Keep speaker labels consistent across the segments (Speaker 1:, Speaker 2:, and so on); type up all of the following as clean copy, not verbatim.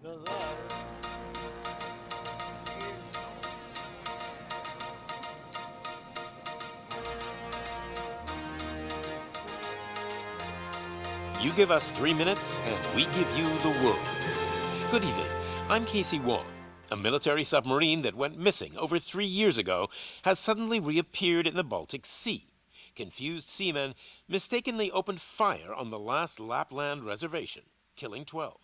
Speaker 1: Good luck.
Speaker 2: You give us 3 minutes, and we give you the world. Good evening. I'm Casey Wong. A military submarine that went missing over 3 years ago has suddenly reappeared in the Baltic Sea. Confused seamen mistakenly opened fire on the last Lapland reservation, killing 12.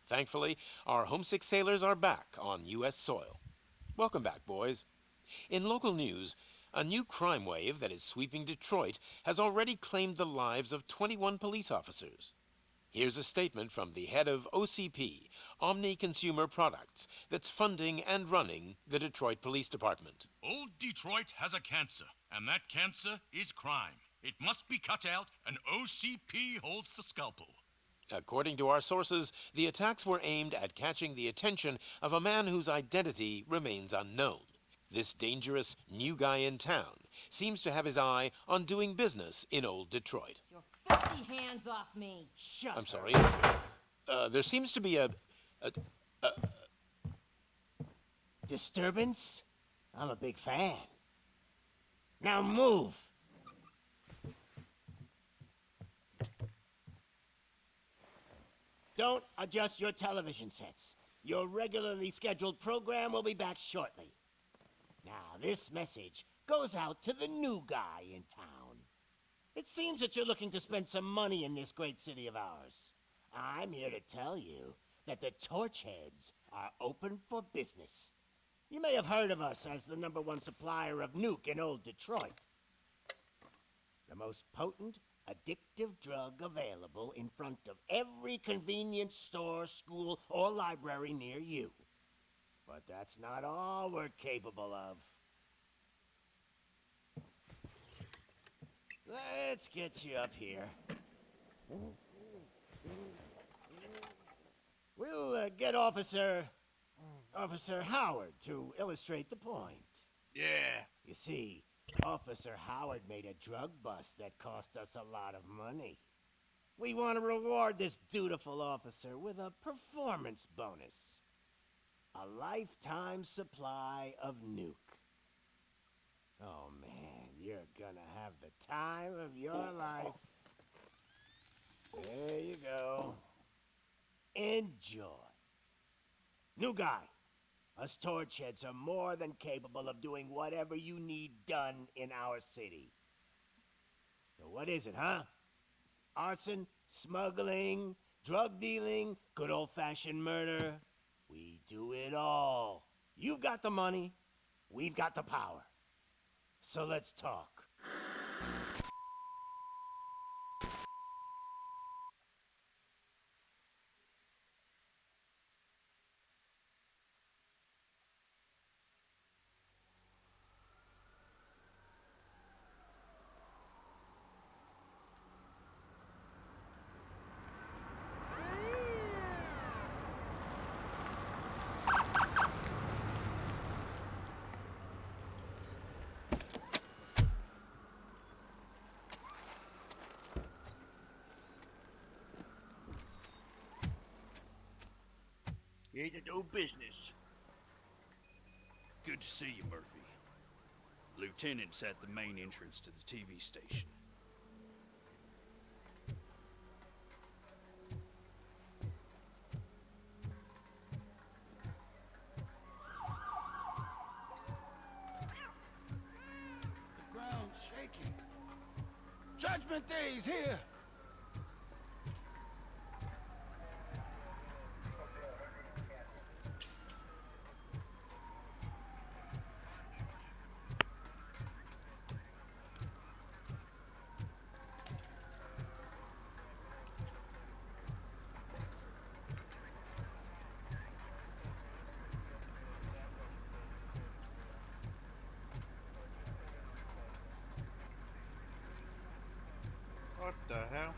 Speaker 2: Thankfully, our homesick sailors are back on U.S. soil. Welcome back, boys. In local news, a new crime wave that is sweeping Detroit has already claimed the lives of 21 police officers. Here's a statement from the head of OCP, Omni Consumer Products, that's funding and running the Detroit Police Department.
Speaker 3: Old Detroit has a cancer, and that cancer is crime. It must be cut out, and OCP holds the scalpel.
Speaker 2: According to our sources, the attacks were aimed at catching the attention of a man whose identity remains unknown. This dangerous new guy in town seems to have his eye on doing business in old Detroit.
Speaker 4: Your filthy hands off me!
Speaker 5: Shut
Speaker 2: I'm
Speaker 5: her
Speaker 2: sorry.
Speaker 5: up.
Speaker 2: There seems to be a
Speaker 5: Disturbance? I'm a big fan. Now move! Don't adjust your television sets. Your regularly scheduled program will be back shortly. Now, this message goes out to the new guy in town. It seems that you're looking to spend some money in this great city of ours. I'm here to tell you that the Torchheads are open for business. You may have heard of us as the #1 supplier of nuke in old Detroit. The most potent, addictive drug available in front of every convenience store, school, or library near you. But that's not all we're capable of. Let's get you up here. We'll get Officer Howard to illustrate the point.
Speaker 3: Yeah.
Speaker 5: You see, Officer Howard made a drug bust that cost us a lot of money. We want to reward this dutiful officer with a performance bonus. A lifetime supply of nuke. Oh man, you're gonna have the time of your life. There you go. Enjoy. New guy, us Torchheads are more than capable of doing whatever you need done in our city. So what is it, huh? Arson, smuggling, drug dealing, good old-fashioned murder. We do it all. You've got the money, we've got the power. So let's talk.
Speaker 1: Here to do business.
Speaker 6: Good to see you, Murphy. Lieutenant's at the main entrance to the TV station.
Speaker 7: The ground's shaking. Judgment Day's here!
Speaker 1: What the hell?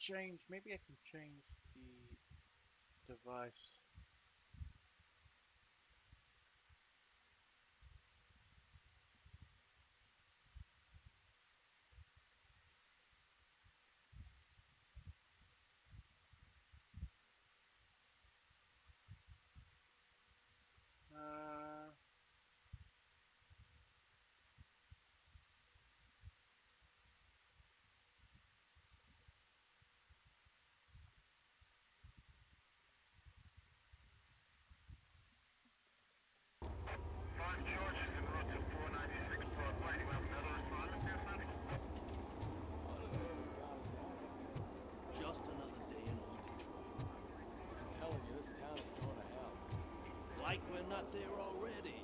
Speaker 1: change. Maybe I can change the device. Uh,
Speaker 7: Just another day in old Detroit. I'm telling you, this town is going to hell. Like we're not there already.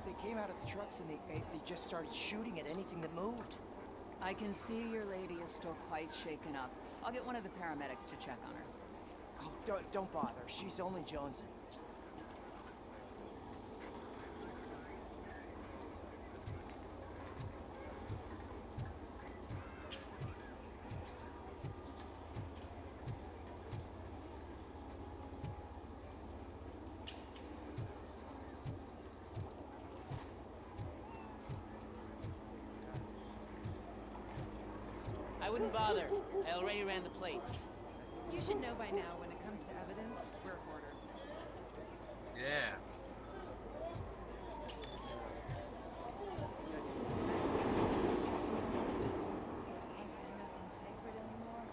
Speaker 8: They came out of the trucks and they just started shooting at anything that moved.
Speaker 9: I can see your lady is still quite shaken up. I'll get one of the paramedics to check on her.
Speaker 8: Oh, don't bother. She's only jonesing.
Speaker 10: I wouldn't bother. I already ran the plates.
Speaker 11: You should know by now when it comes to evidence, we're hoarders.
Speaker 1: yeah.
Speaker 11: Ain't there nothing sacred anymore?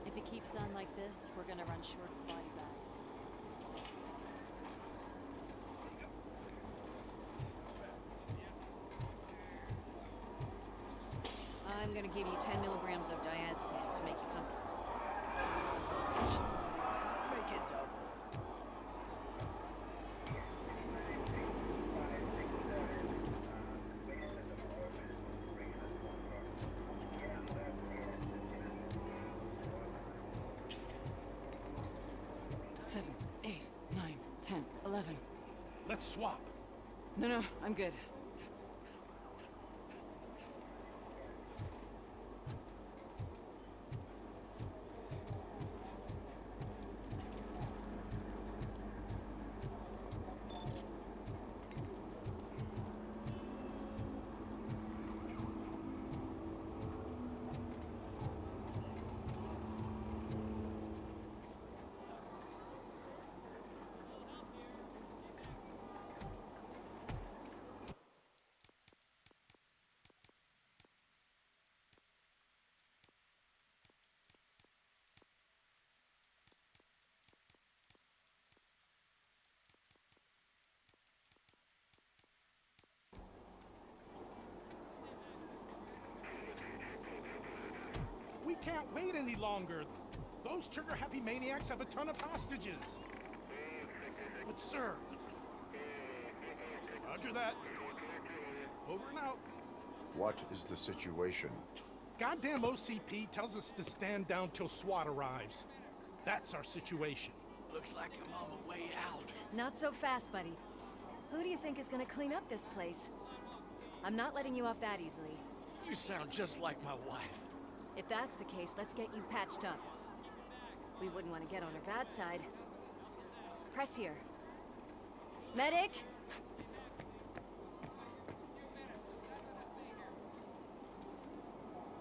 Speaker 12: If it keeps on like this, we're gonna run short of body bags. I'm gonna give you 10 milligrams of diazepam to make you comfortable.
Speaker 8: Make it double.
Speaker 9: Seven, 8, 9, 10, 11.
Speaker 7: Let's swap.
Speaker 9: No, I'm good.
Speaker 13: We can't wait any longer. Those trigger-happy maniacs have a ton of hostages. But sir... Roger that. Over and out.
Speaker 14: What is the situation?
Speaker 13: Goddamn OCP tells us to stand down till SWAT arrives. That's our situation.
Speaker 7: Looks like I'm on the way out.
Speaker 12: Not so fast, buddy. Who do you think is gonna clean up this place? I'm not letting you off that easily.
Speaker 7: You sound just like my wife.
Speaker 12: If that's the case, let's get you patched up. We wouldn't want to get on her bad side. Press here. Medic!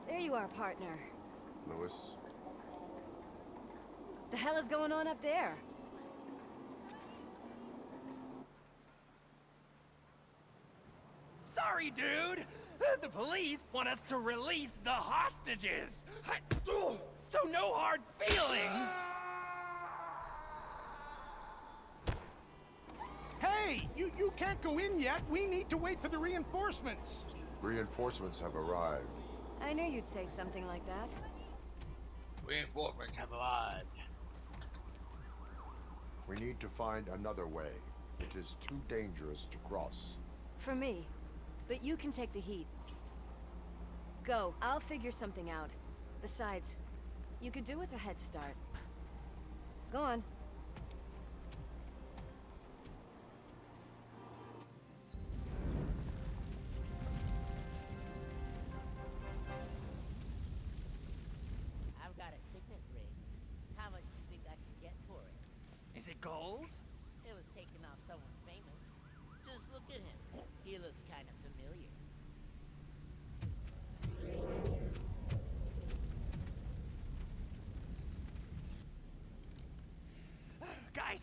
Speaker 12: There you are, partner.
Speaker 14: Lewis?
Speaker 12: The hell is going on up there?
Speaker 15: Sorry, dude! The police want us to release the hostages! So no hard feelings!
Speaker 13: Hey, you can't go in yet. We need to wait for the reinforcements.
Speaker 14: Reinforcements have arrived.
Speaker 12: I knew you'd say something like that.
Speaker 16: Reinforcements have arrived.
Speaker 14: We need to find another way. It is too dangerous to cross.
Speaker 12: For me. But you can take the heat. Go. I'll figure something out. Besides, you could do with a head start. Go on.
Speaker 10: I've got a signet ring. How much do you think I can get for it?
Speaker 15: Is it gold?
Speaker 10: It was taken off someone famous. Just look at him. He looks kind of familiar.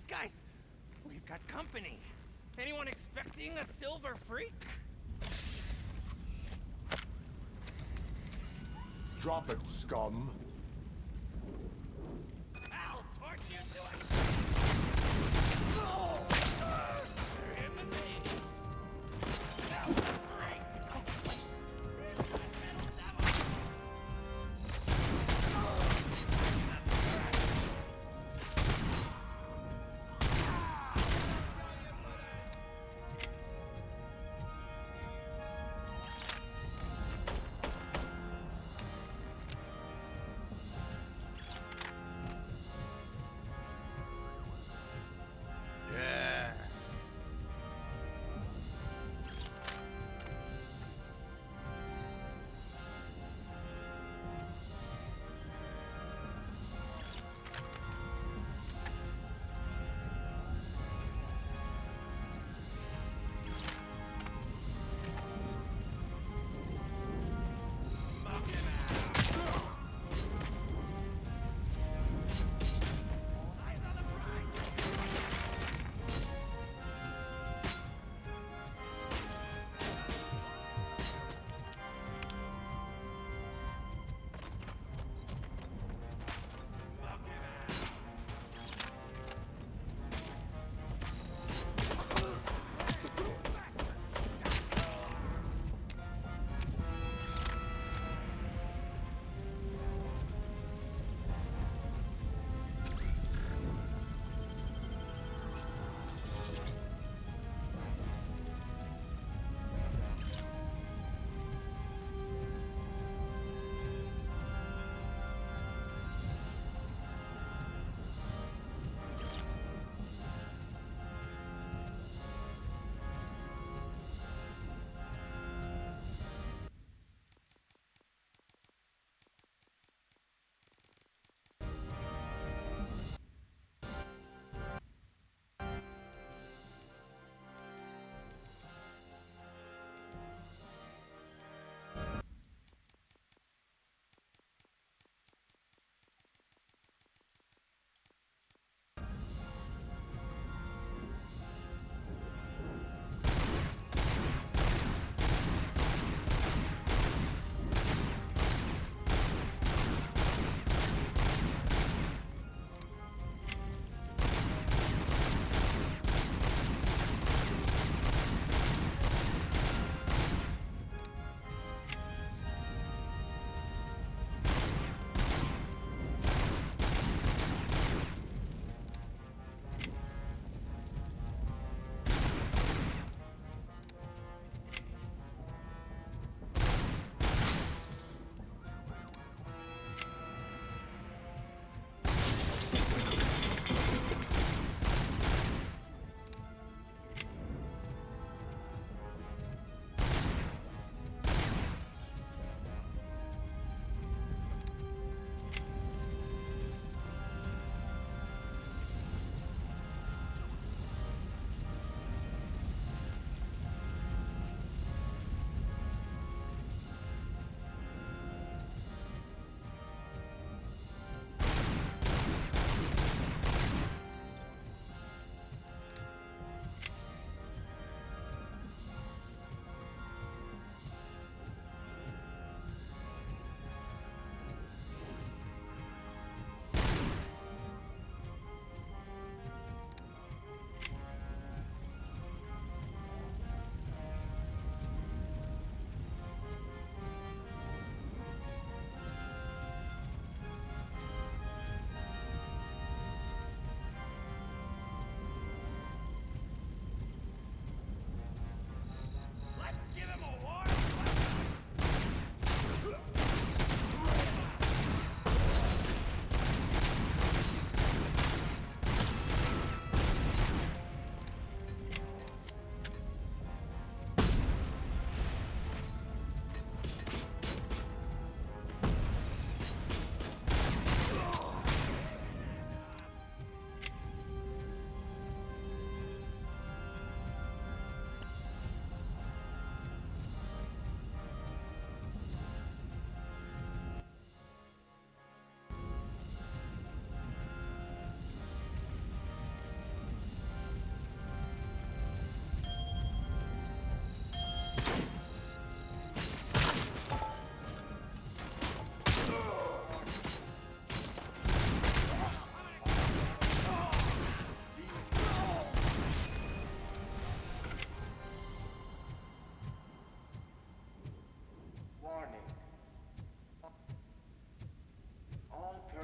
Speaker 15: Guys! We've got company. Anyone expecting a silver freak?
Speaker 14: Drop it, scum.
Speaker 15: I'll torch you to it! In the name.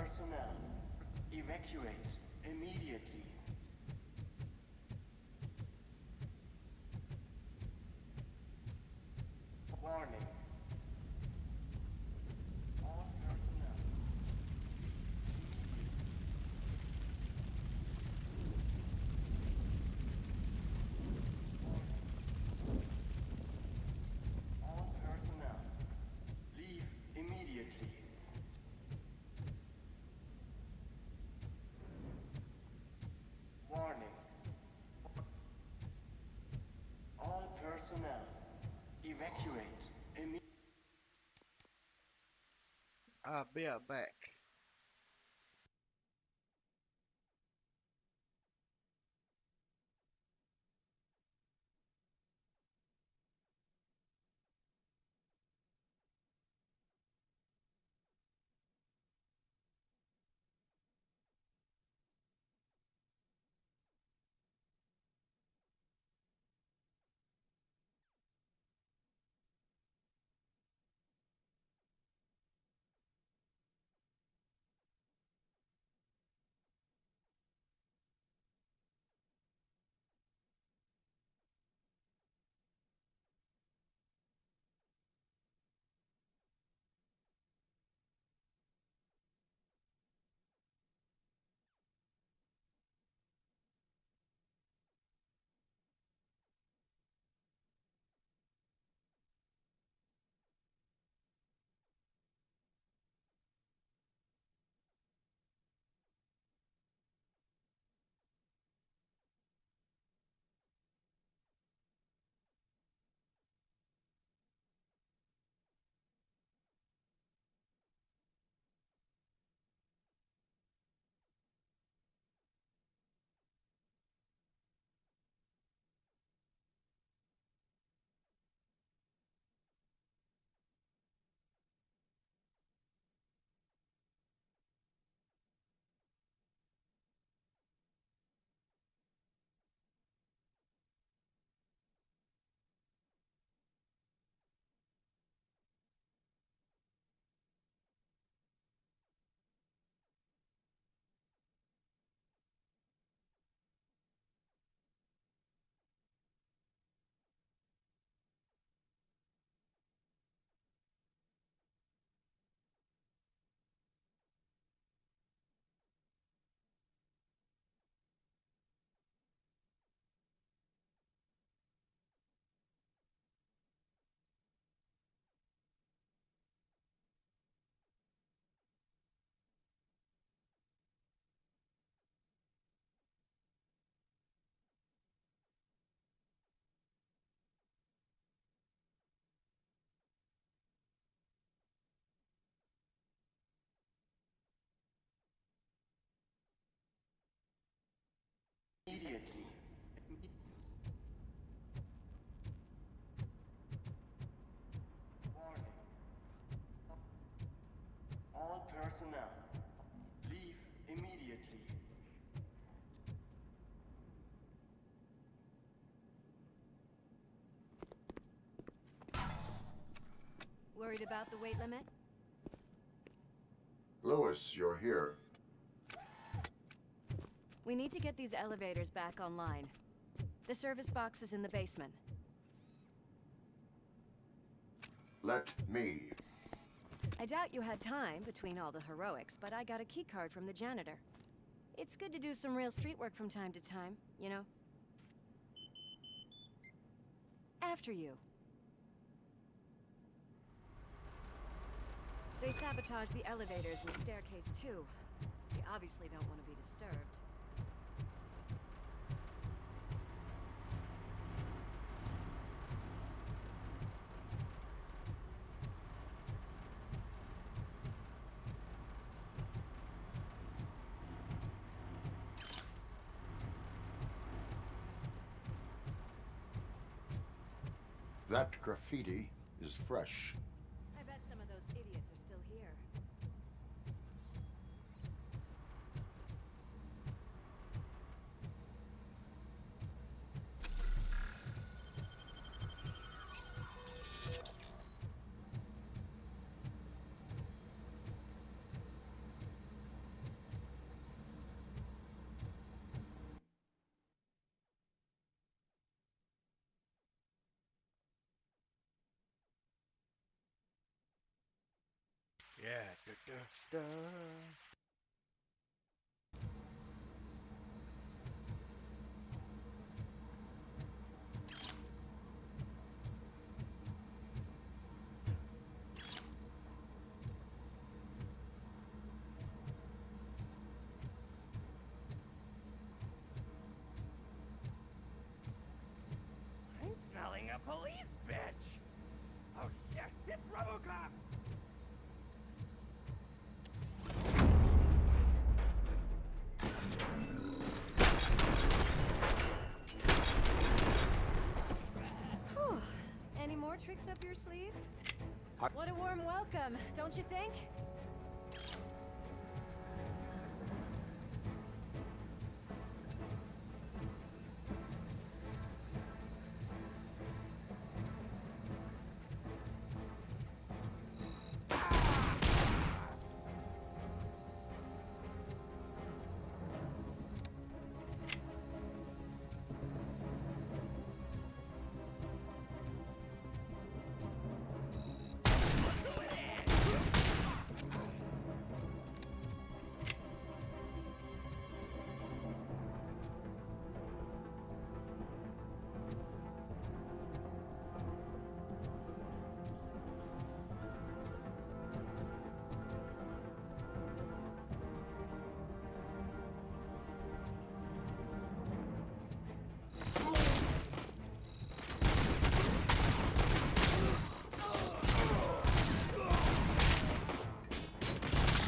Speaker 17: personnel, evacuate immediately. Warning. All personnel. All personnel. Leave immediately. Warning. All personnel. Evacuate immediately.
Speaker 16: I'll be right back.
Speaker 17: Immediately. Warning. All personnel. Leave immediately.
Speaker 12: Worried about the weight limit?
Speaker 14: Lewis, you're here.
Speaker 12: We need to get these elevators back online. The service box is in the basement.
Speaker 14: Let me.
Speaker 12: I doubt you had time between all the heroics, but I got a keycard from the janitor. It's good to do some real street work from time to time, you know? After you. They sabotage the elevators and staircase too. They obviously don't want to be disturbed.
Speaker 14: That graffiti is fresh.
Speaker 12: I bet some of those idiots are still here.
Speaker 16: Yeah. Da, da, da.
Speaker 15: I'm smelling a police bitch! Oh shit, it's RoboCop!
Speaker 12: Whew. Any more tricks up your sleeve? What a warm welcome, don't you think?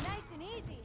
Speaker 12: Nice and easy.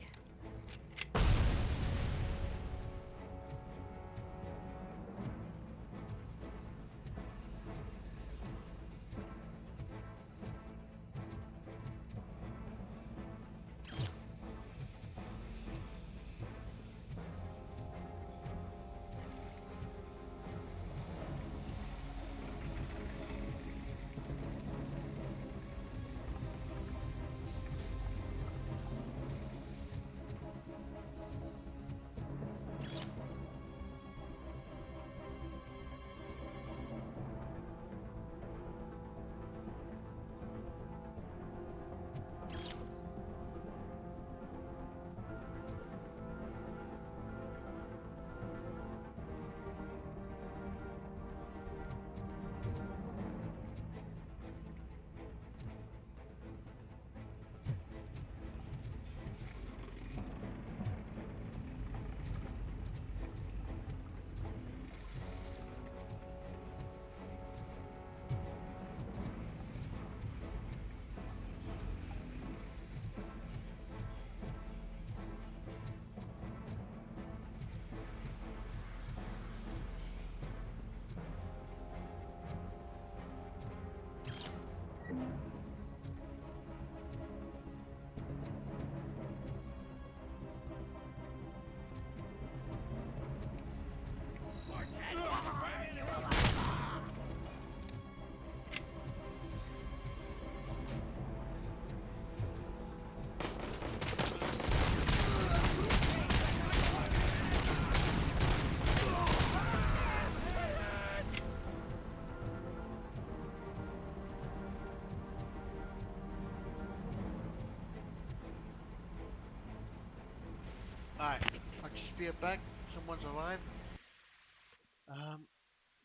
Speaker 16: Alright, I'll just be back. Someone's alive.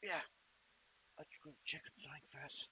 Speaker 16: Yeah. Let's go check inside first.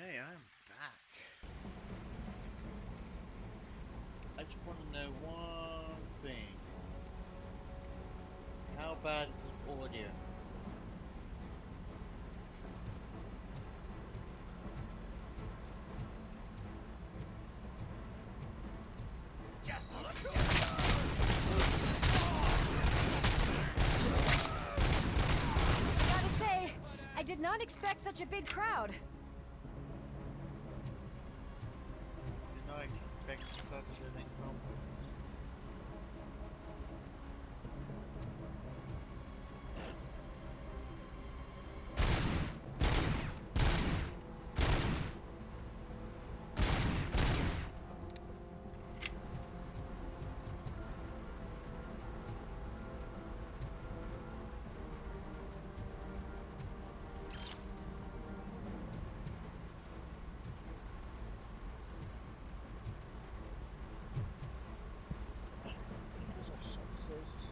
Speaker 16: Okay, I'm back. I just want to know one thing. How bad is this audio?
Speaker 15: Just look.
Speaker 12: Gotta say, I did not expect such a big crowd.
Speaker 16: Did not expect such an incompetent. Success.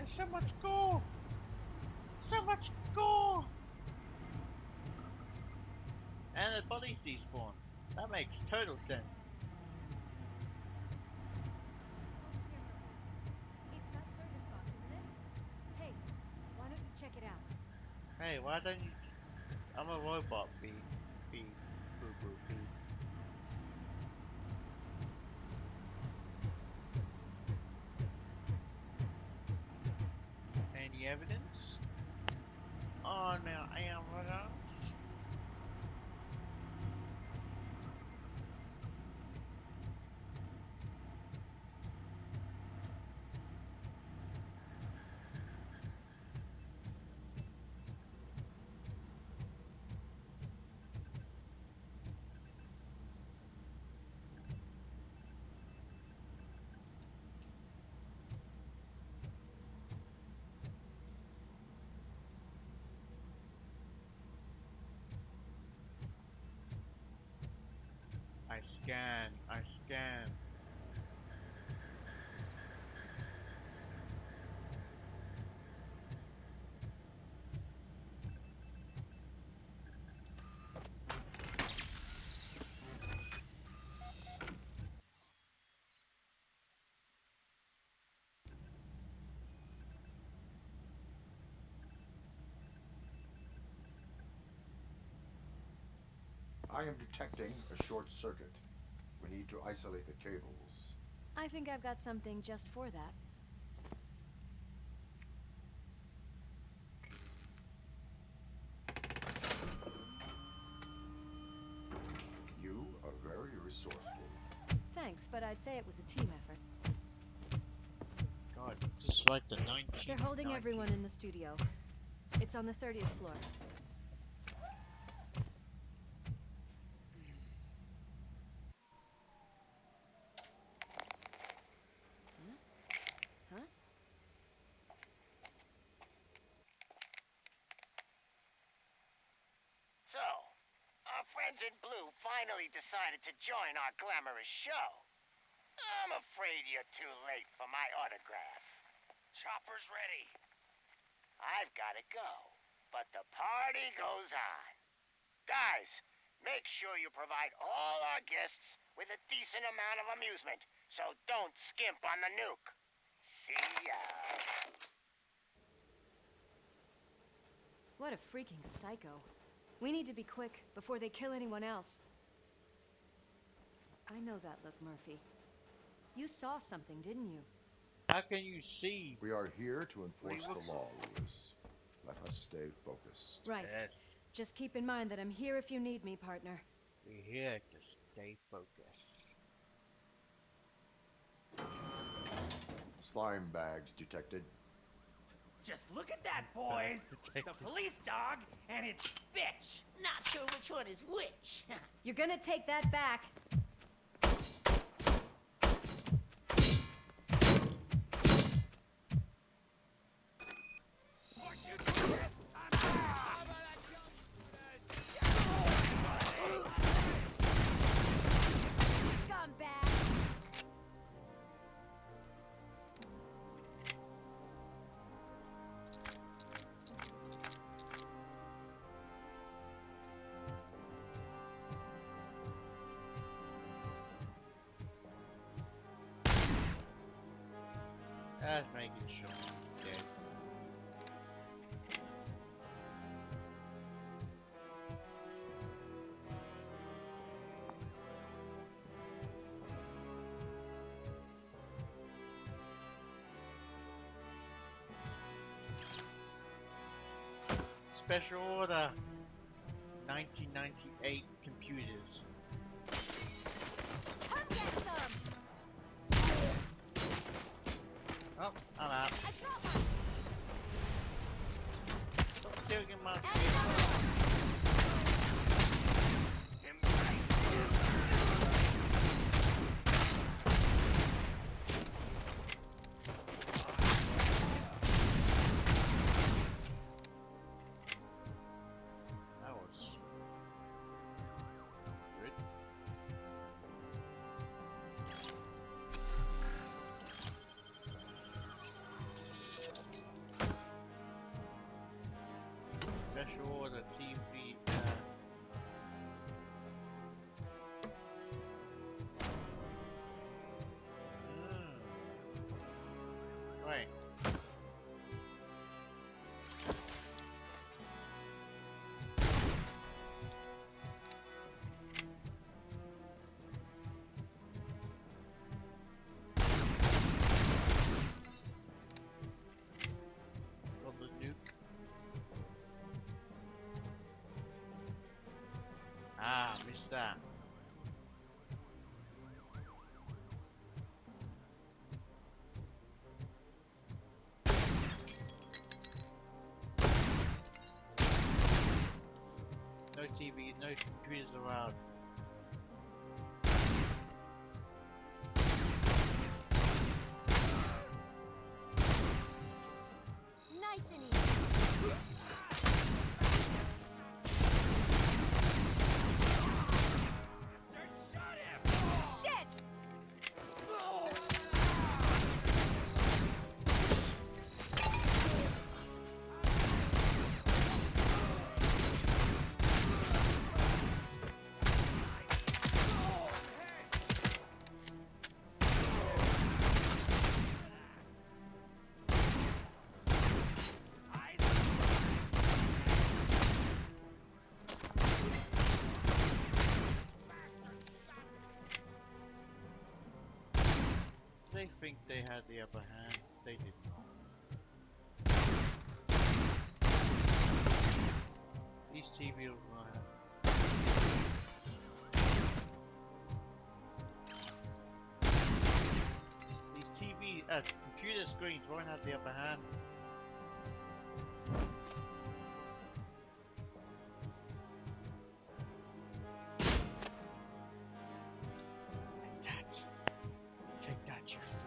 Speaker 16: So much gore! So much gore! And the bodies despawn. That makes total sense.
Speaker 12: It's that service box, isn't it? Hey, why don't you check it out?
Speaker 16: Hey, why don't you... I'm a robot, beep, beep, boo boo, beep. Any evidence? Oh no, I am evidence. I scan, I scan.
Speaker 14: I am detecting a short circuit. We need to isolate the cables.
Speaker 12: I think I've got something just for that.
Speaker 14: You are very resourceful.
Speaker 12: Thanks, but I'd say it was a team effort.
Speaker 16: God, just like the 1990s.
Speaker 12: They're holding everyone in the studio. It's on the 30th floor.
Speaker 5: friends in blue finally decided to join our glamorous show. I'm afraid you're too late for my autograph.
Speaker 15: Chopper's ready.
Speaker 5: I've got to go, but the party goes on. Guys, make sure you provide all our guests with a decent amount of amusement, so don't skimp on the nuke. See ya.
Speaker 12: What a freaking psycho. We need to be quick before they kill anyone else. I know that look, Murphy. You saw something, didn't you?
Speaker 16: How can you see?
Speaker 14: We are here to enforce
Speaker 16: What he
Speaker 14: the law, Lewis. Let us stay focused.
Speaker 12: Right.
Speaker 16: Yes.
Speaker 12: Just keep in mind that I'm here if you need me, partner.
Speaker 16: We're here to stay focused.
Speaker 14: Slime bags detected.
Speaker 15: Just look at that, boys! The police dog and its bitch!
Speaker 10: Not sure which one is which.
Speaker 12: You're gonna take that back. Scumbag!
Speaker 16: That's making sure he's dead. Special order 1998 computers.
Speaker 12: Come get some!
Speaker 16: Oh, I'm out.
Speaker 12: I got one!
Speaker 16: Still get my That was good. Special order TV. Right. Got the nuke. Ah, missed that. No TV, no computers around.
Speaker 12: Nice and easy. Shit!
Speaker 16: They think they had the upper hand. They did not. These TVs will have. These computer screens won't have the upper hand. Take that, you fool.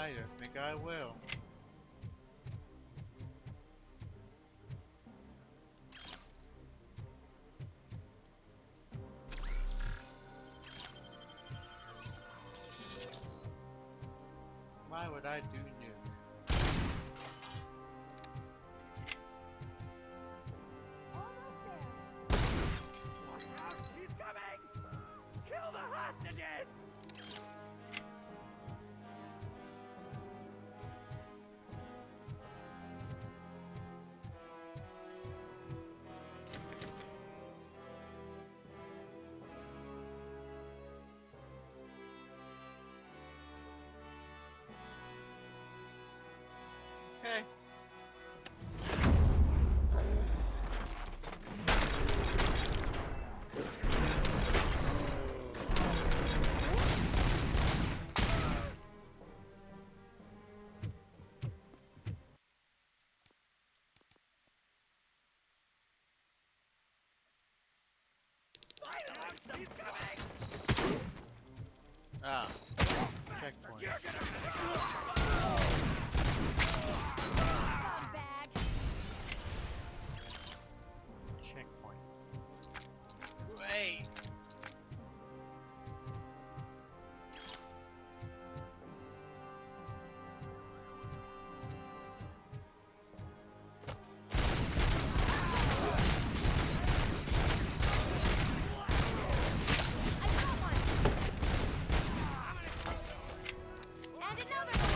Speaker 16: I don't think I will. Why would I do nuke?
Speaker 15: Watch out! He's coming! Kill the hostages!
Speaker 16: Okay.
Speaker 15: Finally! He's coming!
Speaker 16: Ah. Checkpoint.
Speaker 15: You're gonna...
Speaker 12: Bag.
Speaker 16: Checkpoint. Wait.
Speaker 12: I got one. And another one.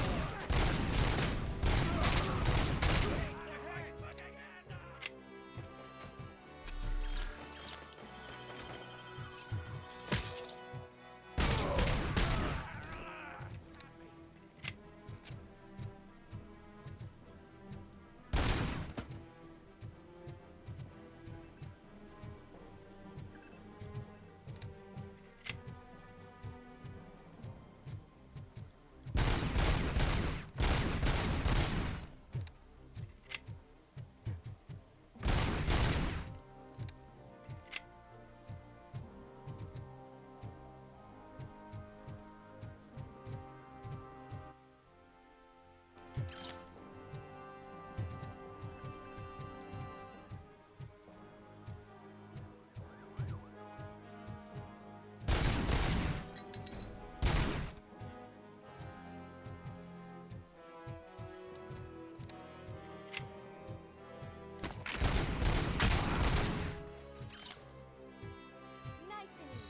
Speaker 12: Nice and easy.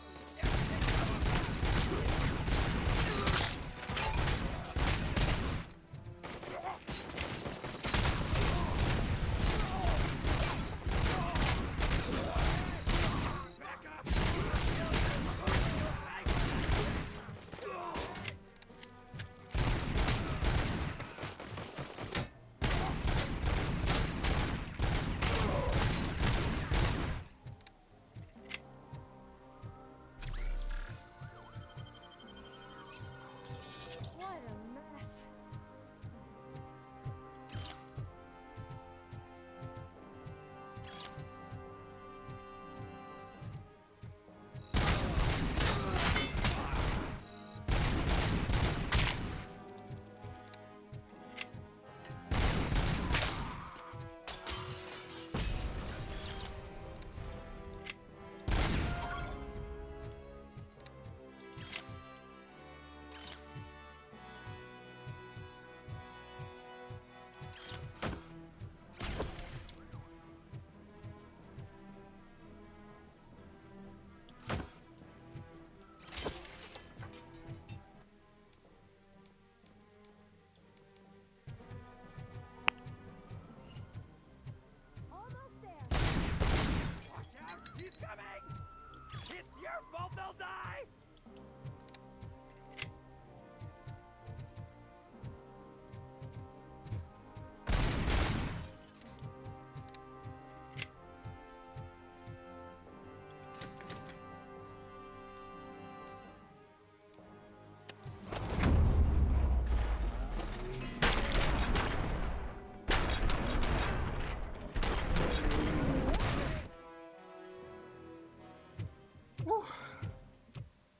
Speaker 12: What a mess. Almost there.
Speaker 15: Watch out! He's coming! It's your fault they'll die!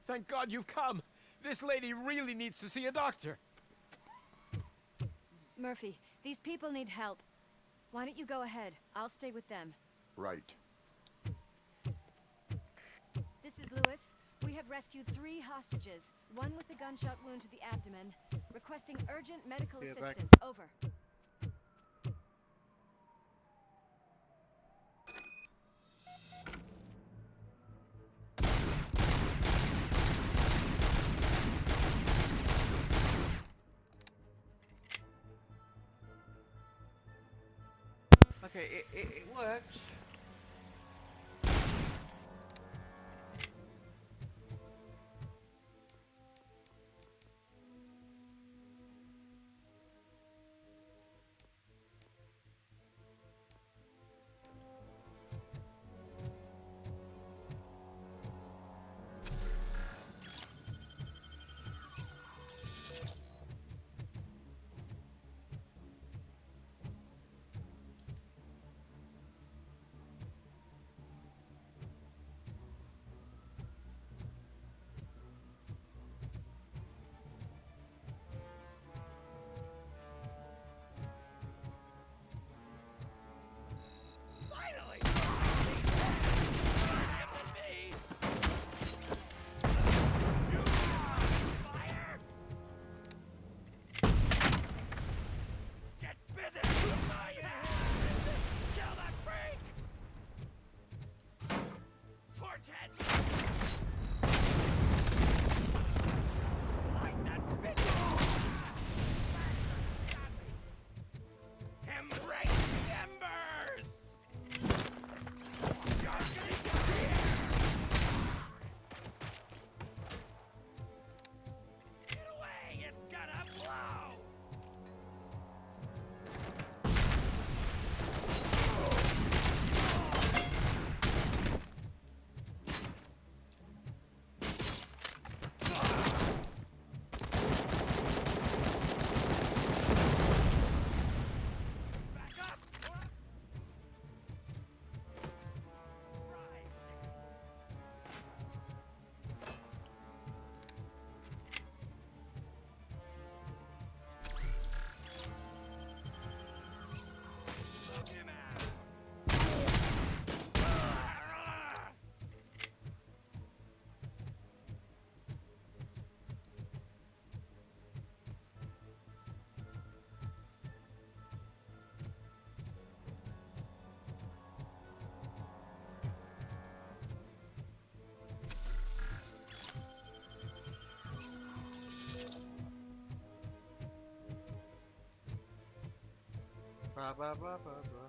Speaker 18: Thank God you've come. This lady really needs to see a doctor.
Speaker 12: Murphy, these people need help. Why don't you go ahead? I'll stay with them.
Speaker 14: Right.
Speaker 12: This is Lewis. We have rescued 3 hostages, one with a gunshot wound to the abdomen, requesting urgent medical
Speaker 16: Yeah, back.
Speaker 12: assistance. Over.
Speaker 16: Okay, it works.
Speaker 15: Finally! Get busy with my hand! Kill that freak! Torch head! Light that bitch! Embrace the embers! You're gonna get here! Get away! It's gonna blow!
Speaker 16: Ba ba ba ba ba.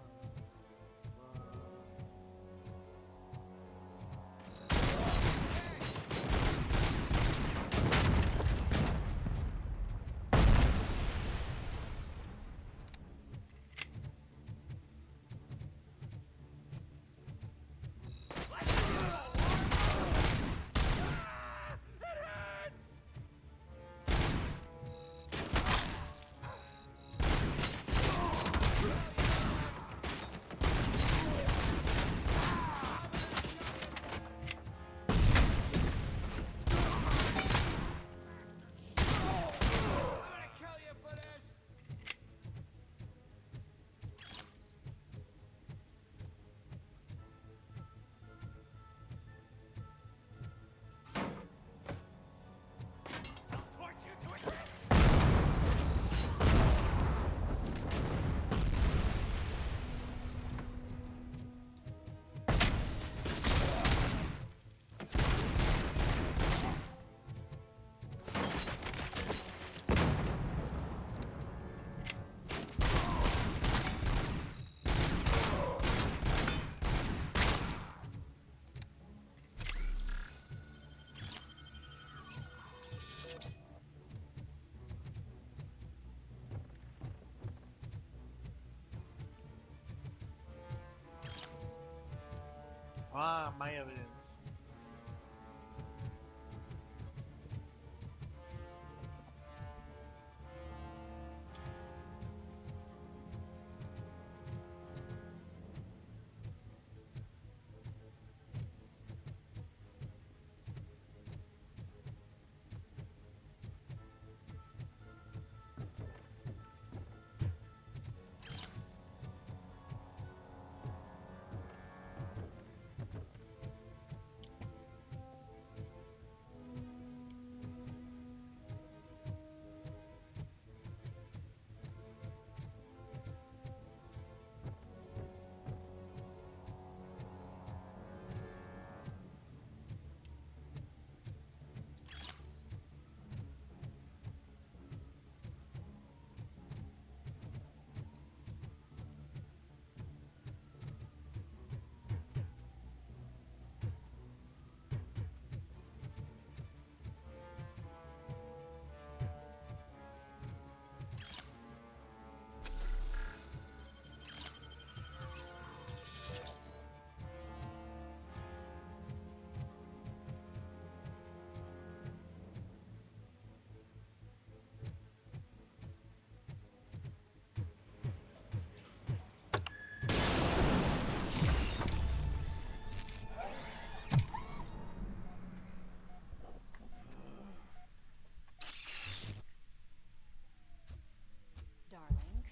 Speaker 16: Ah, my evidence.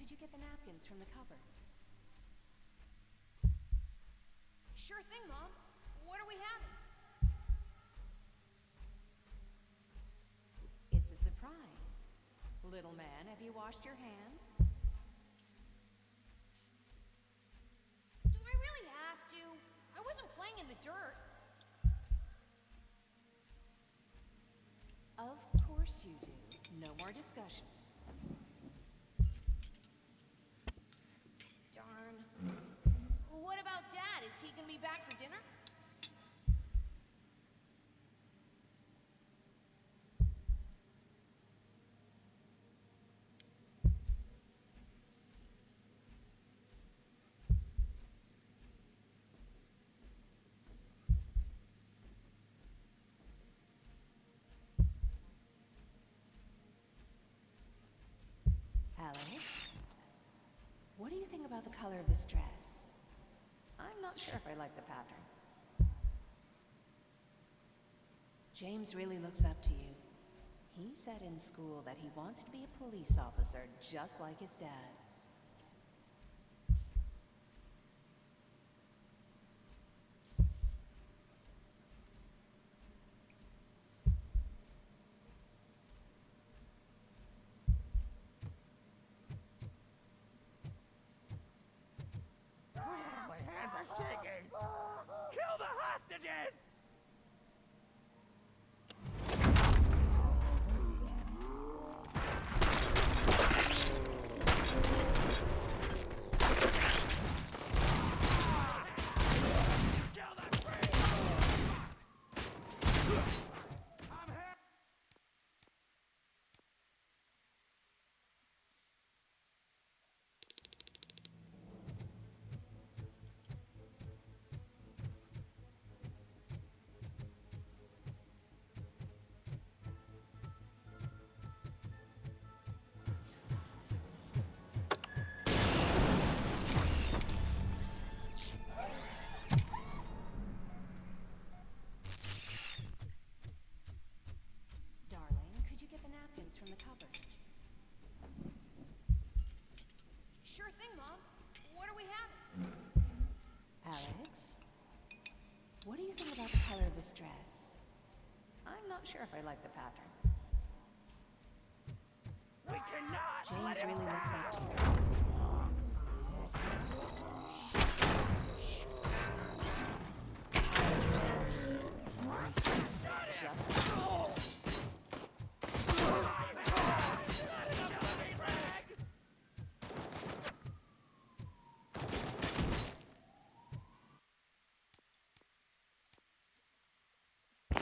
Speaker 12: could you get the napkins from the cupboard?
Speaker 4: Sure thing, Mom. What are we having?
Speaker 11: It's a surprise. Little man, have you washed your hands?
Speaker 4: Do I really have to? I wasn't playing in the dirt.
Speaker 11: Of course you do. No more discussion.
Speaker 4: Darn. What about Dad? Is he gonna be back for dinner?
Speaker 11: Alex? What do you think about the color of this dress? I'm not sure if I like the pattern. James really looks up to you. He said in school that he wants to be a police officer just like his dad.
Speaker 15: My hands are shaking! Kill the hostages!
Speaker 11: Darling, could you get the napkins from the cupboard?
Speaker 4: Sure thing, Mom. What are we having?
Speaker 11: Alex? What do you think about the color of this dress? I'm not sure if I like the pattern.
Speaker 15: We cannot
Speaker 11: James
Speaker 15: let him
Speaker 11: really looks up to you.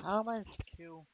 Speaker 16: How am I to kill?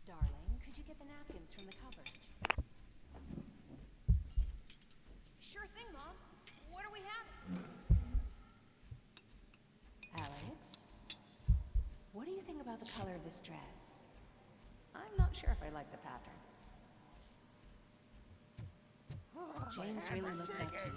Speaker 11: Darling, could you get the napkins from the cupboard?
Speaker 4: Sure thing, Mom. What are we having?
Speaker 11: Alex? What do you think about the color of this dress? I'm not sure if I like the pattern. James really looks up to you.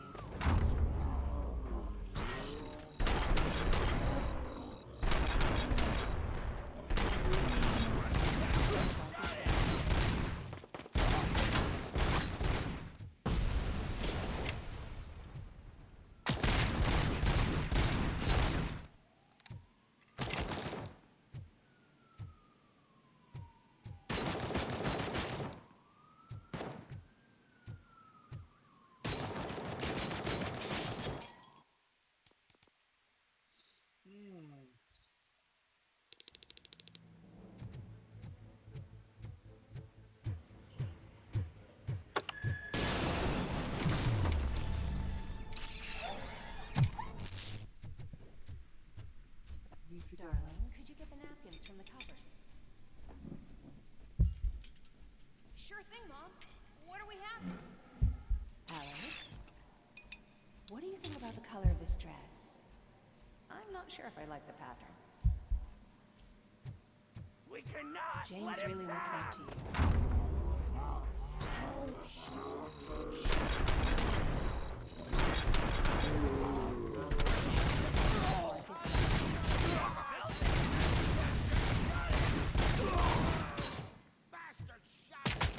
Speaker 11: not sure if I like the pattern.
Speaker 15: We cannot
Speaker 11: James
Speaker 15: let him
Speaker 11: really looks up
Speaker 15: pass.
Speaker 11: to you.
Speaker 15: Bastard shot!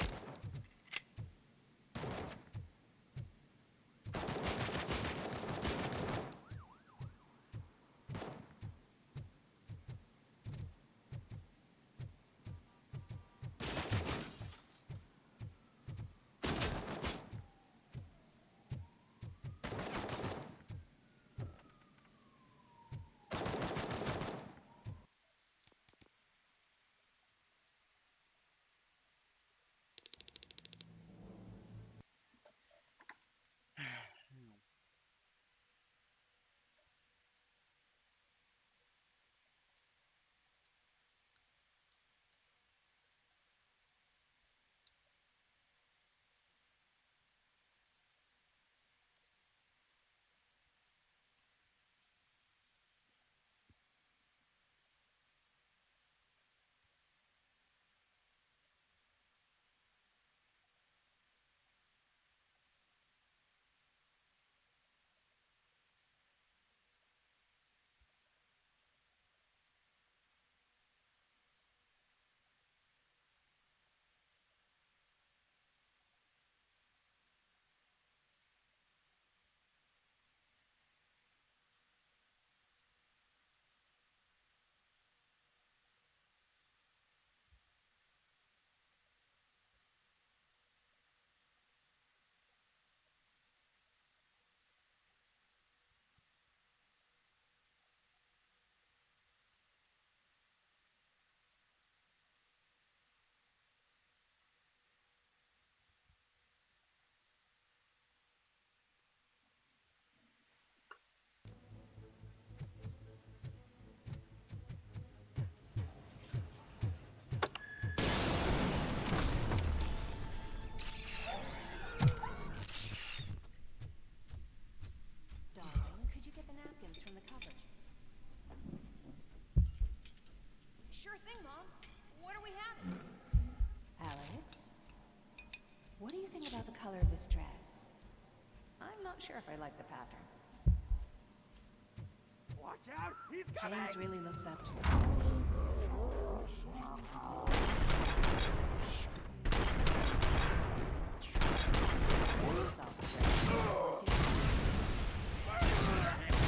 Speaker 11: Darling, could you get the napkins from the cupboard?
Speaker 4: Sure thing, Mom. What are we having?
Speaker 11: Alex, what do you think about the color of this dress? I'm not sure if I like the pattern.
Speaker 15: Watch out! He's coming!
Speaker 11: James really looks up to you. Police officer, just like his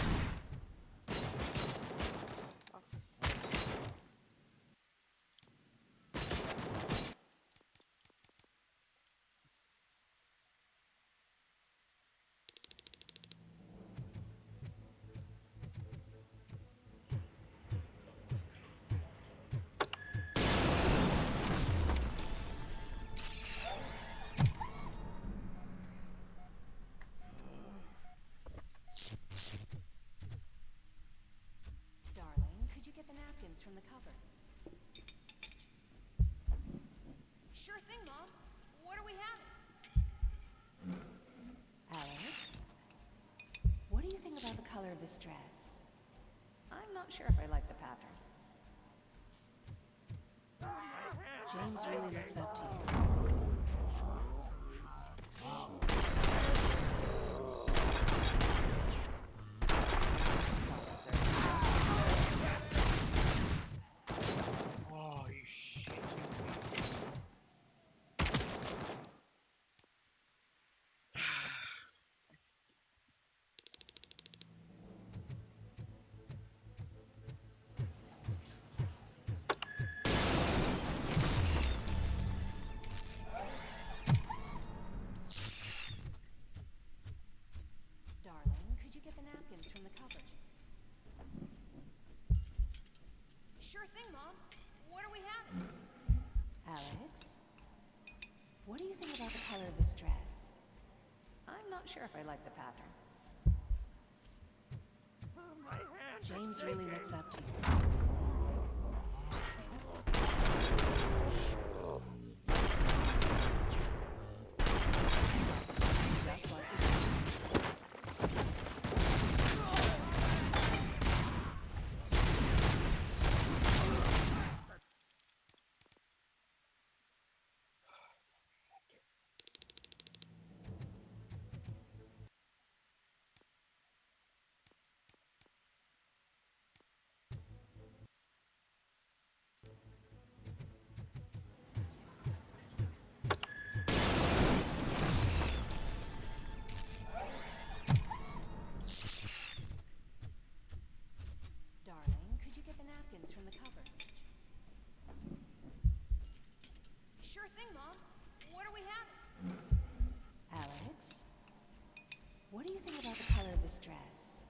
Speaker 11: Darling, could you get the napkins from the cupboard?
Speaker 4: Sure thing, Mom. What are we having?
Speaker 11: Alex, what do you think about the color of this dress? I'm not sure if I like the pattern. James really looks up to you.
Speaker 16: Oh, you shitting me.
Speaker 11: Darling, could you get the napkins from the cupboard?
Speaker 4: Sure thing, Mom. What are we having?
Speaker 11: Alex, what do you think about the color of this dress? I'm not sure if I like the pattern.
Speaker 15: My hands are
Speaker 11: James really
Speaker 15: shaking.
Speaker 11: looks up to you. Just like his this dress.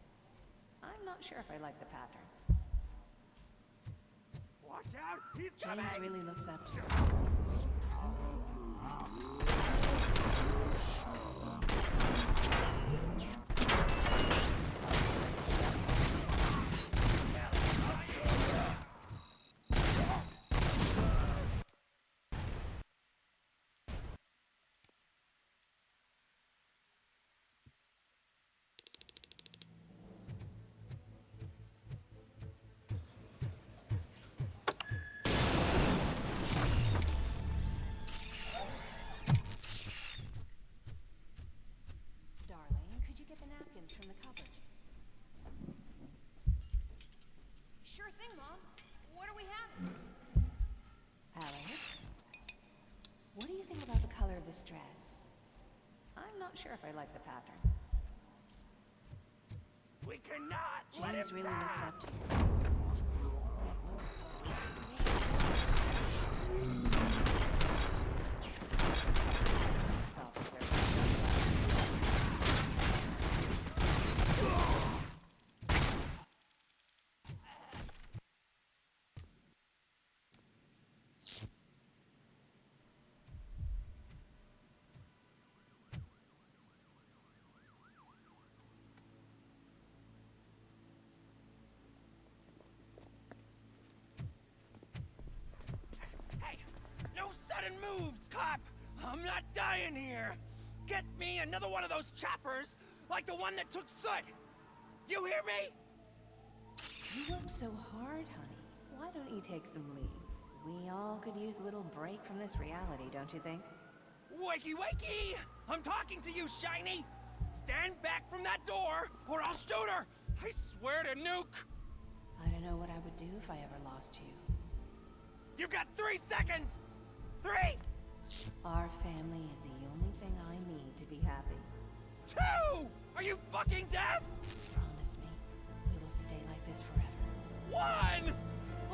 Speaker 11: I'm not sure if I like the pattern.
Speaker 15: Watch out! He's
Speaker 11: James really looks up to you. Darling, could you get the napkins from the cupboard?
Speaker 4: Sure thing, Mom. What are we having?
Speaker 11: Alex, what do you think about the color of this dress? I'm not sure if I like the pattern.
Speaker 15: We cannot let
Speaker 11: James
Speaker 15: him
Speaker 11: really looks
Speaker 15: pass.
Speaker 11: up to you. This officer.
Speaker 15: Hey, no sudden moves, cop! I'm not dying here! Get me another one of those choppers, like the one that took Soot! You hear me?
Speaker 11: You work so hard, honey. Why don't you take some leave? We all could use a little break from this reality, don't you think?
Speaker 15: Wakey, wakey! I'm talking to you, Shiny! Stand back from that door, or I'll shoot her! I swear to nuke!
Speaker 11: I don't know what I would do if I ever lost you.
Speaker 15: You got 3 seconds! 3!
Speaker 11: Our family is the only thing I need to be happy.
Speaker 15: 2! Are you fucking deaf?
Speaker 11: Promise me, we will stay like this forever.
Speaker 15: 1!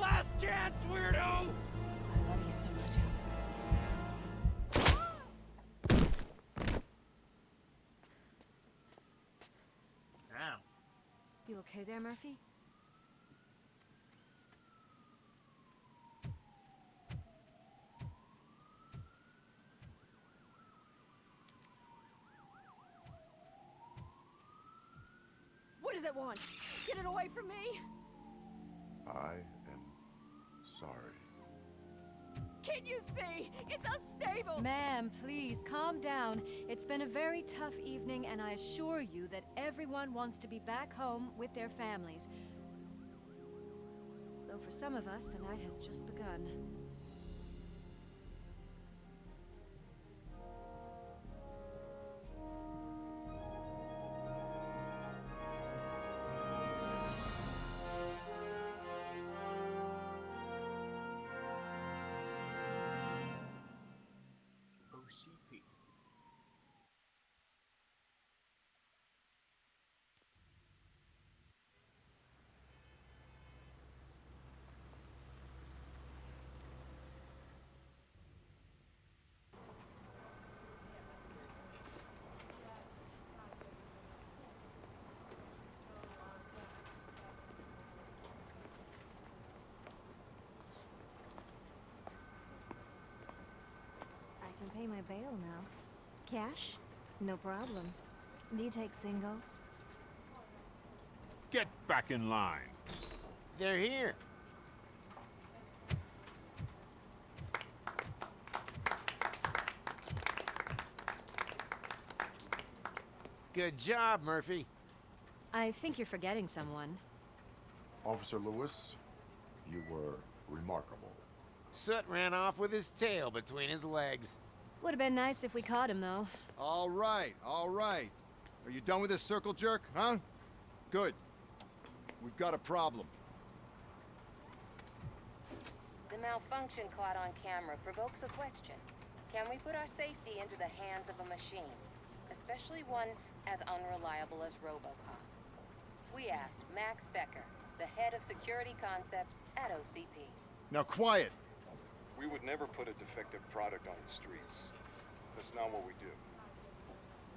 Speaker 15: Last chance, weirdo!
Speaker 11: I love you so much, Alex.
Speaker 16: Damn.
Speaker 12: You okay there, Murphy? What does it want? Get it away from me!
Speaker 14: I am sorry.
Speaker 12: Can't you see? It's unstable! Ma'am, please, calm down. It's been a very tough evening, and I assure you that everyone wants to be back home with their families. Though for some of us, the night has just begun.
Speaker 16: OCP.
Speaker 18: I can pay my bail now. Cash? No problem. Do you take singles?
Speaker 19: Get back in line.
Speaker 5: They're here. Good job, Murphy.
Speaker 12: I think you're forgetting someone.
Speaker 14: Officer Lewis, you were remarkable.
Speaker 5: Soot ran off with his tail between his legs.
Speaker 12: Would have been nice if we caught him, though.
Speaker 20: All right, all right. Are you done with this circle jerk, huh? Good. We've got a problem.
Speaker 21: The malfunction caught on camera provokes a question. Can we put our safety into the hands of a machine? Especially one as unreliable as RoboCop. We asked Max Becker, the head of security concepts at OCP.
Speaker 20: Now quiet!
Speaker 22: We would never put a defective product on the streets. That's not what we do.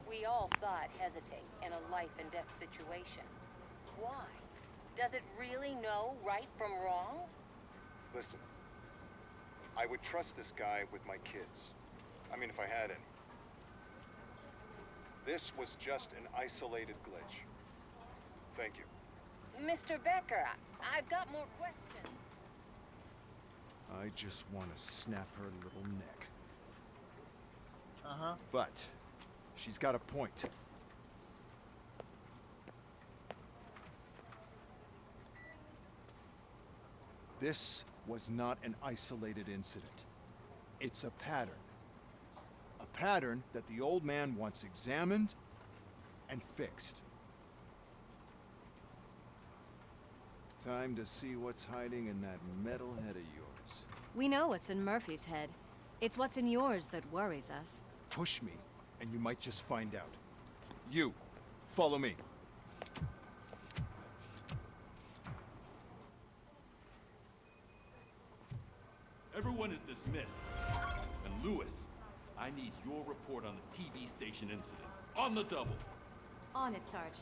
Speaker 21: We all saw it hesitate in a life-and-death situation. Why? Does it really know right from wrong?
Speaker 20: Listen, I would trust this guy with my kids. I mean, if I had any. This was just an isolated glitch. Thank you.
Speaker 21: Mr. Becker, I've got more questions.
Speaker 20: I just want to snap her little neck.
Speaker 16: Uh-huh.
Speaker 20: But she's got a point. This was not an isolated incident. It's a pattern. A pattern that the old man wants examined and fixed. Time to see what's hiding in that metal head of yours.
Speaker 12: We know what's in Murphy's head. It's what's in yours that worries us.
Speaker 20: Push me, and you might just find out. You, follow me.
Speaker 2: Everyone is dismissed. And Lewis, I need your report on the TV station incident. On the double.
Speaker 12: On it, Sarge.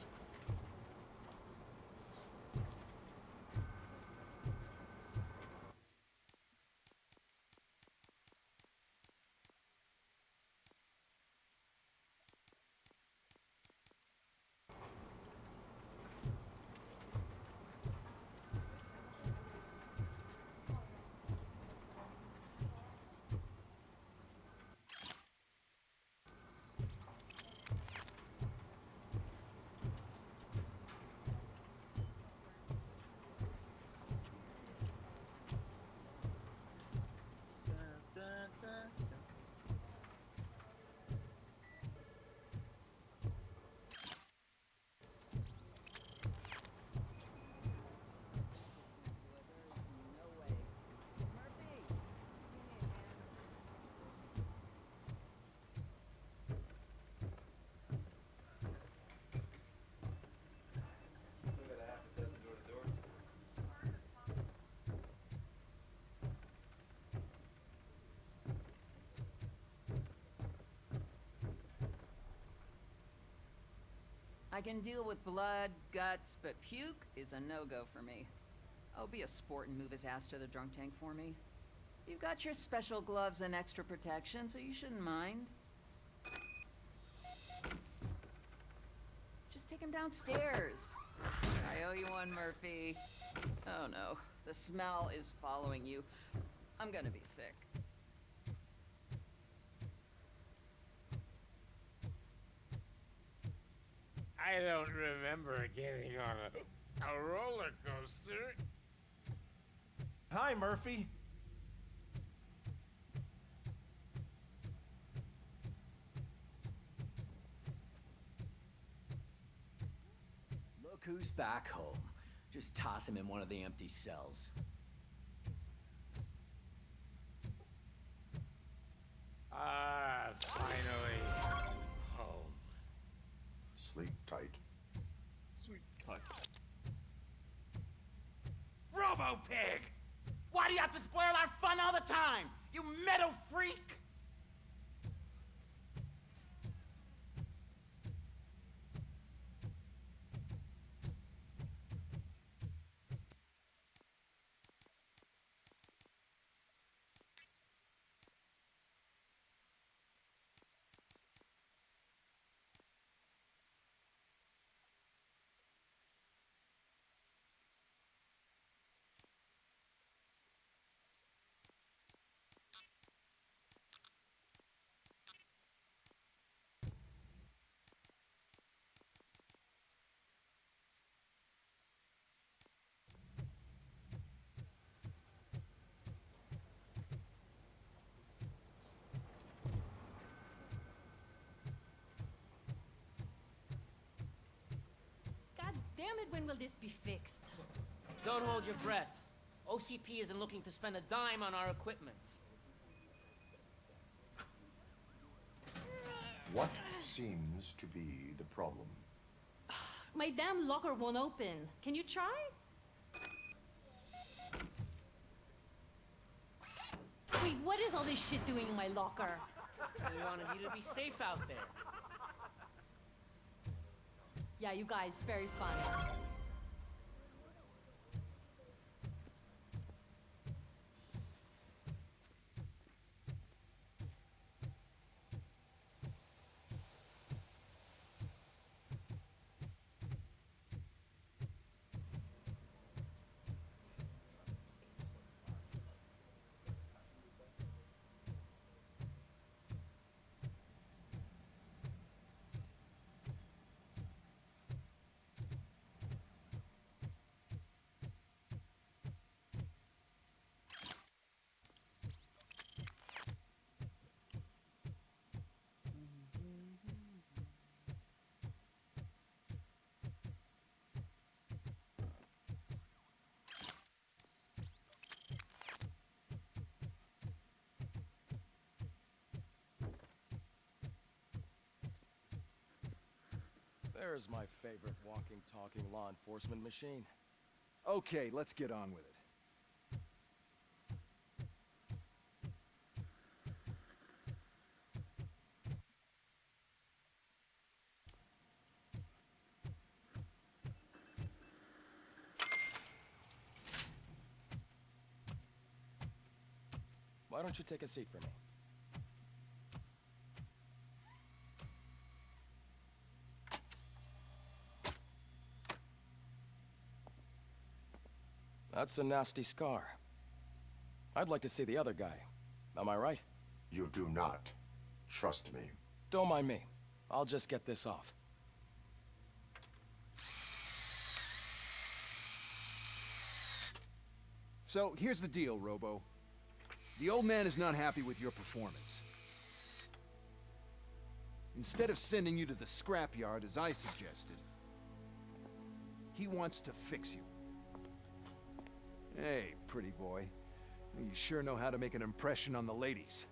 Speaker 9: I can deal with blood, guts, but puke is a no-go for me. Oh, be a sport and move his ass to the drunk tank for me. You've got your special gloves and extra protection, so you shouldn't mind. Just take him downstairs. I owe you one, Murphy. Oh no, the smell is following you. I'm gonna be sick.
Speaker 22: I don't remember getting on a roller coaster.
Speaker 13: Hi, Murphy.
Speaker 23: Look who's back home. Just toss him in one of the empty cells.
Speaker 22: Ah, finally home.
Speaker 14: Sleep tight.
Speaker 16: Sweet cut.
Speaker 15: Robo-Pig! Why do you have to spoil our fun all the time? You metal freak!
Speaker 24: God damn it, when will this be fixed?
Speaker 10: Don't hold your breath. OCP isn't looking to spend a dime on our equipment.
Speaker 14: What seems to be the problem?
Speaker 24: My damn locker won't open. Can you try? Wait, what is all this shit doing in my locker?
Speaker 10: We wanted you to be safe out there.
Speaker 24: Yeah, you guys, very fun.
Speaker 7: There's my favorite walking, talking law enforcement machine.
Speaker 20: Okay, let's get on with it.
Speaker 7: Why don't you take a seat for me? That's a nasty scar. I'd like to see the other guy. Am I right?
Speaker 14: You do not. Trust me.
Speaker 7: Don't mind me. I'll just get this off.
Speaker 20: So, here's the deal, Robo. The old man is not happy with your performance. Instead of sending you to the scrapyard, as I suggested, he wants to fix you. Hey, pretty boy. You sure know how to make an impression on the ladies.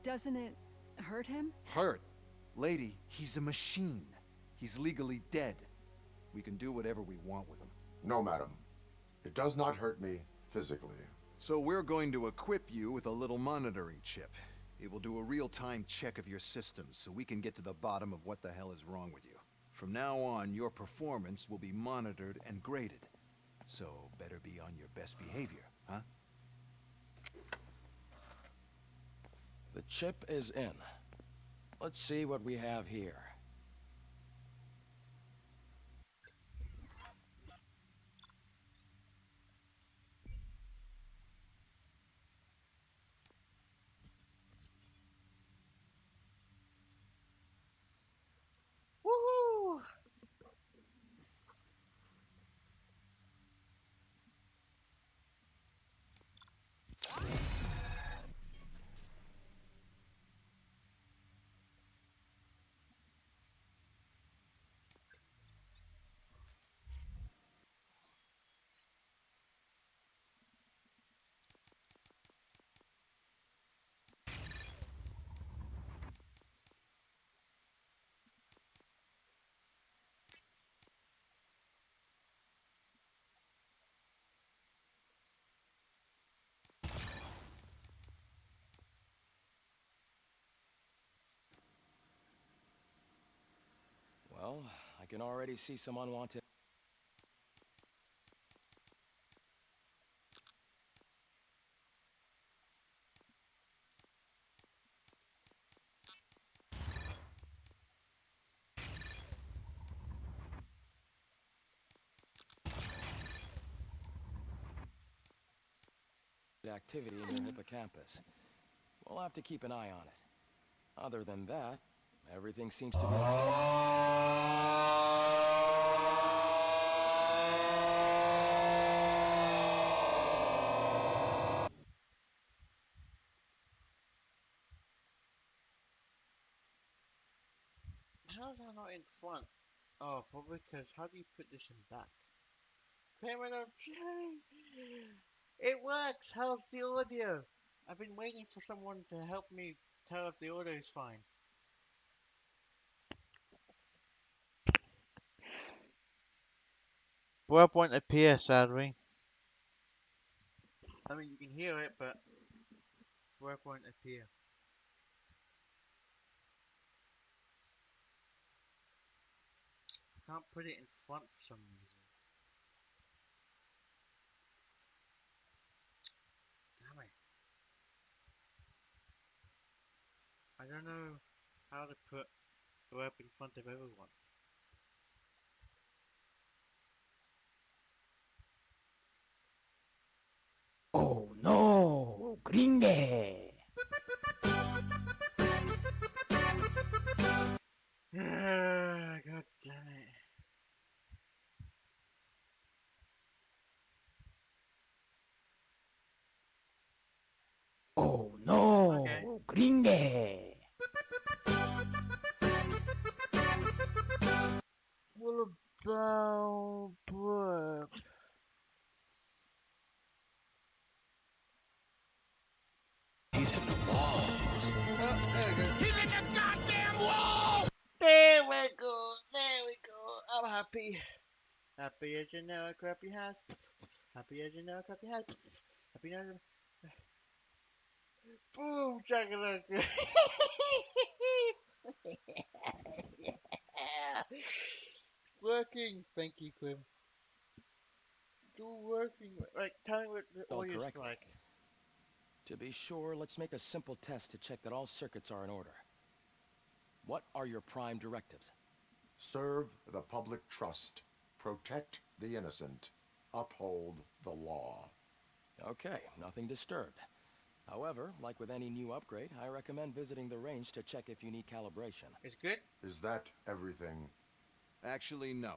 Speaker 12: Doesn't it hurt him?
Speaker 20: Hurt? Lady, he's a machine. He's legally dead. We can do whatever we want with him.
Speaker 14: No, madam. It does not hurt me physically.
Speaker 20: So we're going to equip you with a little monitoring chip. It will do a real-time check of your systems so we can get to the bottom of what the hell is wrong with you. From now on, your performance will be monitored and graded. So better be on your best behavior, huh?
Speaker 7: The chip is in. Let's see what we have here.
Speaker 16: Woohoo!
Speaker 7: Well, I can already see some unwanted... activity in your hippocampus. We'll have to keep an eye on it. Other than that, everything seems to be
Speaker 16: How's that not in front? Oh, probably because how do you put this in back? Payment of change! It works! How's the audio? I've been waiting for someone to help me tell if the audio is fine. Word won't appear, sadly. I mean, you can hear it, but word won't appear. can't put it in front for some reason. Damn it. I don't know how to put the web in front of everyone.
Speaker 23: Oh no, gringe!
Speaker 16: God damn it.
Speaker 23: Oh no,
Speaker 16: Okay.
Speaker 23: gringe!
Speaker 16: What about blurb?
Speaker 23: He's in the wall.
Speaker 16: He's in the goddamn wall! There we go. There we go. I'm happy. Happy as you know a crappy house. Happy as you know a crappy house. Happy as you boom, chakalaka. Yeah. Working. Thank you, Quim. It's all working. Right, tell me what the
Speaker 1: Spelled
Speaker 16: audio's
Speaker 1: correctly.
Speaker 16: like.
Speaker 1: To be sure, let's make a simple test to check that all circuits are in order. What are your prime directives?
Speaker 14: Serve the public trust. Protect the innocent. Uphold the law.
Speaker 1: Okay, nothing disturbed. However, like with any new upgrade, I recommend visiting the range to check if you need calibration.
Speaker 16: It's good?
Speaker 14: Is that everything?
Speaker 20: Actually, no.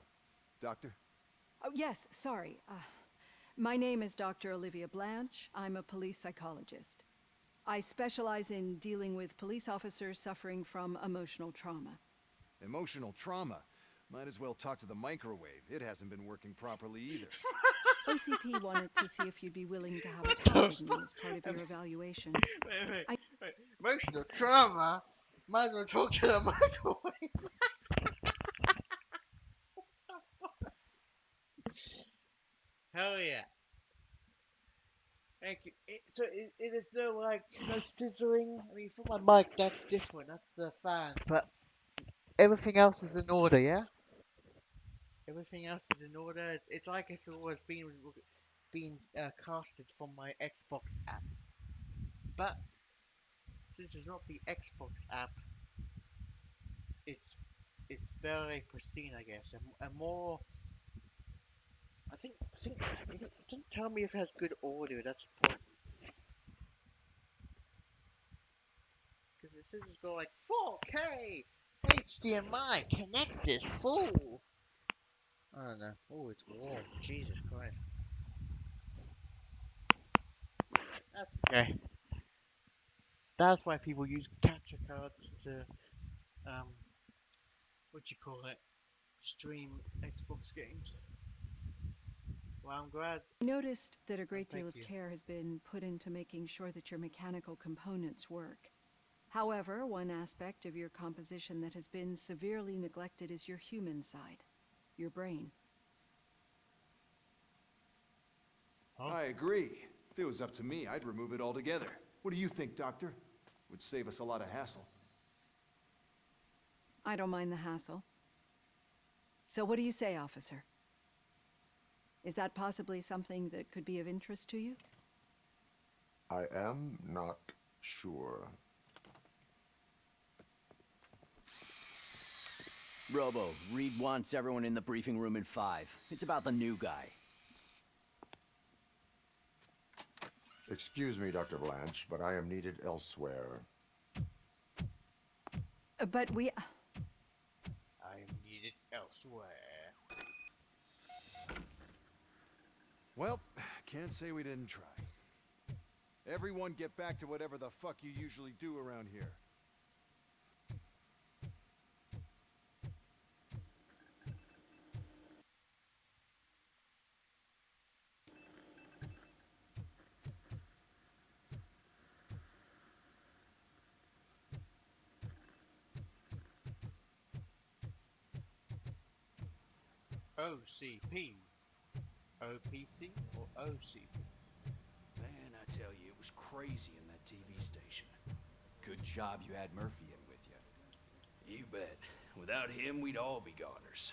Speaker 20: Doctor?
Speaker 3: Oh, yes, sorry. My name is Dr. Olivia Blanche. I'm a police psychologist. I specialize in dealing with police officers suffering from emotional trauma.
Speaker 20: Emotional trauma? Might as well talk to the microwave. It hasn't been working properly either.
Speaker 3: OCP wanted to see if you'd be willing to have a talk with me as part of your evaluation.
Speaker 16: Wait. Emotional trauma? Might as well talk to the microwave. Hell yeah. Thank you. It is no like no sizzling. I mean, for my mic, that's different. That's the fan. But everything else is in order, yeah. Everything else is in order. It's like if it was being casted from my Xbox app. But since it's not the Xbox app, it's very pristine, I guess, and more. I think it didn't tell me if it has good audio. That's the point. Because it says it's got like 4K HDMI. Connect this fool. I don't know. Oh, it's warm. Jesus Christ. That's okay. That's why people use capture cards to what do you call it? Stream Xbox games. Well, I'm glad.
Speaker 3: I noticed that a great
Speaker 16: thank
Speaker 3: deal of
Speaker 16: you.
Speaker 3: care has been put into making sure that your mechanical components work. However, one aspect of your composition that has been severely neglected is your human side, your brain.
Speaker 20: I agree. If it was up to me, I'd remove it altogether. What do you think, Doctor? Would save us a lot of hassle.
Speaker 3: I don't mind the hassle. So what do you say, officer? Is that possibly something that could be of interest to you?
Speaker 14: I am not sure.
Speaker 23: Robo, Reed wants everyone in the briefing room in 5. It's about the new guy.
Speaker 14: Excuse me, Dr. Blanche, but I am needed elsewhere.
Speaker 3: But we...
Speaker 16: I am needed elsewhere.
Speaker 20: Well, can't say we didn't try. Everyone get back to whatever the fuck you usually do around here.
Speaker 16: OCP. OPC or OCP?
Speaker 23: Man, I tell you, it was crazy in that TV station. Good job you had Murphy in with you. You bet. Without him, we'd all be goners.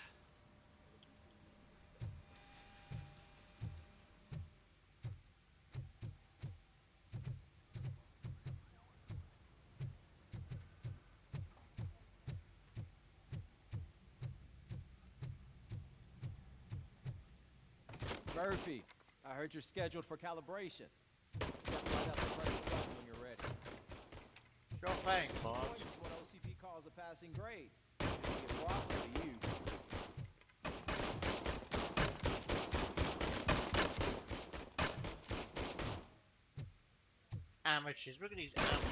Speaker 4: Murphy, I heard you're scheduled for calibration. Step right up and press the button when you're ready.
Speaker 16: Sure thing, boss.
Speaker 4: This is what OCP calls a passing grade. It'll be a problem for you.
Speaker 16: Amateurs. Look at these amateurs.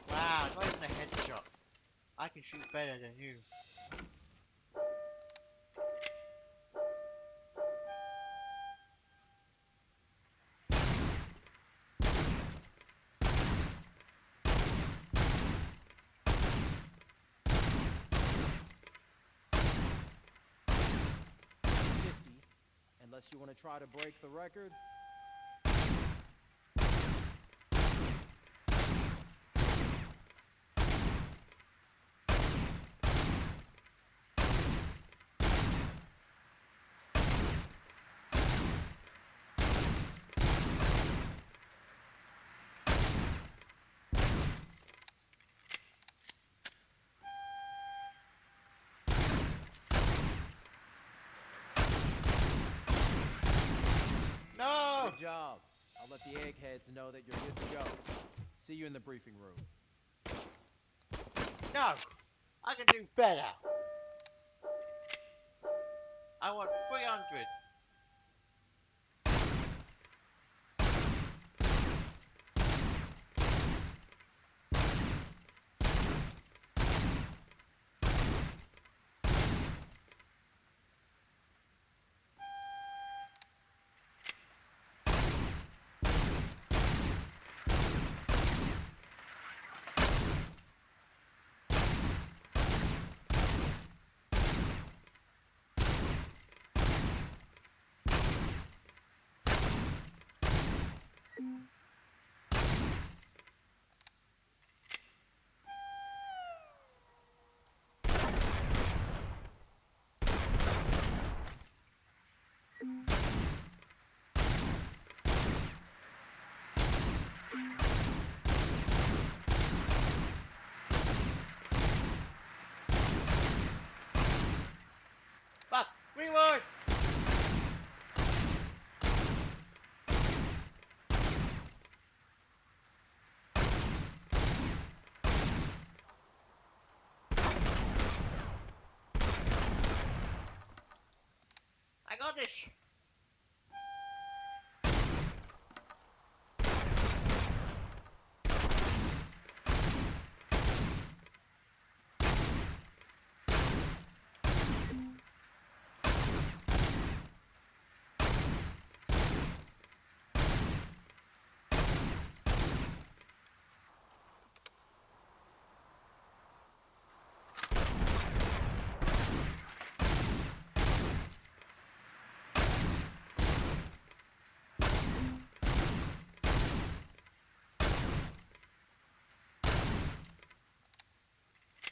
Speaker 16: Wow, not even a headshot. I can shoot better than you.
Speaker 4: Unless you want to try to break the record.
Speaker 16: No!
Speaker 4: Good job. I'll let the eggheads know that you're good to go. See you in the briefing room.
Speaker 16: No! I can do better! I want 300. Fuck! Reload! I got this!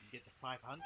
Speaker 16: Get to 500.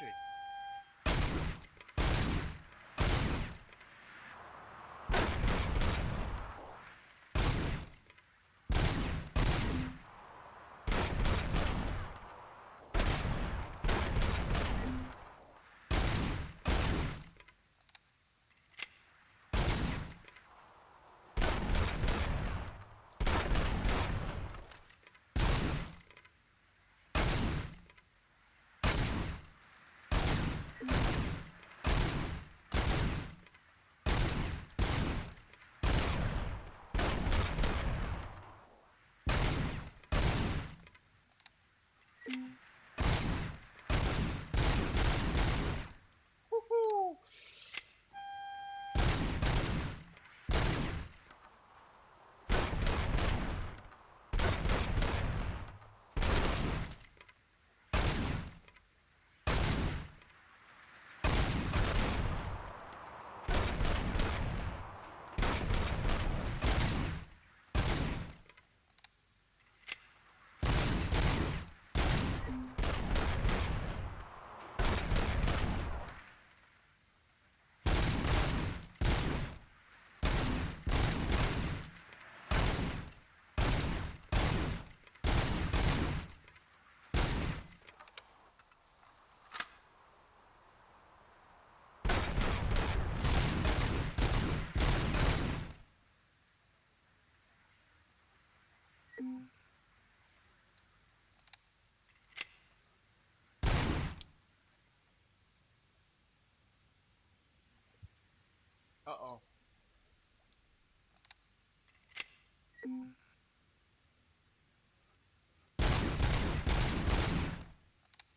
Speaker 16: Uh-oh.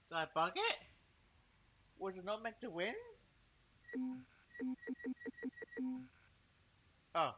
Speaker 16: Did I bug it? Was it not meant to win? Oh.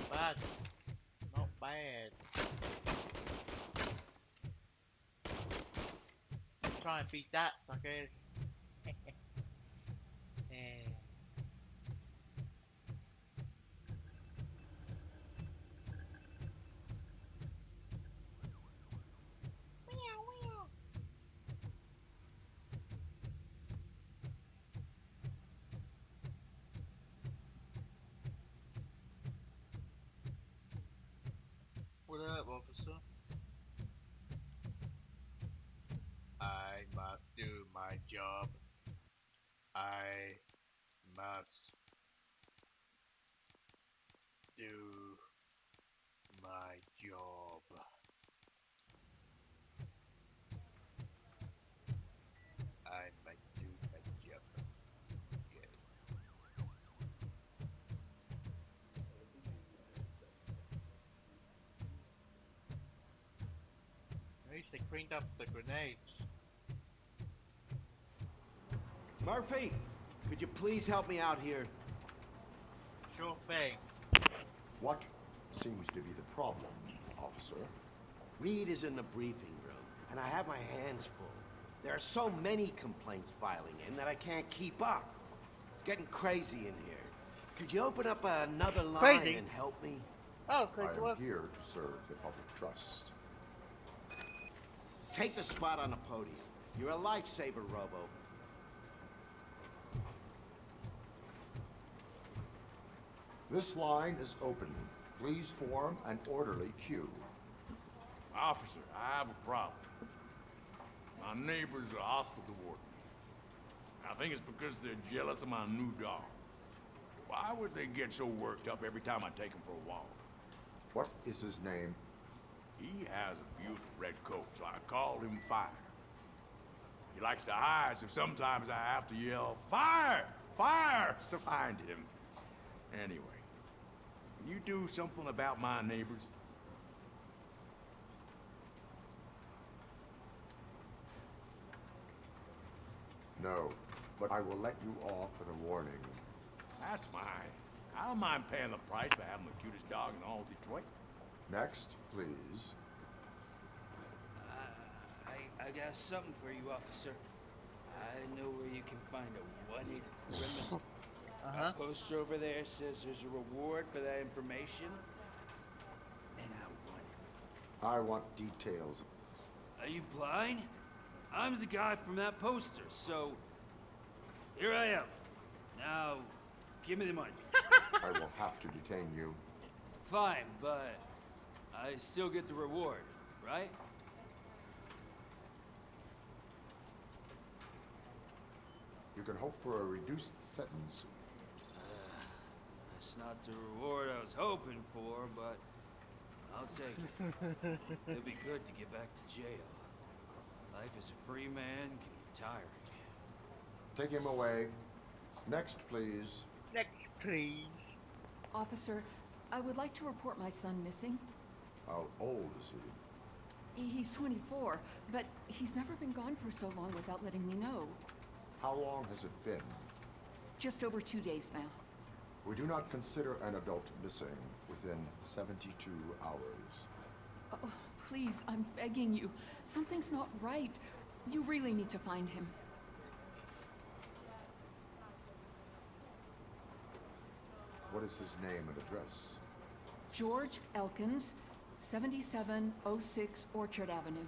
Speaker 16: Bad. Not bad. Try and beat that, suckers. Eh. What up, officer? I must do my job. I must do my job. I might do my job. Yes. At least they cleaned up the grenades.
Speaker 5: Murphy, could you please help me out here?
Speaker 16: Sure thing.
Speaker 14: What seems to be the problem, officer?
Speaker 5: Reed is in the briefing room, and I have my hands full. There are so many complaints filing in that I can't keep up. It's getting crazy in here. Could you open up another line and help me?
Speaker 16: Oh,
Speaker 14: I am here to serve the public trust.
Speaker 5: Take the spot on the podium. You're a lifesaver, Robo.
Speaker 14: This line is open. Please form an orderly queue.
Speaker 2: Officer, I have a problem. My neighbors are hostile toward me. I think it's because they're jealous of my new dog. Why would they get so worked up every time I take him for a walk?
Speaker 14: What is his name?
Speaker 2: He has a beautiful red coat, so I called him Fire. He likes to hide, so sometimes I have to yell, "Fire! Fire!" to find him. Anyway, can you do something about my neighbors?
Speaker 14: No, but I will let you off with a warning.
Speaker 2: That's fine. I don't mind paying the price for having the cutest dog in all Detroit.
Speaker 14: Next, please.
Speaker 6: I got something for you, officer. I know where you can find a wanted criminal. A poster over there says there's a reward for that information, and I want it.
Speaker 14: I want details.
Speaker 6: Are you blind? I'm the guy from that poster, so here I am. Now, give me the money.
Speaker 14: I will have to detain you.
Speaker 6: Fine, but I still get the reward, right?
Speaker 14: You can hope for a reduced sentence.
Speaker 6: That's not the reward I was hoping for, but I'll take it. It'll be good to get back to jail. Life as a free man can be tiring.
Speaker 14: Take him away. Next, please.
Speaker 16: Next, please.
Speaker 9: Officer, I would like to report my son missing.
Speaker 14: How old is he?
Speaker 9: He's 24, but he's never been gone for so long without letting me know.
Speaker 14: How long has it been?
Speaker 9: Just over 2 days now.
Speaker 14: We do not consider an adult missing within 72 hours.
Speaker 9: Oh, please, I'm begging you. Something's not right. You really need to find him.
Speaker 14: What is his name and address?
Speaker 9: George Elkins, 7706 Orchard Avenue.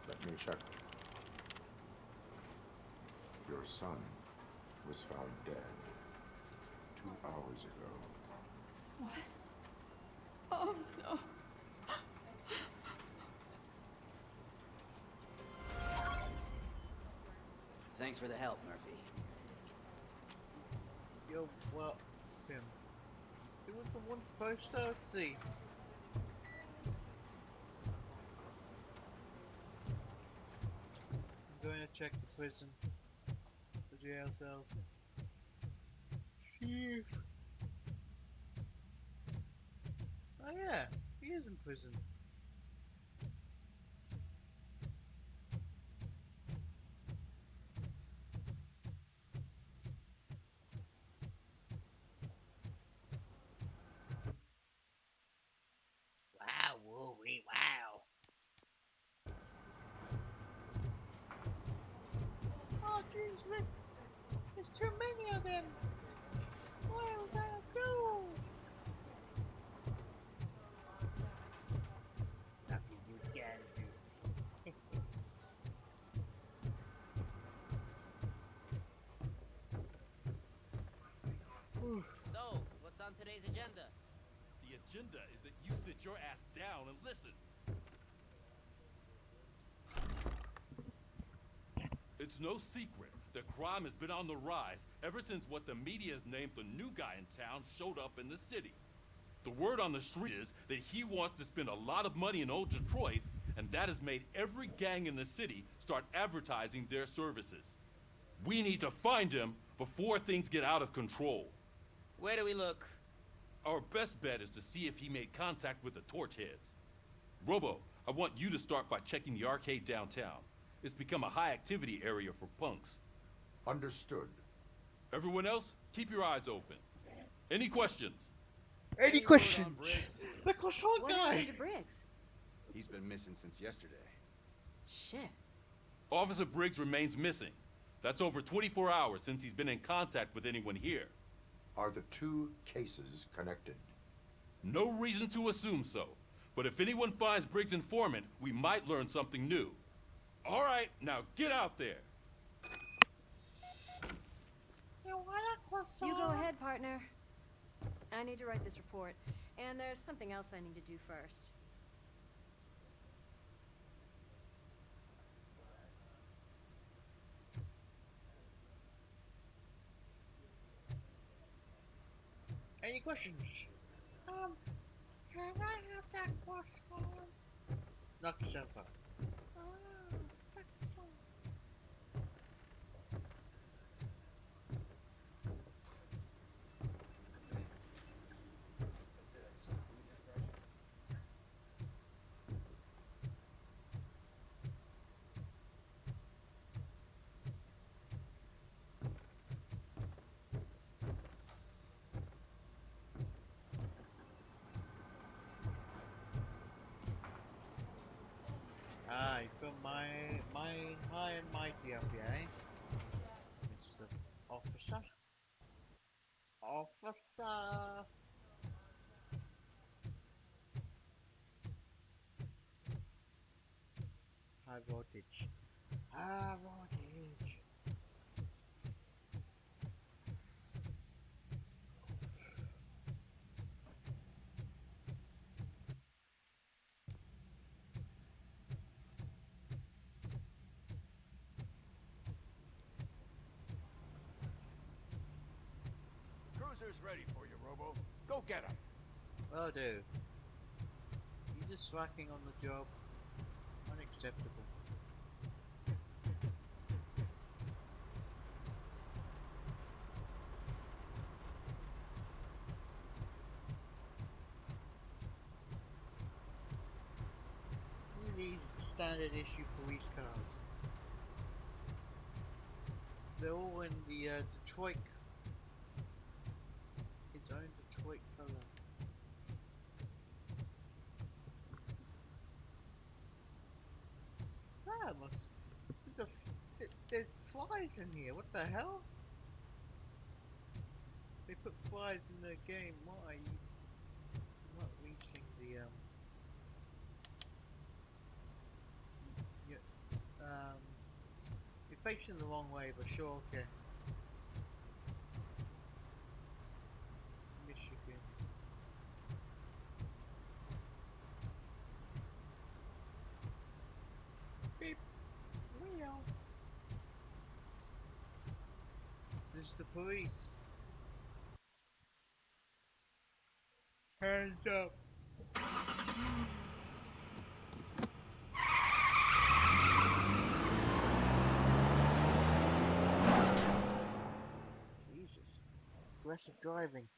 Speaker 14: Let me check. Your son was found dead 2 hours ago.
Speaker 9: What? Oh, no.
Speaker 23: Thanks for the help, Murphy.
Speaker 16: You're welcome. It was the one post I would see. I'm going to check the prison. The jail cells. See if... Oh yeah, he is in prison. Wow, woo-wee, wow. Oh, jeez, Rick. There's too many of them. What are we gonna do? Nothing you can do.
Speaker 10: So, what's on today's agenda?
Speaker 8: The agenda is that you sit your ass down and listen. It's no secret that crime has been on the rise ever since what the media has named the new guy in town showed up in the city. The word on the street is that he wants to spend a lot of money in old Detroit, and that has made every gang in the city start advertising their services. We need to find him before things get out of control.
Speaker 10: Where do we look?
Speaker 8: Our best bet is to see if he made contact with the Torchheads. Robo, I want you to start by checking the arcade downtown. It's become a high-activity area for punks.
Speaker 14: Understood.
Speaker 8: Everyone else, keep your eyes open. Any questions?
Speaker 16: Any questions? The croissant
Speaker 12: What
Speaker 16: guy!
Speaker 12: happened to Briggs?
Speaker 20: He's been missing since yesterday.
Speaker 12: Shit.
Speaker 8: Officer Briggs remains missing. That's over 24 hours since he's been in contact with anyone here.
Speaker 14: Are the two cases connected?
Speaker 8: No reason to assume so. But if anyone finds Briggs' informant, we might learn something new. All right, now get out there.
Speaker 16: You want a croissant?
Speaker 12: You go ahead, partner. I need to write this report, and there's something else I need to do first.
Speaker 16: Any questions? Can I have that croissant? Knock yourself out. Ah, you feel mine high and mighty up here, eh? Mr. Officer? Officer! High voltage. High voltage.
Speaker 2: cruiser's ready for you, Robo. Go get him.
Speaker 16: Will do. You just slacking on the job. Unacceptable. These standard issue police cars. They're all in the Detroit, its own Detroit color. Ah, there's flies in here. What the hell? They put flies in the game. Why? You're not reaching the you're facing the wrong way, but sure, okay. Michigan. Beep. Wheel. This is the police. Hands up. Jesus. Aggressive driving.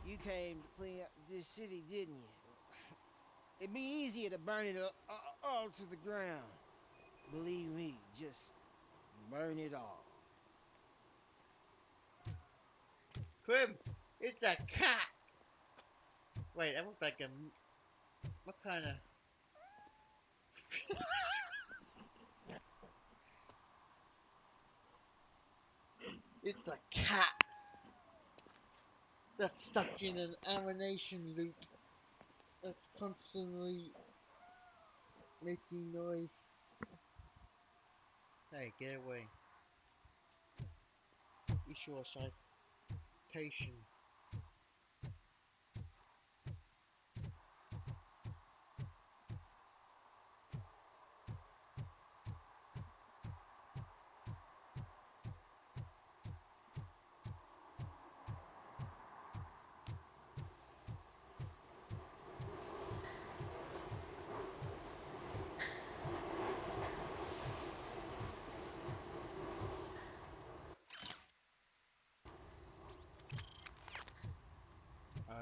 Speaker 6: You came to clean up this city, didn't you? It'd be easier to burn it all to the ground. Believe me, just burn it all.
Speaker 16: Crim, it's a cat! Wait, that looks like a... What kind of... It's a cat! That's stuck in an animation loop. That's constantly making noise. Hey, get away. Issue a citation.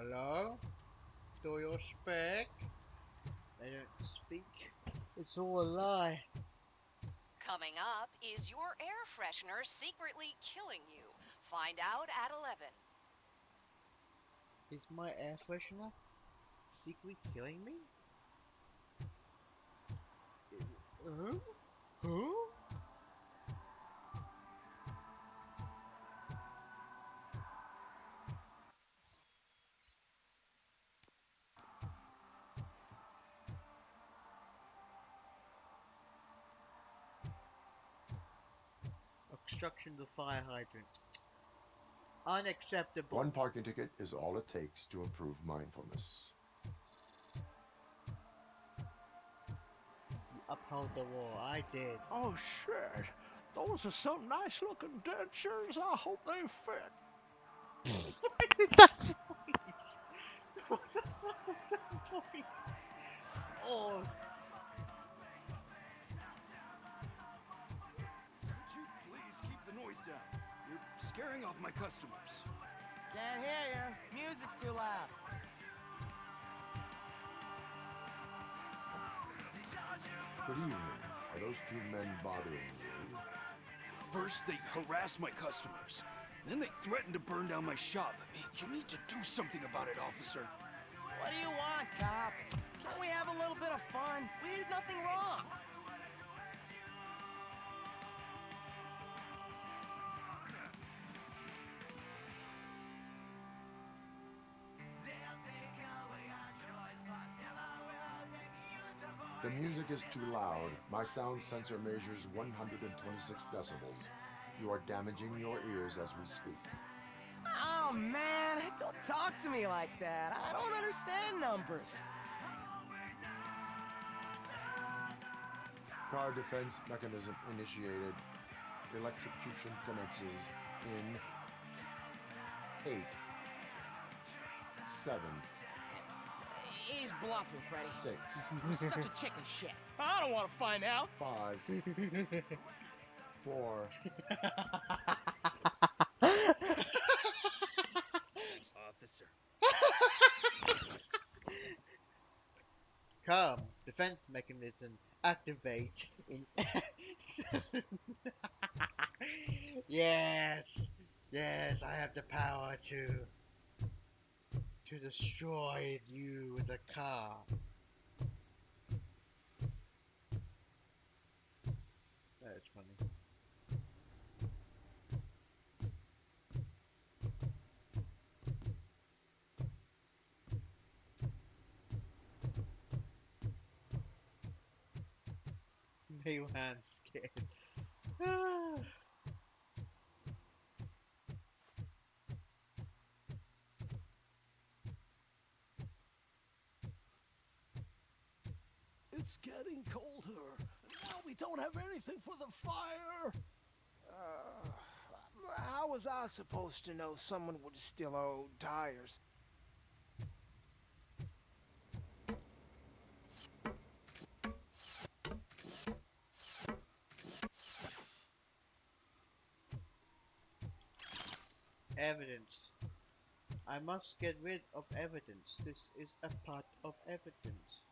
Speaker 16: Hello? Do you speak? They don't speak. It's all a lie.
Speaker 11: Coming up, is your air freshener secretly killing you? Find out at 11.
Speaker 16: Is my air freshener secretly killing me? Huh? Huh? Obstruction to fire hydrant. Unacceptable.
Speaker 14: One parking ticket is all it takes to improve mindfulness.
Speaker 16: You upheld the law. I did.
Speaker 17: Oh shit. Those are some nice looking dentures. I hope they fit.
Speaker 16: What is that voice? What the fuck was that voice? Oh.
Speaker 18: Could you please keep the noise down? You're scaring off my customers.
Speaker 4: Can't hear you. Music's too loud.
Speaker 14: Good evening. Are those two men bothering you?
Speaker 18: First, they harass my customers. Then they threaten to burn down my shop. You need to do something about it, officer.
Speaker 4: What do you want, cop? Can't we have a little bit of fun? We did nothing wrong.
Speaker 14: The music is too loud. My sound sensor measures 126 decibels. You are damaging your ears as we speak.
Speaker 15: Oh, man, don't talk to me like that. I don't understand numbers.
Speaker 14: Car defense mechanism initiated. Electrocution commences in 8, 7,
Speaker 15: He's bluffing, Freddy.
Speaker 14: 6.
Speaker 15: Such a chicken shit. I don't want to find out.
Speaker 14: 5, 4.
Speaker 4: Officer.
Speaker 16: Calm. Defense mechanism activate in Yes. Yes, I have the power to destroy you with a car. That is funny. Maywan's scared.
Speaker 17: It's getting colder. Now we don't have anything for the fire.
Speaker 15: How was I supposed to know someone would steal our old tires?
Speaker 16: Evidence. I must get rid of evidence. This is a part of evidence.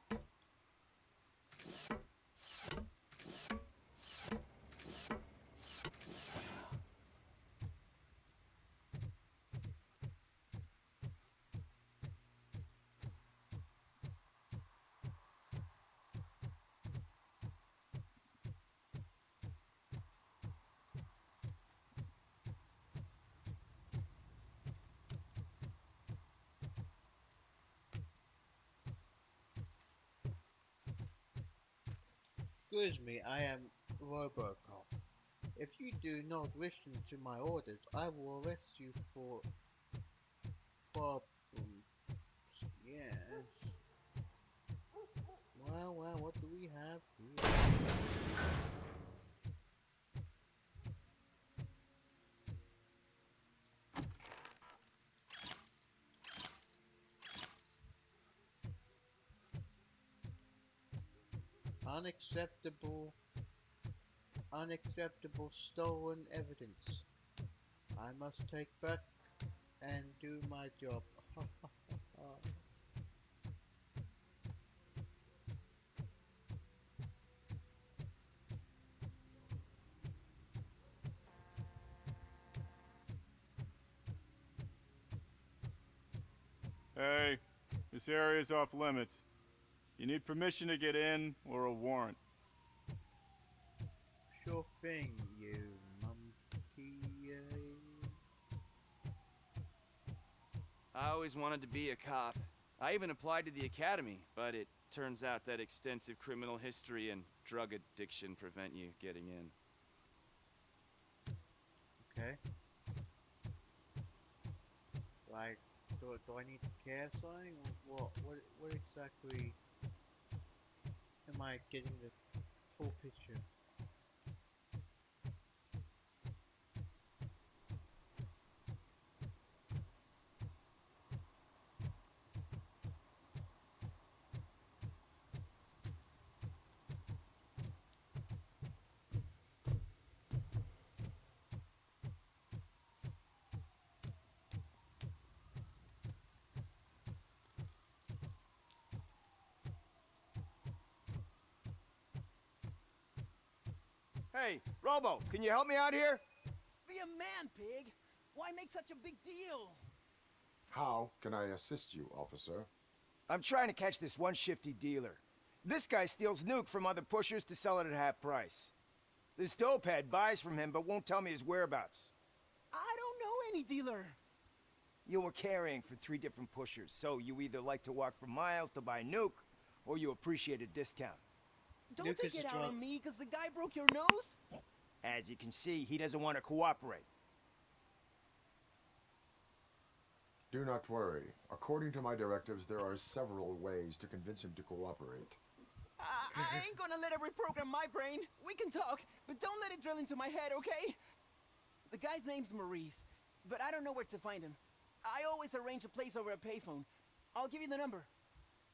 Speaker 16: Excuse me, I am RoboCop. If you do not listen to my orders, I will arrest you for problems. Yes. Well, what do we have here? Unacceptable stolen evidence. I must take back and do my job.
Speaker 13: Hey, this area is off limits. You need permission to get in or a warrant.
Speaker 16: Sure thing, you monkey.
Speaker 4: I always wanted to be a cop. I even applied to the academy, but it turns out that extensive criminal history and drug addiction prevent you getting in.
Speaker 16: Okay. Like, do I need to care something? What exactly am I getting the full picture?
Speaker 15: Hey, Robo, can you help me out here? Be a man, pig. Why make such a big deal?
Speaker 14: How can I assist you, officer?
Speaker 15: I'm trying to catch this one shifty dealer. This guy steals nuke from other pushers to sell it at half price. This dopehead buys from him but won't tell me his whereabouts.
Speaker 19: I don't know any dealer.
Speaker 15: You were carrying for 3 different pushers, so you either like to walk for miles to buy nuke, or you appreciate a discount.
Speaker 19: Don't
Speaker 16: Lucas
Speaker 19: take
Speaker 16: is
Speaker 19: it out
Speaker 16: drunk.
Speaker 19: on me because the guy broke your nose.
Speaker 15: As you can see, he doesn't want to cooperate.
Speaker 14: Do not worry. According to my directives, there are several ways to convince him to cooperate.
Speaker 19: I ain't gonna let it reprogram my brain. We can talk, but don't let it drill into my head, okay? The guy's name's Maurice, but I don't know where to find him. I always arrange a place over a payphone. I'll give you the number.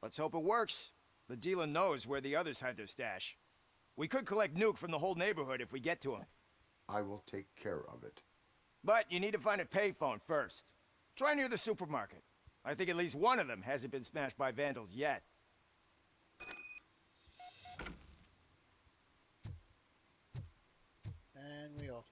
Speaker 15: Let's hope it works. The dealer knows where the others hide their stash. We could collect Nuke from the whole neighborhood if we get to him.
Speaker 14: I will take care of it.
Speaker 15: But you need to find a payphone first. Try near the supermarket. I think at least one of them hasn't been smashed by vandals yet.
Speaker 16: And we off.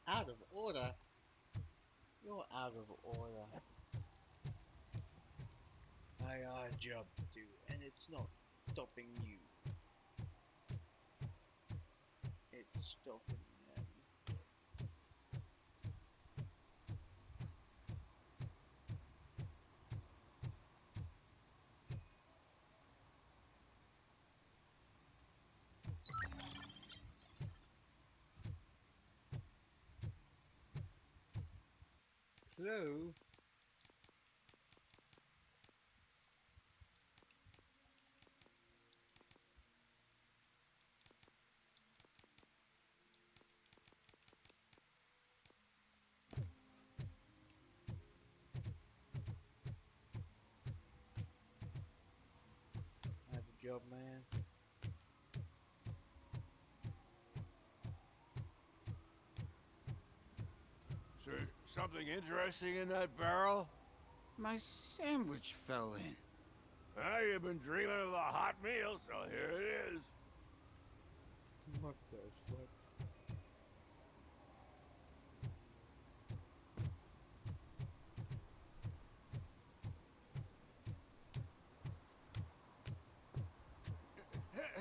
Speaker 16: Out of order? You're out of order. I got a job to do, and it's not stopping you. It's stopping them. Hello? I have a job, man.
Speaker 2: See something interesting in that barrel? My sandwich fell in. Well, you've been dreaming of a hot meal, so here it is.
Speaker 16: What the fuck?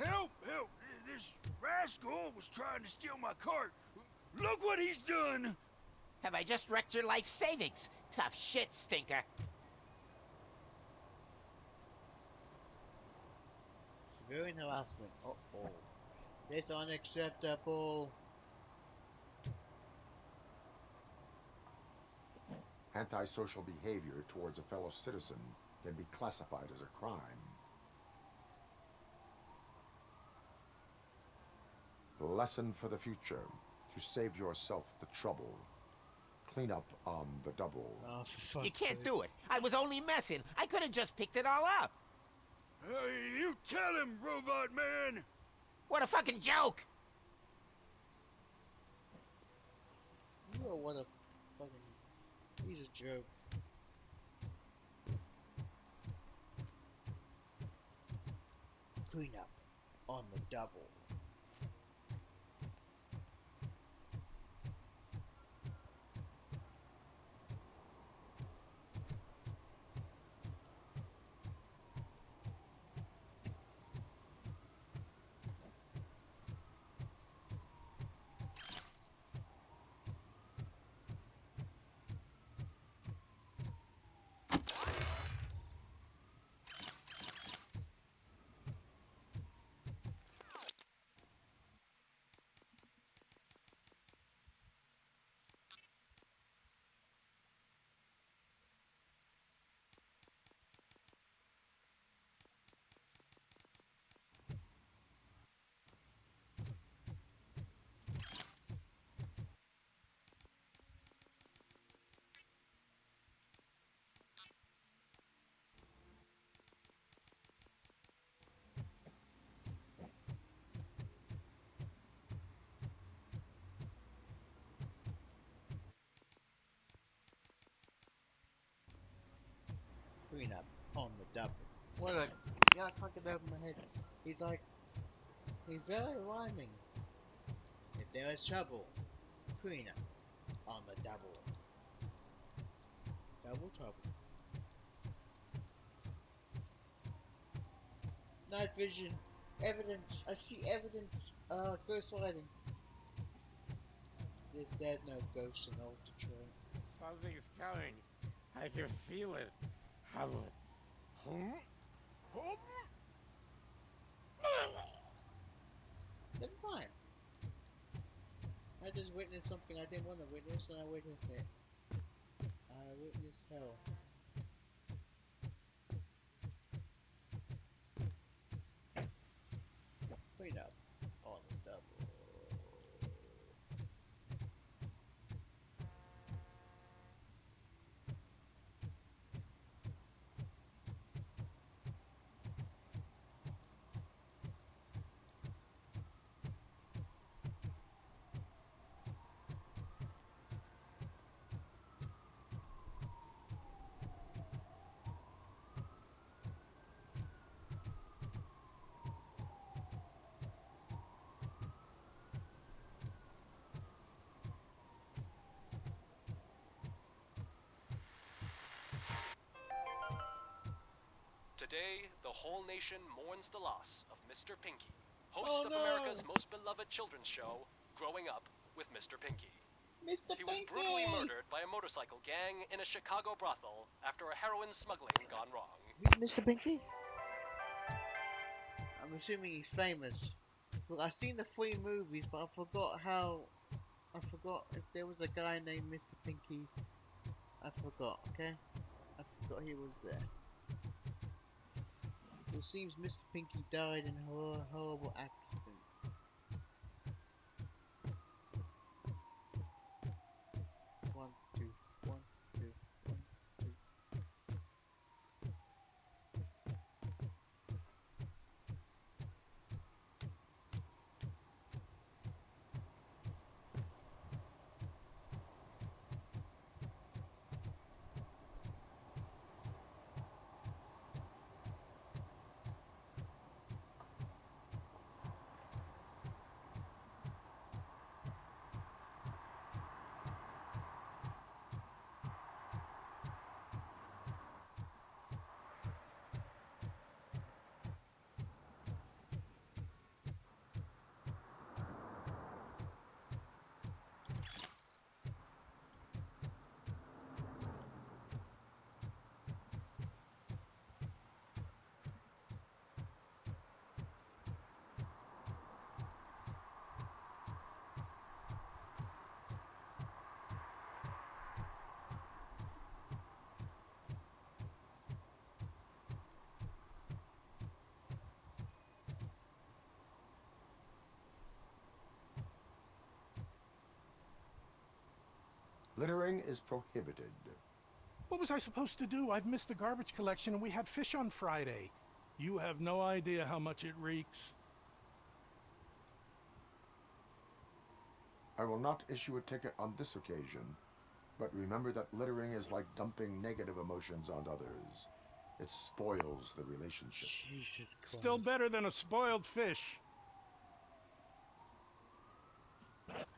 Speaker 18: Help! Help! This rascal was trying to steal my cart. Look what he's done!
Speaker 5: Have I just wrecked your life savings? Tough shit, stinker.
Speaker 16: Civilian harassment. Uh-oh. This unacceptable.
Speaker 14: Antisocial behavior towards a fellow citizen can be classified as a crime. Lesson for the future. To save yourself the trouble. Clean up on the double.
Speaker 16: Oh, for fuck's
Speaker 5: You can't
Speaker 16: sake.
Speaker 5: do it. I was only messing. I could have just picked it all up.
Speaker 18: Hey, you tell him, Robot Man!
Speaker 5: What a fucking joke!
Speaker 16: Oh, what a fucking... He's a joke. Clean up on the double. Clean up on the double. What a... Yeah, I can't get it over my head. He's like... He's very rhyming. If there is trouble, clean up on the double. Double trouble. Night vision. Evidence. I see evidence. Ghost lighting. There's no ghosts in Old Detroit.
Speaker 7: Something's coming. I can feel it. Hum. Hum. Hum.
Speaker 16: Never mind. I just witnessed something I didn't want to witness, and I witnessed it. I witnessed hell. Straight up on the double.
Speaker 21: Today, the whole nation mourns the loss of Mr. Pinky, host of America's most beloved children's show, Growing Up with Mr. Pinky.
Speaker 16: Mr.
Speaker 21: He was brutally murdered by a motorcycle gang in a Chicago brothel after a heroin smuggling gone wrong.
Speaker 16: Who's Mr. Pinky? I'm assuming he's famous. Look, I've seen the 3 movies, but I forgot if there was a guy named Mr. Pinky. I forgot, okay? I forgot he was there. It seems Mr. Pinky died in a horrible accident. One, two, one, two, one, two.
Speaker 14: Littering is prohibited.
Speaker 17: What was I supposed to do? I've missed the garbage collection and we had fish on Friday. You have no idea how much it reeks.
Speaker 14: I will not issue a ticket on this occasion, but remember that littering is like dumping negative emotions on others. It spoils the relationship.
Speaker 16: Jesus Christ.
Speaker 17: Still better than a spoiled fish.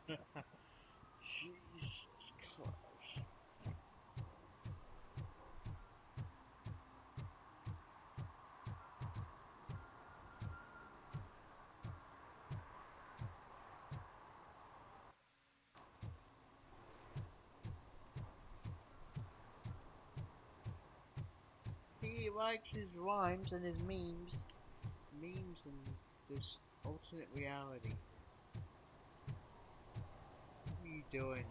Speaker 16: Jesus Christ. He likes his rhymes and his memes. Memes and this alternate reality. What are you doing?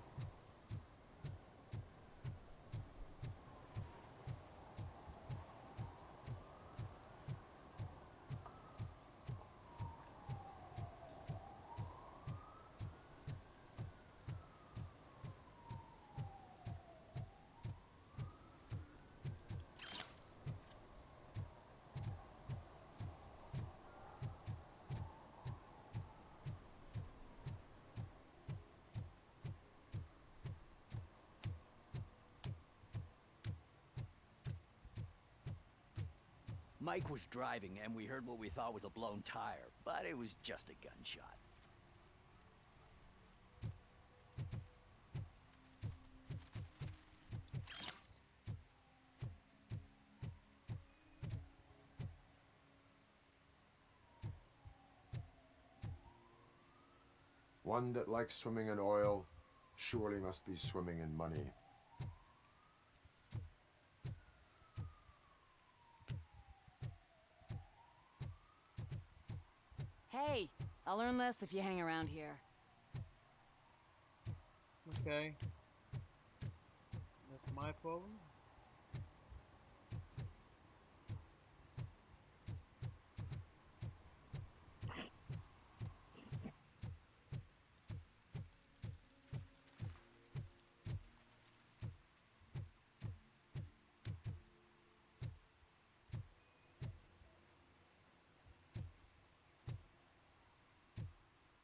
Speaker 23: Mike was driving and we heard what we thought was a blown tire, but it was just a gunshot.
Speaker 14: One that likes swimming in oil surely must be swimming in money.
Speaker 9: Hey, I'll learn less if you hang around here.
Speaker 16: Okay. That's my problem.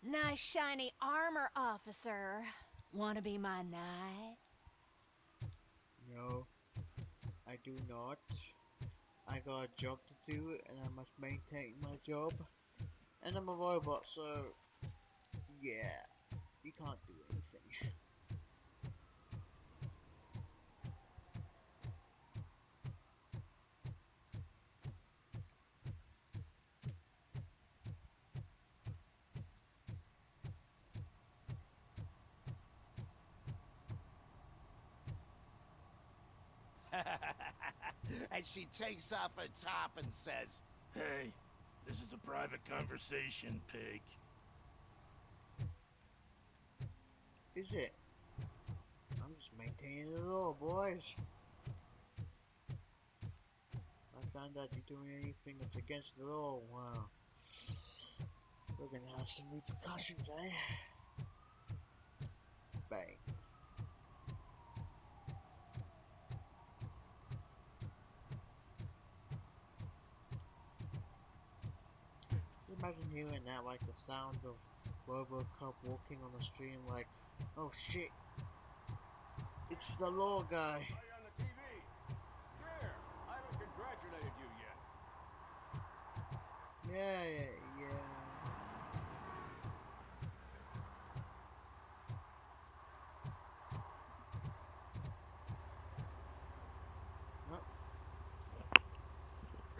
Speaker 12: Nice shiny armor, officer. Wanna be my knight?
Speaker 16: No, I do not. I got a job to do and I must maintain my job. And I'm a robot, so yeah, you can't do anything.
Speaker 5: And she takes off her top and says,
Speaker 17: Hey, this is a private conversation, pig.
Speaker 16: Is it? I'm just maintaining the law, boys. I found out you're doing anything that's against the law, wow. We're gonna have some repercussions, eh? Bang. Imagine hearing that, like the sound of RoboCop walking on the street, like, oh shit, it's the law guy.
Speaker 2: Are you on the TV? Here, I haven't congratulated you yet.
Speaker 16: Yeah.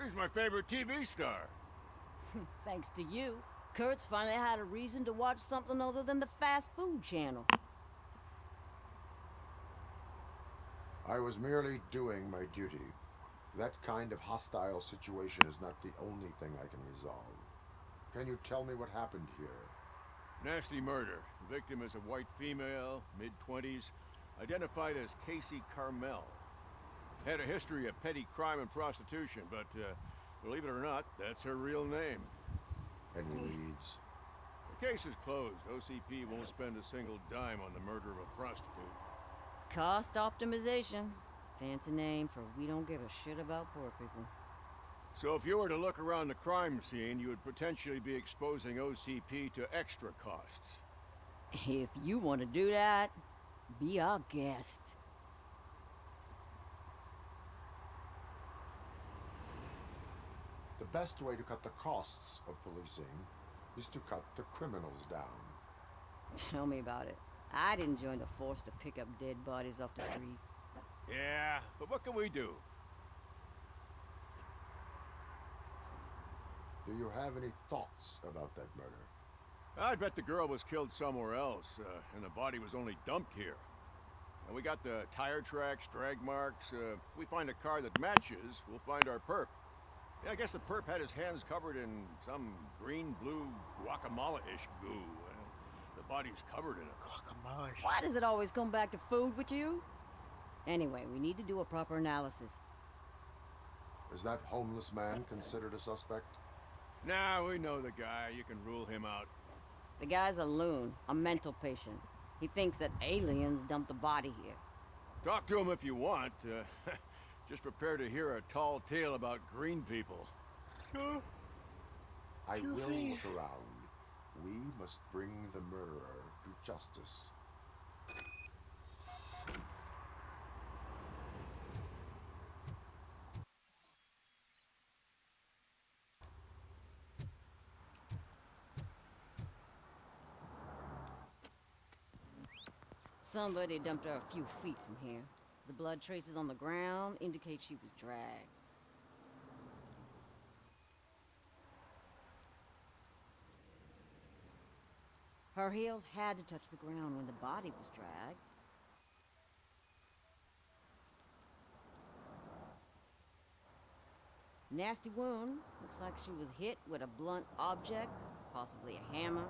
Speaker 2: He's my favorite TV star.
Speaker 10: Thanks to you, Kurt's finally had a reason to watch something other than the fast food channel.
Speaker 14: I was merely doing my duty. That kind of hostile situation is not the only thing I can resolve. Can you tell me what happened here?
Speaker 2: Nasty murder. The victim is a white female, mid-20s, identified as Casey Carmel. Had a history of petty crime and prostitution, but believe it or not, that's her real name.
Speaker 14: Any leads?
Speaker 2: The case is closed. OCP won't spend a single dime on the murder of a prostitute.
Speaker 10: Cost optimization. Fancy name for we don't give a shit about poor people.
Speaker 2: So if you were to look around the crime scene, you would potentially be exposing OCP to extra costs.
Speaker 10: If you want to do that, be our guest.
Speaker 14: The best way to cut the costs of policing is to cut the criminals down.
Speaker 10: Tell me about it. I didn't join the force to pick up dead bodies off the street.
Speaker 2: Yeah, but what can we do?
Speaker 14: Do you have any thoughts about that murder?
Speaker 2: I'd bet the girl was killed somewhere else, and the body was only dumped here. And we got the tire tracks, drag marks. If we find a car that matches, we'll find our perp. Yeah, I guess the perp had his hands covered in some green-blue guacamole-ish goo. The body's covered in it.
Speaker 16: Guacamole.
Speaker 10: Why does it always come back to food with you? Anyway, we need to do a proper analysis.
Speaker 14: Is that homeless man considered a suspect?
Speaker 2: Nah, we know the guy. You can rule him out.
Speaker 10: The guy's a loon, a mental patient. He thinks that aliens dumped the body here.
Speaker 2: Talk to him if you want. Just prepare to hear a tall tale about green people.
Speaker 14: I will look around. We must bring the murderer to justice.
Speaker 10: Somebody dumped her a few feet from here. The blood traces on the ground indicate she was dragged. Her heels had to touch the ground when the body was dragged. Nasty wound. Looks like she was hit with a blunt object, possibly a hammer.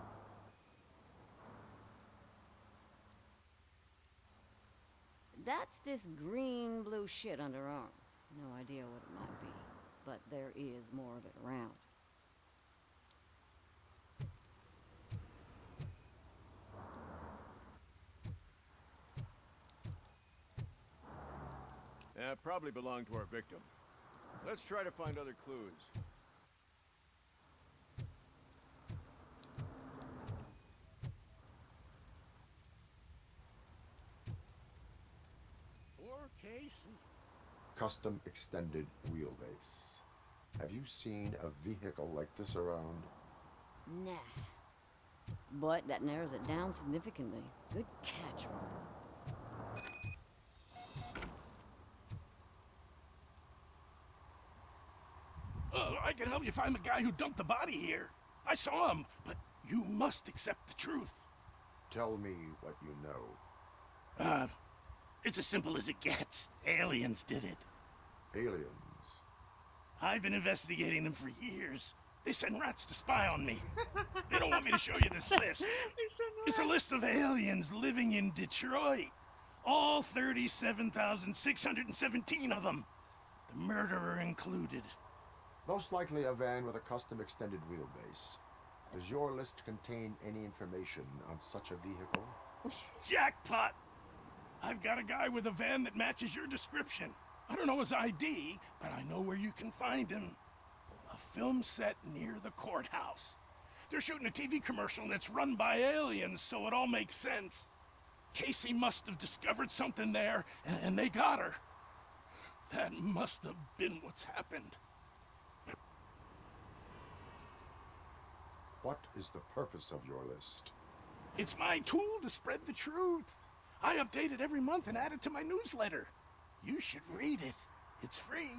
Speaker 10: That's this green-blue shit under her arm. No idea what it might be, but there is more of it around.
Speaker 1: That probably belonged to our victim. Let's try to find other clues.
Speaker 17: Poor Casey.
Speaker 14: Custom extended wheelbase. Have you seen a vehicle like this around?
Speaker 10: Nah. But that narrows it down significantly. Good catch, Robo.
Speaker 17: I can help you find the guy who dumped the body here. I saw him, but you must accept the truth.
Speaker 14: Tell me what you know.
Speaker 17: It's as simple as it gets. Aliens did it.
Speaker 14: Aliens?
Speaker 17: I've been investigating them for years. They send rats to spy on me. They don't want me to show you this list. It's a list of aliens living in Detroit. All 37,617 of them. The murderer included.
Speaker 14: Most likely a van with a custom extended wheelbase. Does your list contain any information on such a vehicle?
Speaker 17: Jackpot! I've got a guy with a van that matches your description. I don't know his ID, but I know where you can find him. A film set near the courthouse. They're shooting a TV commercial that's run by aliens, so it all makes sense. Casey must have discovered something there, and they got her. That must have been what's happened.
Speaker 14: What is the purpose of your list?
Speaker 17: It's my tool to spread the truth. I update it every month and add it to my newsletter. You should read it. It's free.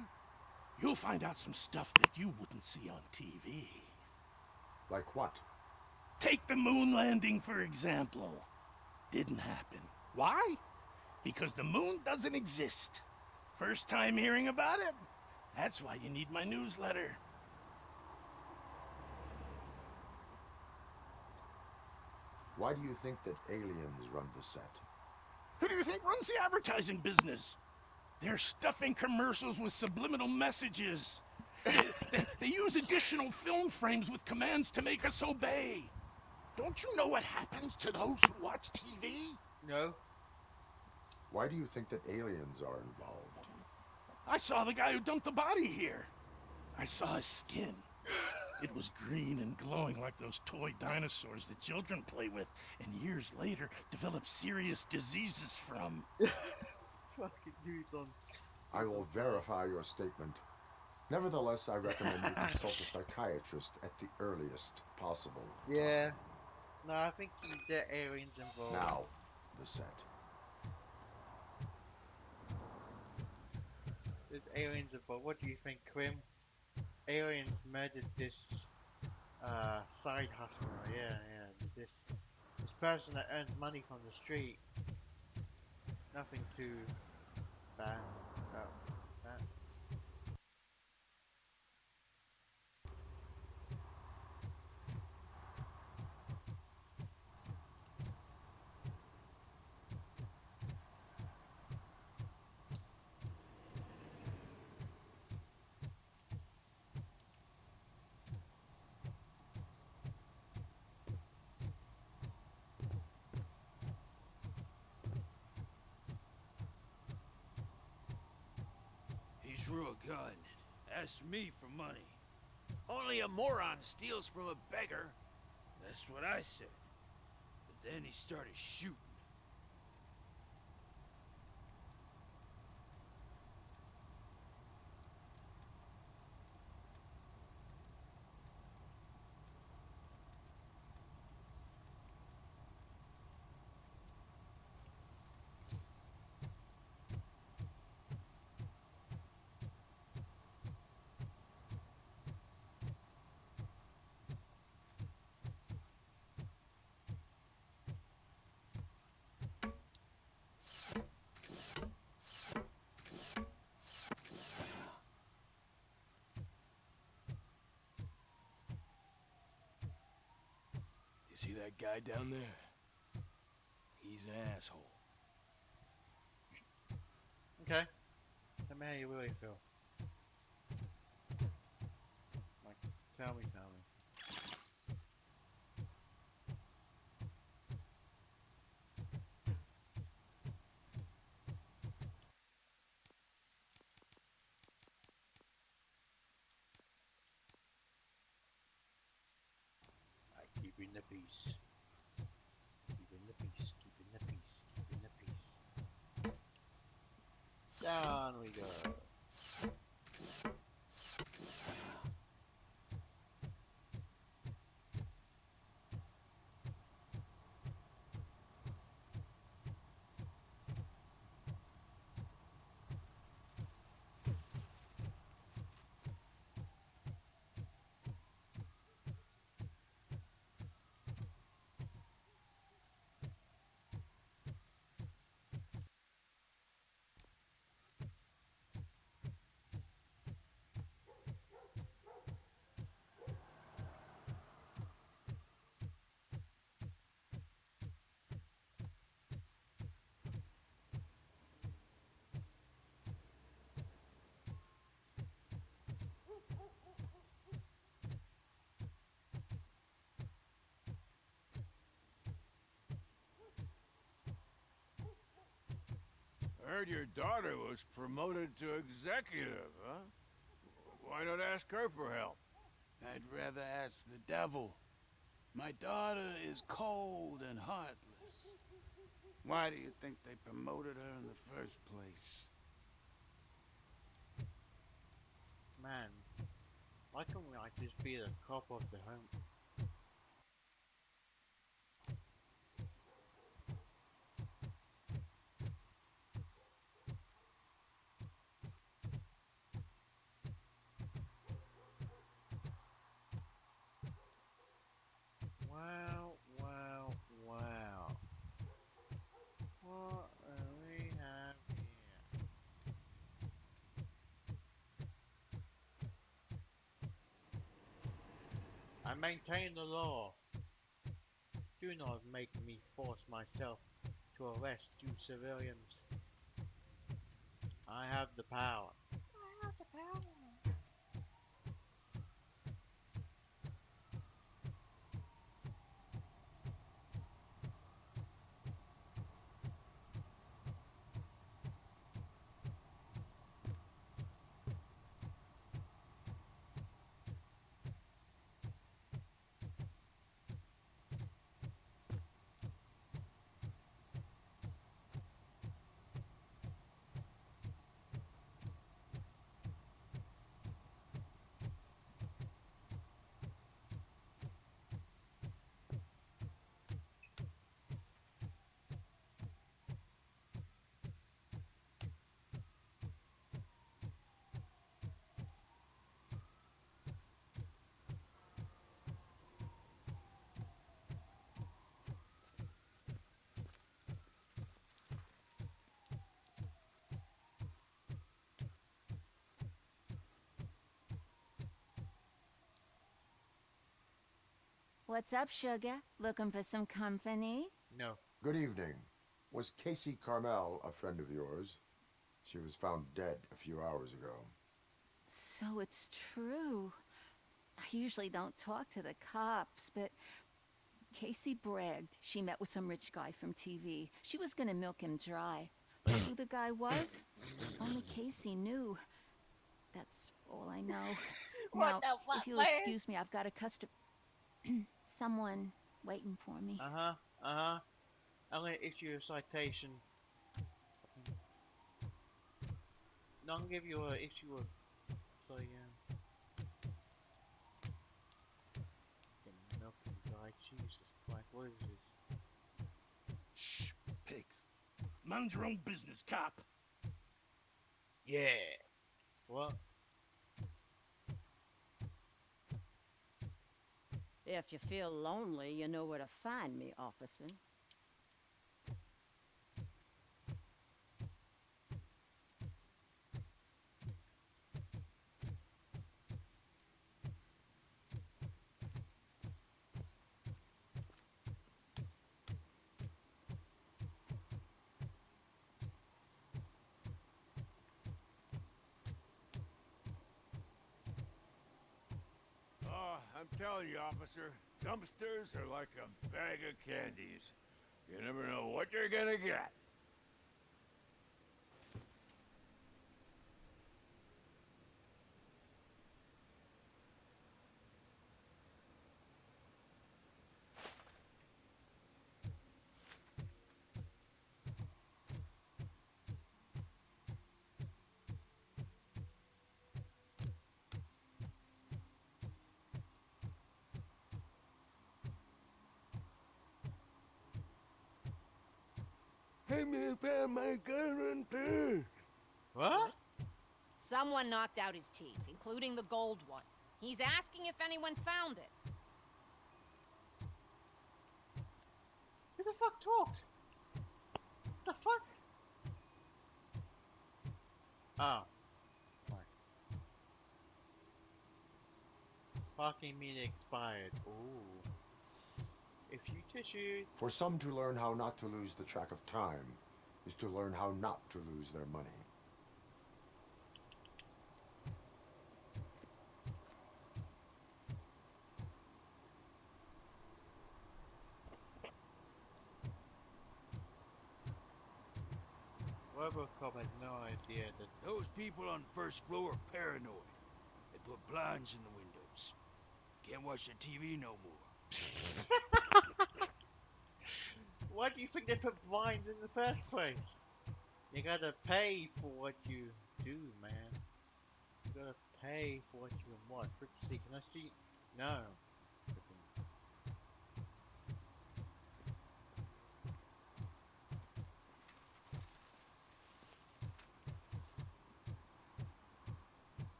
Speaker 17: You'll find out some stuff that you wouldn't see on TV.
Speaker 14: Like what?
Speaker 17: Take the moon landing, for example. Didn't happen. Why? Because the moon doesn't exist. First time hearing about it? That's why you need my newsletter.
Speaker 14: Why do you think that aliens run the set?
Speaker 17: Who do you think runs the advertising business? They're stuffing commercials with subliminal messages. They use additional film frames with commands to make us obey. Don't you know what happens to those who watch TV?
Speaker 16: No.
Speaker 14: Why do you think that aliens are involved?
Speaker 17: I saw the guy who dumped the body here. I saw his skin. It was green and glowing like those toy dinosaurs that children play with, and years later develop serious diseases from.
Speaker 16: Fucking dude on.
Speaker 14: I will verify your statement. Nevertheless, I recommend you consult a psychiatrist at the earliest possible.
Speaker 16: Yeah. No, I think there are aliens involved.
Speaker 14: Now, the set.
Speaker 16: There's aliens involved. What do you think, Krim? Aliens murdered this side hustler. Yeah. This person that earns money from the street. Nothing too bad about that.
Speaker 6: He drew a gun, asked me for money. Only a moron steals from a beggar. That's what I said. But then he started shooting.
Speaker 18: See that guy down there? He's an asshole.
Speaker 16: Okay. Tell me how you really feel. Like, tell me. Keeping the peace. Keeping the peace. Keeping the peace. Keeping the peace. Down we go.
Speaker 1: I heard your daughter was promoted to executive, huh? Why not ask her for help?
Speaker 2: I'd rather ask the devil. My daughter is cold and heartless. Why do you think they promoted her in the first place?
Speaker 16: Man, why can't we like just be the cop of the home? Wow. What do we have here? I maintain the law. Do not make me force myself to arrest you civilians. I have the power. I have the power.
Speaker 9: What's up, sugar? Looking for some company?
Speaker 16: No.
Speaker 14: Good evening. Was Casey Carmel a friend of yours? She was found dead a few hours ago.
Speaker 9: So it's true. I usually don't talk to the cops, but Casey bragged she met with some rich guy from TV. She was gonna milk him dry. But who the guy was? Only Casey knew. That's all I know. Now, if you'll excuse me, I've got a someone waiting for me.
Speaker 16: I'm gonna issue a citation. No, I'm gonna give you a issue of. So yeah. Fucking milk and dry. Jesus Christ, what is this?
Speaker 17: Shh, pigs. Mind your own business, cop.
Speaker 16: Yeah. What?
Speaker 10: If you feel lonely, you know where to find me, officer.
Speaker 1: I'm telling you, officer, dumpsters are like a bag of candies. You never know what you're gonna get.
Speaker 7: Hey, me found my gun too.
Speaker 16: What?
Speaker 11: Someone knocked out his teeth, including the gold one. He's asking if anyone found it.
Speaker 16: Who the fuck talked? The fuck? Oh. Right. Parking meter expired. Ooh. A few tissues.
Speaker 14: For some to learn how not to lose the track of time is to learn how not to lose their money.
Speaker 16: RoboCop has no idea that
Speaker 18: Those people on the first floor are paranoid. They put blinds in the windows. Can't watch the TV no more.
Speaker 16: Why do you think they put blinds in the first place? You gotta pay for what you do, man. You gotta pay for what you watch. Let's see, can I see? No.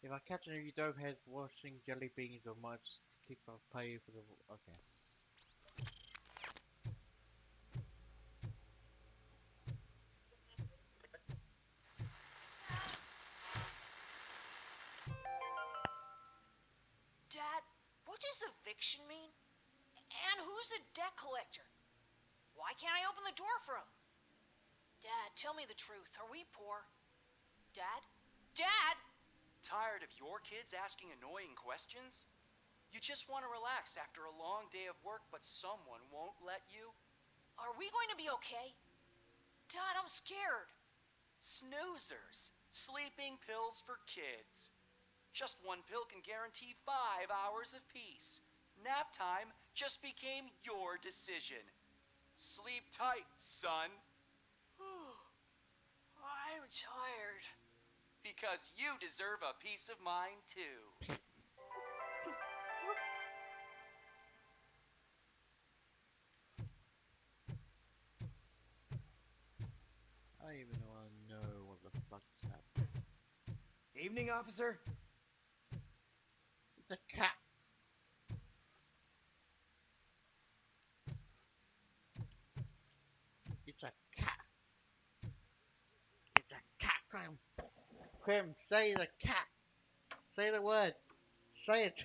Speaker 16: If I catch any dope heads washing jelly beans or much kicks, I'll pay you for the. Okay.
Speaker 11: Dad, what does eviction mean? And who's a debt collector? Why can't I open the door for him? Dad, tell me the truth. Are we poor? Dad? Dad!
Speaker 4: Tired of your kids asking annoying questions? You just want to relax after a long day of work, but someone won't let you?
Speaker 11: Are we going to be okay? Dad, I'm scared.
Speaker 4: Snoozers. Sleeping pills for kids. Just one pill can guarantee 5 hours of peace. Nap time just became your decision. Sleep tight, son.
Speaker 11: I'm tired.
Speaker 4: Because you deserve a peace of mind, too.
Speaker 16: I don't even want to know what the fuck is happening.
Speaker 4: Evening, officer.
Speaker 16: It's a cat. It's a cat. It's a cat, Clem. Clem, say the cat. Say the word. Say it.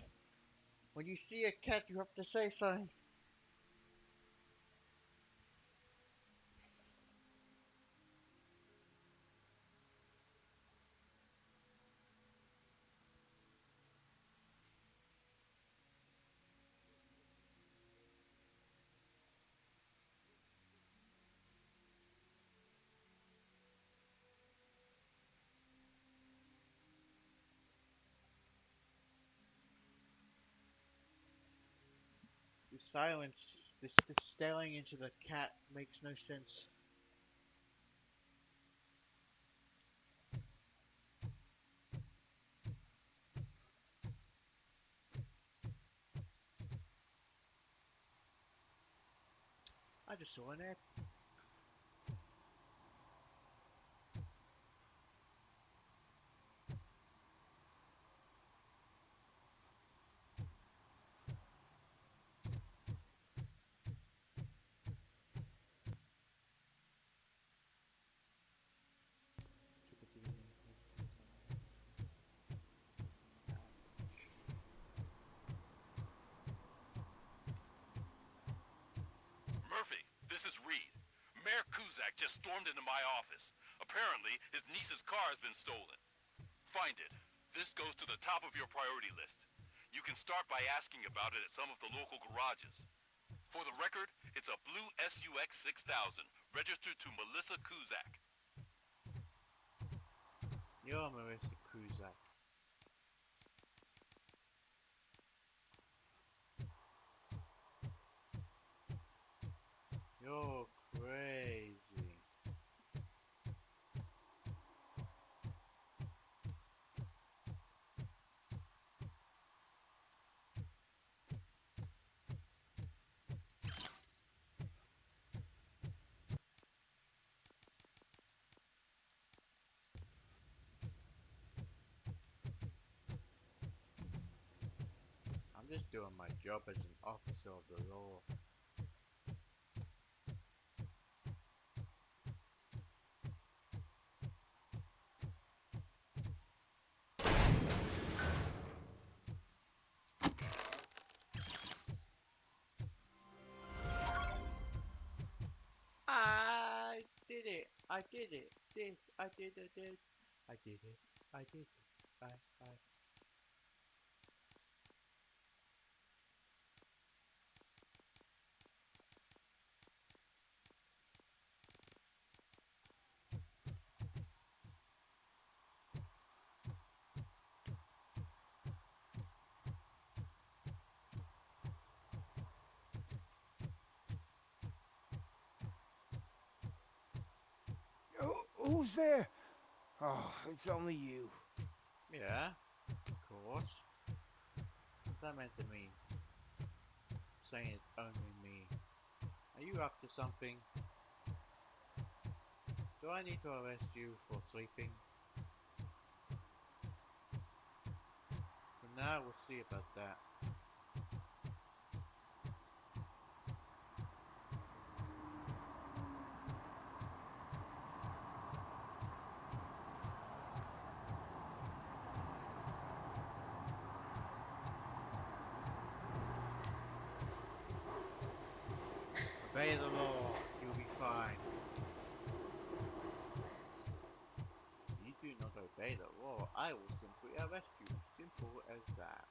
Speaker 16: When you see a cat, you have to say something. The silence, this staring into the cat makes no sense. I just saw an ad.
Speaker 8: Murphy, this is Reed. Mayor Kuzak just stormed into my office. Apparently, his niece's car has been stolen. Find it. This goes to the top of your priority list. You can start by asking about it at some of the local garages. For the record, it's a blue SUX 6000, registered to Melissa Kuzak.
Speaker 16: You're Marissa Kuzak. You're crazy. I'm just doing my job as an officer of the law. I did it! I did it! I did it! I did it! I did it! I.
Speaker 18: Who's there? Oh, it's only you.
Speaker 16: Yeah, of course. What's that meant to mean? Saying it's only me. Are you up to something? Do I need to arrest you for sleeping? For now, we'll see about that. Obey the law, you'll be fine. You do not obey the law, I will simply arrest you. Simple as that.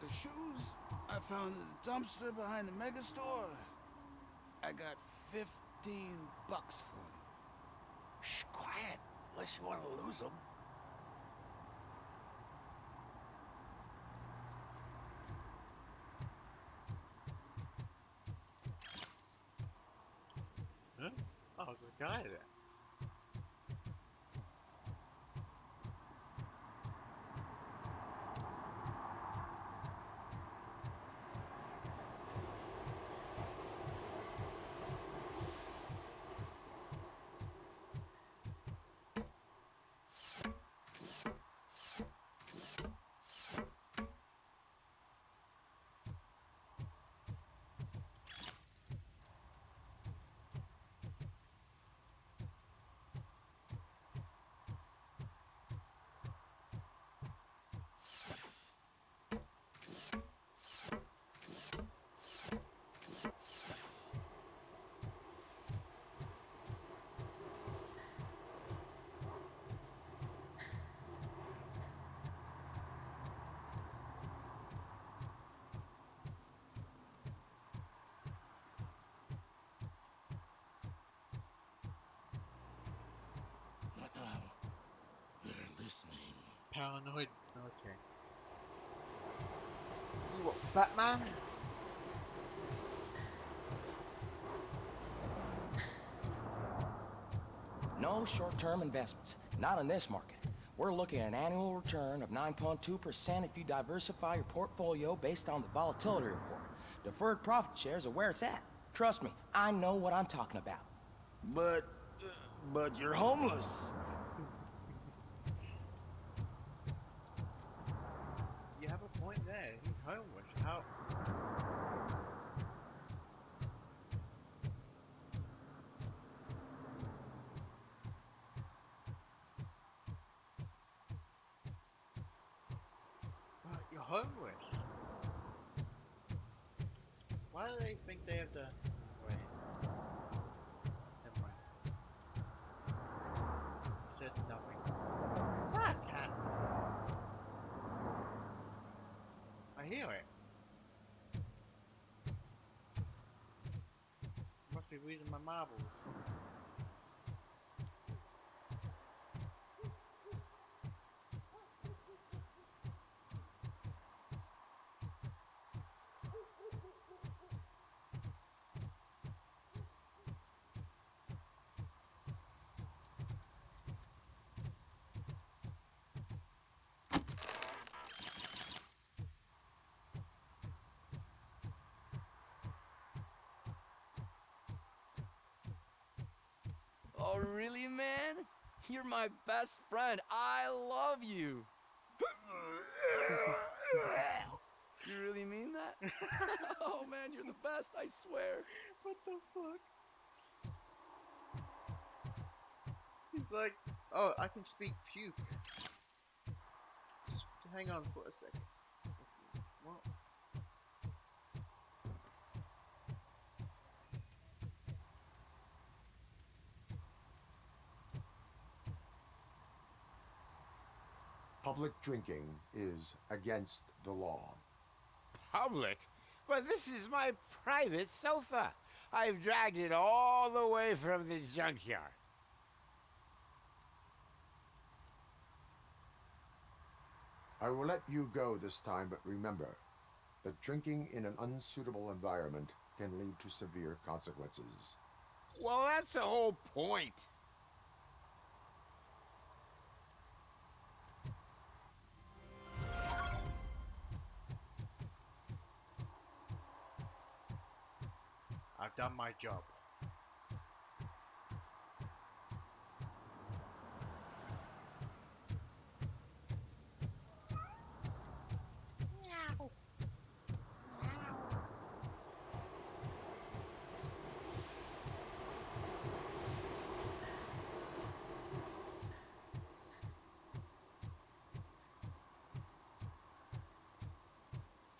Speaker 18: The shoes I found in the dumpster behind the mega store. I got $15 for them.
Speaker 15: Shh, quiet, unless you want to lose them.
Speaker 16: Huh? Oh, there's a guy there.
Speaker 18: Listening.
Speaker 16: Paranoid. Okay. You what, Batman?
Speaker 3: No short-term investments. Not in this market. We're looking at an annual return of 9.2% if you diversify your portfolio based on the volatility report. Deferred profit shares are where it's at. Trust me, I know what I'm talking about.
Speaker 18: But you're homeless.
Speaker 16: went there? He's homeless. How? But you're homeless. Why do they think they have to? Wait. Never mind. Said nothing. That cat. I hear it. Must be losing my marbles.
Speaker 13: Oh, really, man? You're my best friend. I love you. You really mean that? Oh, man, you're the best, I swear.
Speaker 16: What the fuck? He's like, oh, I can speak puke. Just hang on for a second. What?
Speaker 14: Public drinking is against the law.
Speaker 5: Public? But this is my private sofa. I've dragged it all the way from the junkyard.
Speaker 14: I will let you go this time, but remember that drinking in an unsuitable environment can lead to severe consequences.
Speaker 5: Well, that's the whole point.
Speaker 16: I've done my job.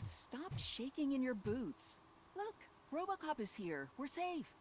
Speaker 9: Stop shaking in your boots. Look, RoboCop is here. We're safe.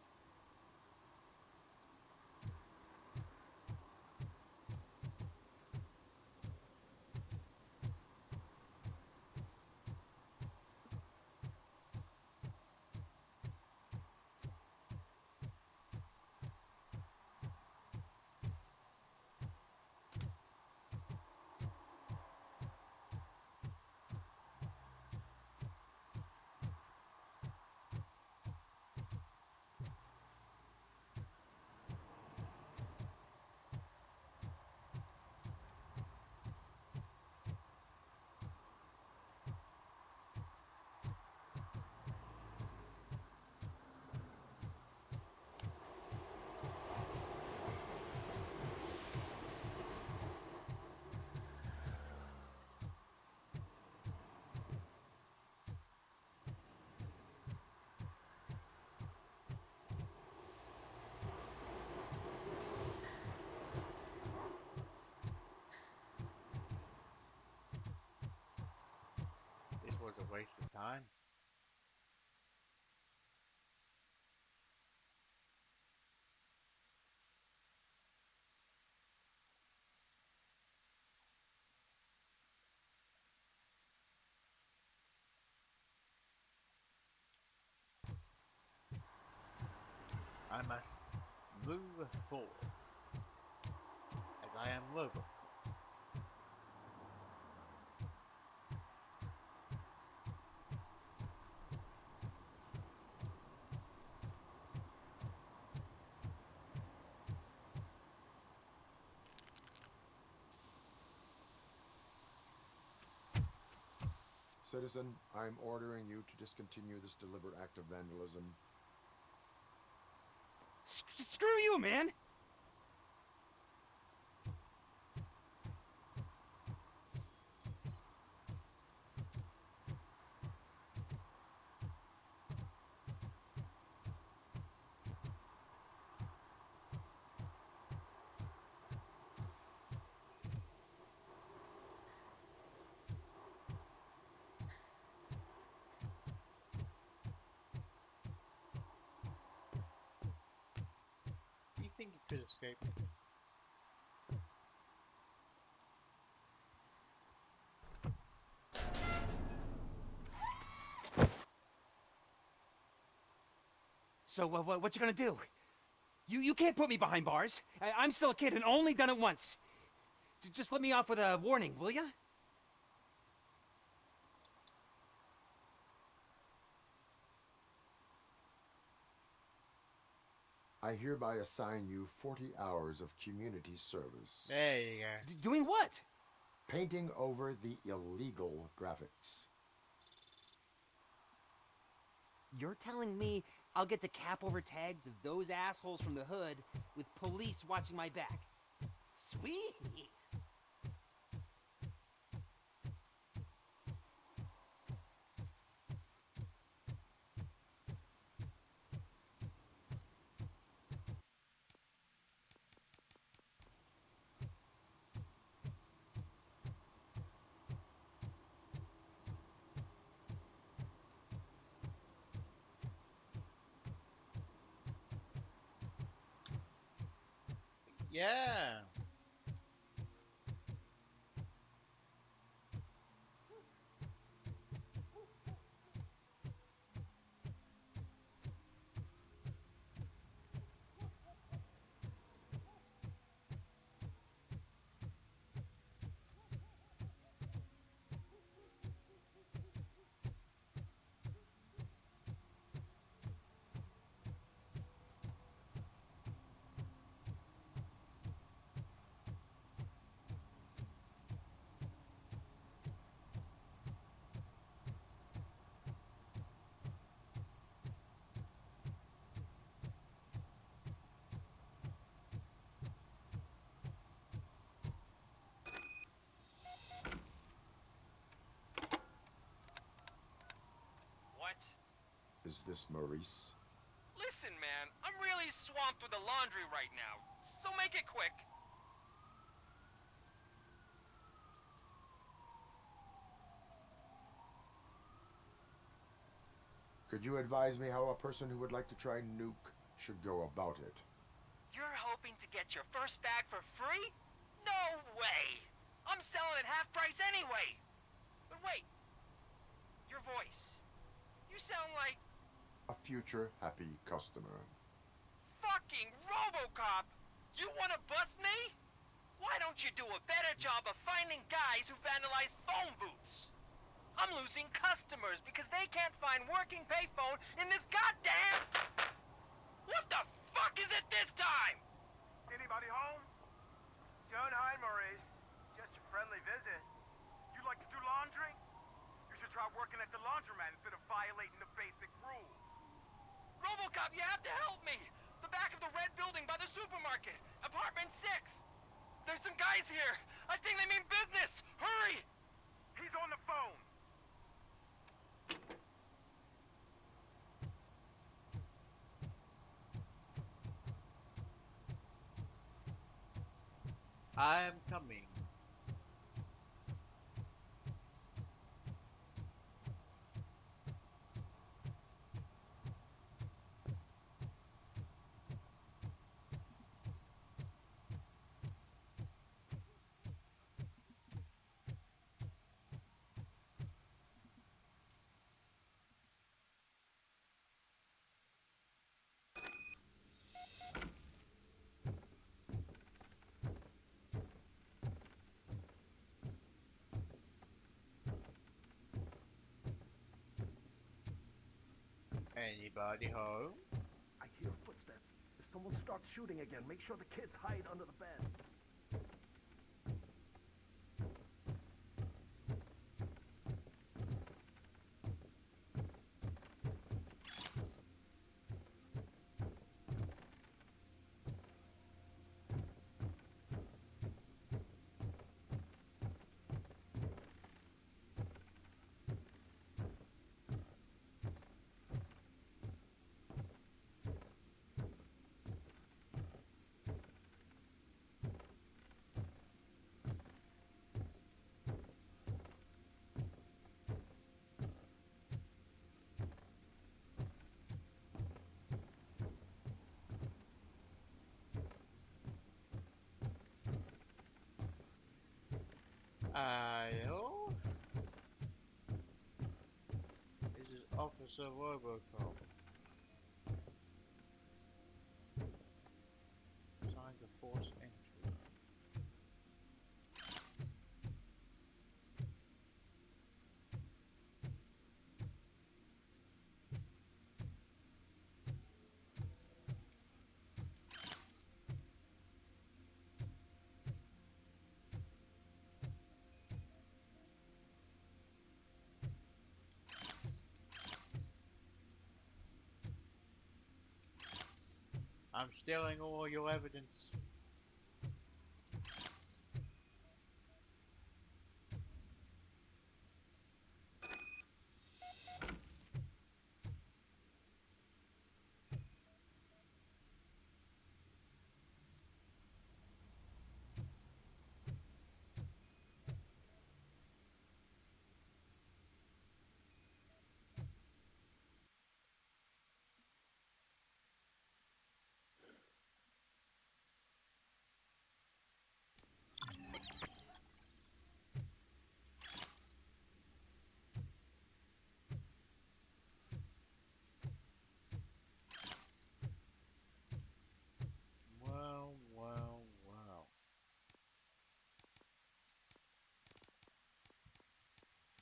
Speaker 16: This was a waste of time. I must move forward, as I am RoboCop.
Speaker 14: Citizen, I'm ordering you to discontinue this deliberate act of vandalism.
Speaker 18: Screw you, man!
Speaker 16: think he could escape.
Speaker 15: So, what you gonna do? You can't put me behind bars. I'm still a kid and only done it once. Just let me off with a warning, will ya?
Speaker 14: I hereby assign you 40 hours of community service.
Speaker 16: There you go.
Speaker 15: Doing what?
Speaker 14: Painting over the illegal graphics.
Speaker 15: You're telling me I'll get to cap over tags of those assholes from the hood with police watching my back? Sweet!
Speaker 16: Yeah.
Speaker 19: What?
Speaker 14: Is this Maurice?
Speaker 19: Listen, man, I'm really swamped with the laundry right now, so make it quick.
Speaker 14: Could you advise me how a person who would like to try Nuke should go about it?
Speaker 19: You're hoping to get your first bag for free? No way! I'm selling at half price anyway! But wait, your voice. You sound like...
Speaker 14: A future happy customer.
Speaker 19: fucking RoboCop! You wanna bust me? Why don't you do a better job of finding guys who vandalize phone booths? I'm losing customers because they can't find working payphone in this goddamn... What the fuck is it this time?
Speaker 20: Anybody home? Don't hide, Maurice. Just a friendly visit. You like to do laundry? You should try working at the laundromat instead of violating the basic rules.
Speaker 19: RoboCop, you have to help me! The back of the red building by the supermarket. Apartment 6. There's some guys here. I think they mean business. Hurry!
Speaker 20: He's on the phone.
Speaker 16: I am coming. Anybody home?
Speaker 22: I hear footsteps. If someone starts shooting again, make sure the kids hide under the bed.
Speaker 16: Hello? This is Officer RoboCop. Signs of forced entry. I'm stealing all your evidence. Well, well, well.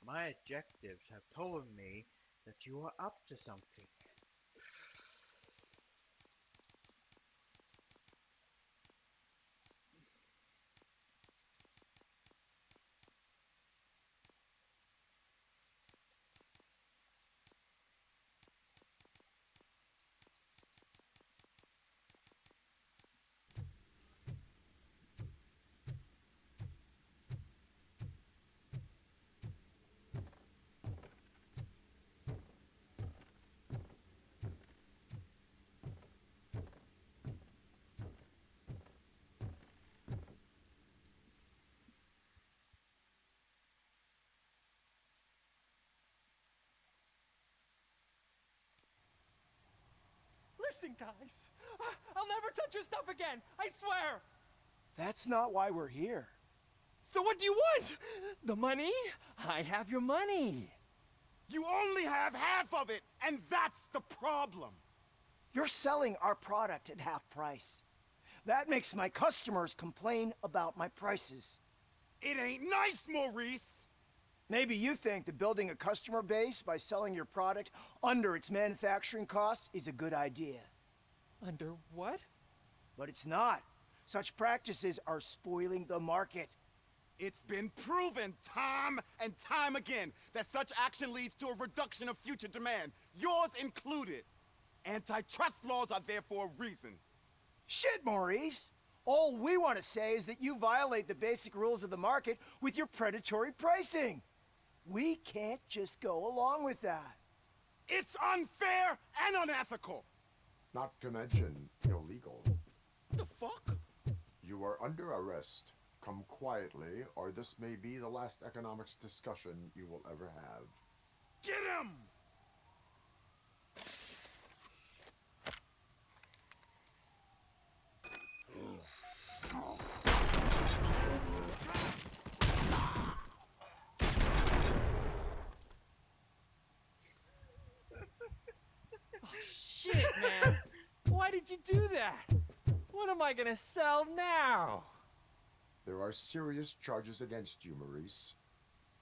Speaker 16: My objectives have told me that you are up to something.
Speaker 15: Listen, guys. I'll never touch your stuff again. I swear.
Speaker 12: That's not why we're here.
Speaker 15: So what do you want? The money? I have your money.
Speaker 21: You only have half of it, and that's the problem.
Speaker 12: You're selling our product at half price. That makes my customers complain about my prices.
Speaker 21: It ain't nice, Maurice.
Speaker 12: Maybe you think that building a customer base by selling your product under its manufacturing costs is a good idea.
Speaker 15: Under what?
Speaker 12: But it's not. Such practices are spoiling the market.
Speaker 21: It's been proven time and time again that such action leads to a reduction of future demand, yours included. Antitrust laws are there for a reason.
Speaker 12: Shit, Maurice! All we want to say is that you violate the basic rules of the market with your predatory pricing. We can't just go along with that.
Speaker 21: It's unfair and unethical.
Speaker 14: Not to mention illegal.
Speaker 21: The fuck?
Speaker 14: You are under arrest. Come quietly, or this may be the last economics discussion you will ever have.
Speaker 21: Get him!
Speaker 15: Shit, man. Why did you do that? What am I gonna sell now?
Speaker 14: There are serious charges against you, Maurice.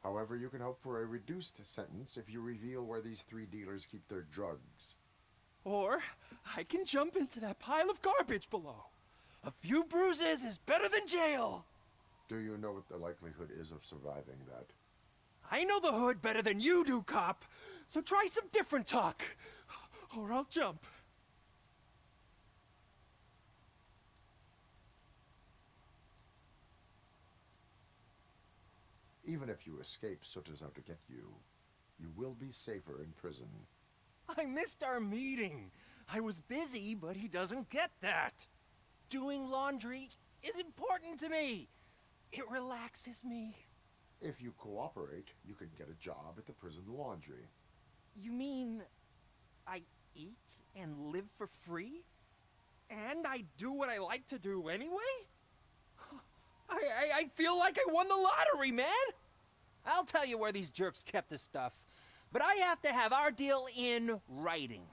Speaker 14: However, you can hope for a reduced sentence if you reveal where these 3 dealers keep their drugs.
Speaker 15: Or I can jump into that pile of garbage below. A few bruises is better than jail.
Speaker 14: Do you know what the likelihood is of surviving that?
Speaker 15: I know the hood better than you do, cop. So try some different talk, or I'll jump.
Speaker 14: Even if you escape Soot is out to get you, you will be safer in prison.
Speaker 15: I missed our meeting. I was busy, but he doesn't get that. Doing laundry is important to me. It relaxes me.
Speaker 14: If you cooperate, you can get a job at the prison laundry.
Speaker 15: You mean I eat and live for free? And I do what I like to do anyway? I feel like I won the lottery, man! I'll tell you where these jerks kept the stuff, but I have to have our deal in writing.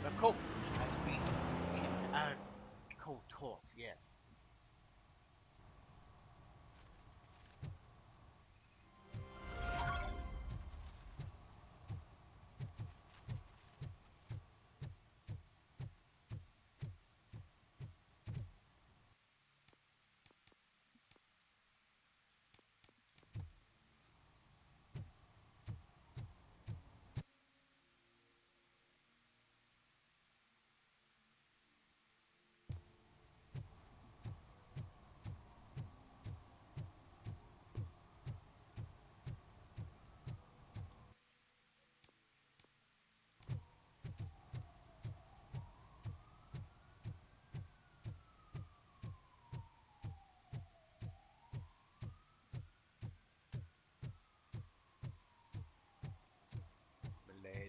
Speaker 16: The cult has been cold talk, yes.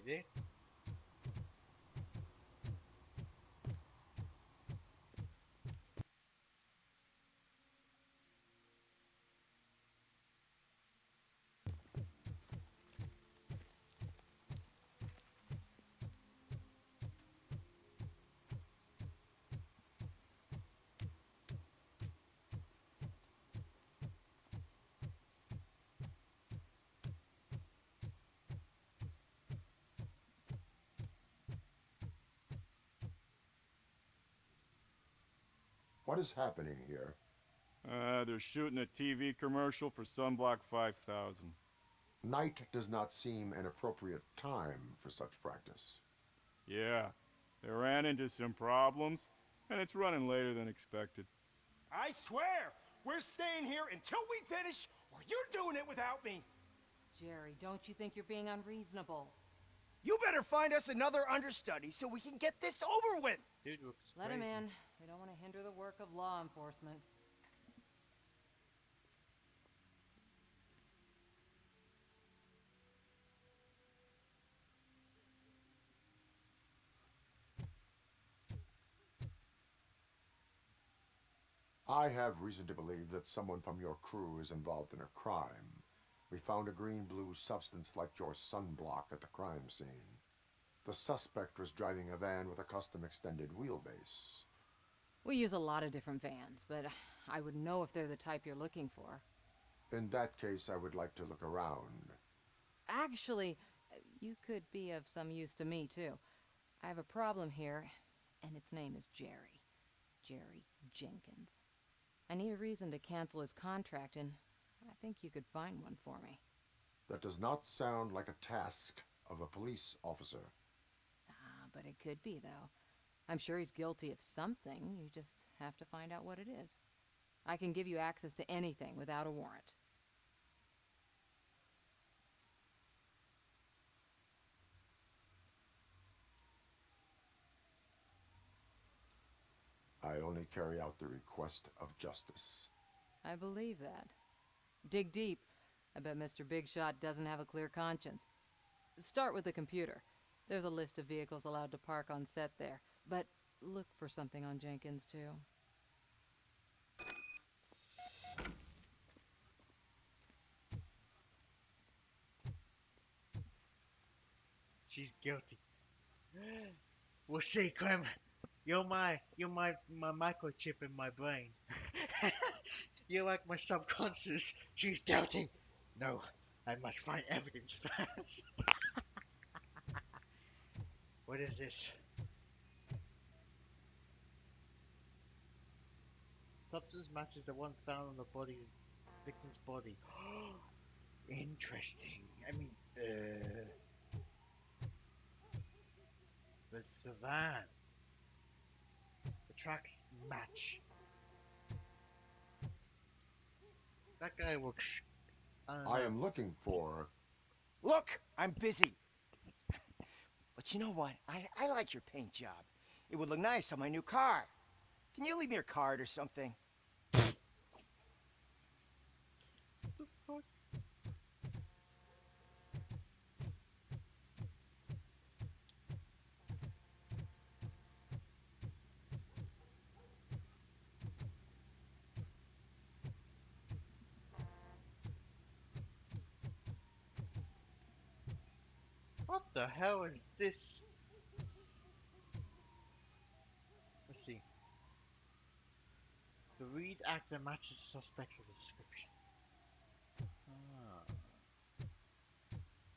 Speaker 16: Lady.
Speaker 14: What is happening here?
Speaker 1: They're shooting a TV commercial for Sunblock 5000.
Speaker 14: Night does not seem an appropriate time for such practice.
Speaker 1: Yeah, they ran into some problems, and it's running later than expected.
Speaker 12: I swear, we're staying here until we finish, or you're doing it without me.
Speaker 10: Jerry, don't you think you're being unreasonable?
Speaker 12: You better find us another understudy so we can get this over with.
Speaker 16: Dude looks
Speaker 10: Let
Speaker 16: crazy.
Speaker 10: him in. We don't want to hinder the work of law enforcement.
Speaker 14: I have reason to believe that someone from your crew is involved in a crime. We found a green-blue substance like your sunblock at the crime scene. The suspect was driving a van with a custom extended wheelbase.
Speaker 10: We use a lot of different vans, but I wouldn't know if they're the type you're looking for.
Speaker 14: In that case, I would like to look around.
Speaker 10: Actually, you could be of some use to me, too. I have a problem here, and its name is Jerry. Jerry Jenkins. I need a reason to cancel his contract, and I think you could find one for me.
Speaker 14: That does not sound like a task of a police officer.
Speaker 10: But it could be, though. I'm sure he's guilty of something. You just have to find out what it is. I can give you access to anything without a warrant.
Speaker 14: I only carry out the request of justice.
Speaker 10: I believe that. Dig deep. I bet Mr. Big Shot doesn't have a clear conscience. Start with the computer. There's a list of vehicles allowed to park on set there, but look for something on Jenkins, too.
Speaker 16: She's guilty. We'll see, Clem. You're my microchip in my brain. You're like my subconscious. She's guilty. No, I must find evidence first. What is this? Substance matches the one found on the victim's body. Interesting. I mean, the van. The tracks match. That guy looks.
Speaker 14: I am looking for...
Speaker 12: Look, I'm busy. But you know what? I like your paint job. It would look nice on my new car. Can you leave me your card or something?
Speaker 16: What the fuck? What the hell is this? Let's see. The lead actor matches the suspect's description. Ah.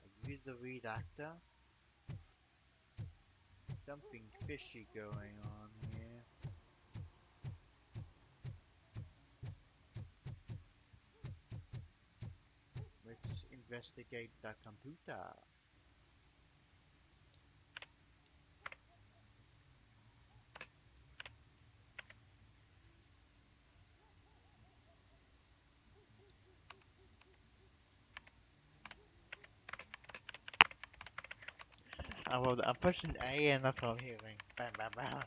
Speaker 16: Are you the lead actor? Something fishy going on here. Let's investigate the computer. I'm pushing A and that's what I'm hearing. Bam, bam, bam.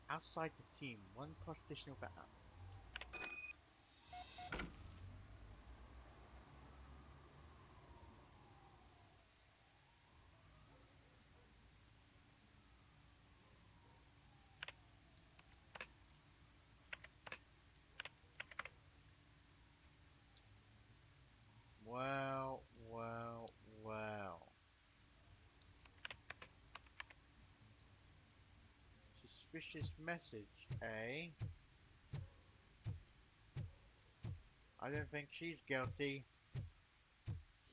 Speaker 16: Outside the team, one constitutional battle. Well, well, well. Suspicious message, eh? I don't think she's guilty.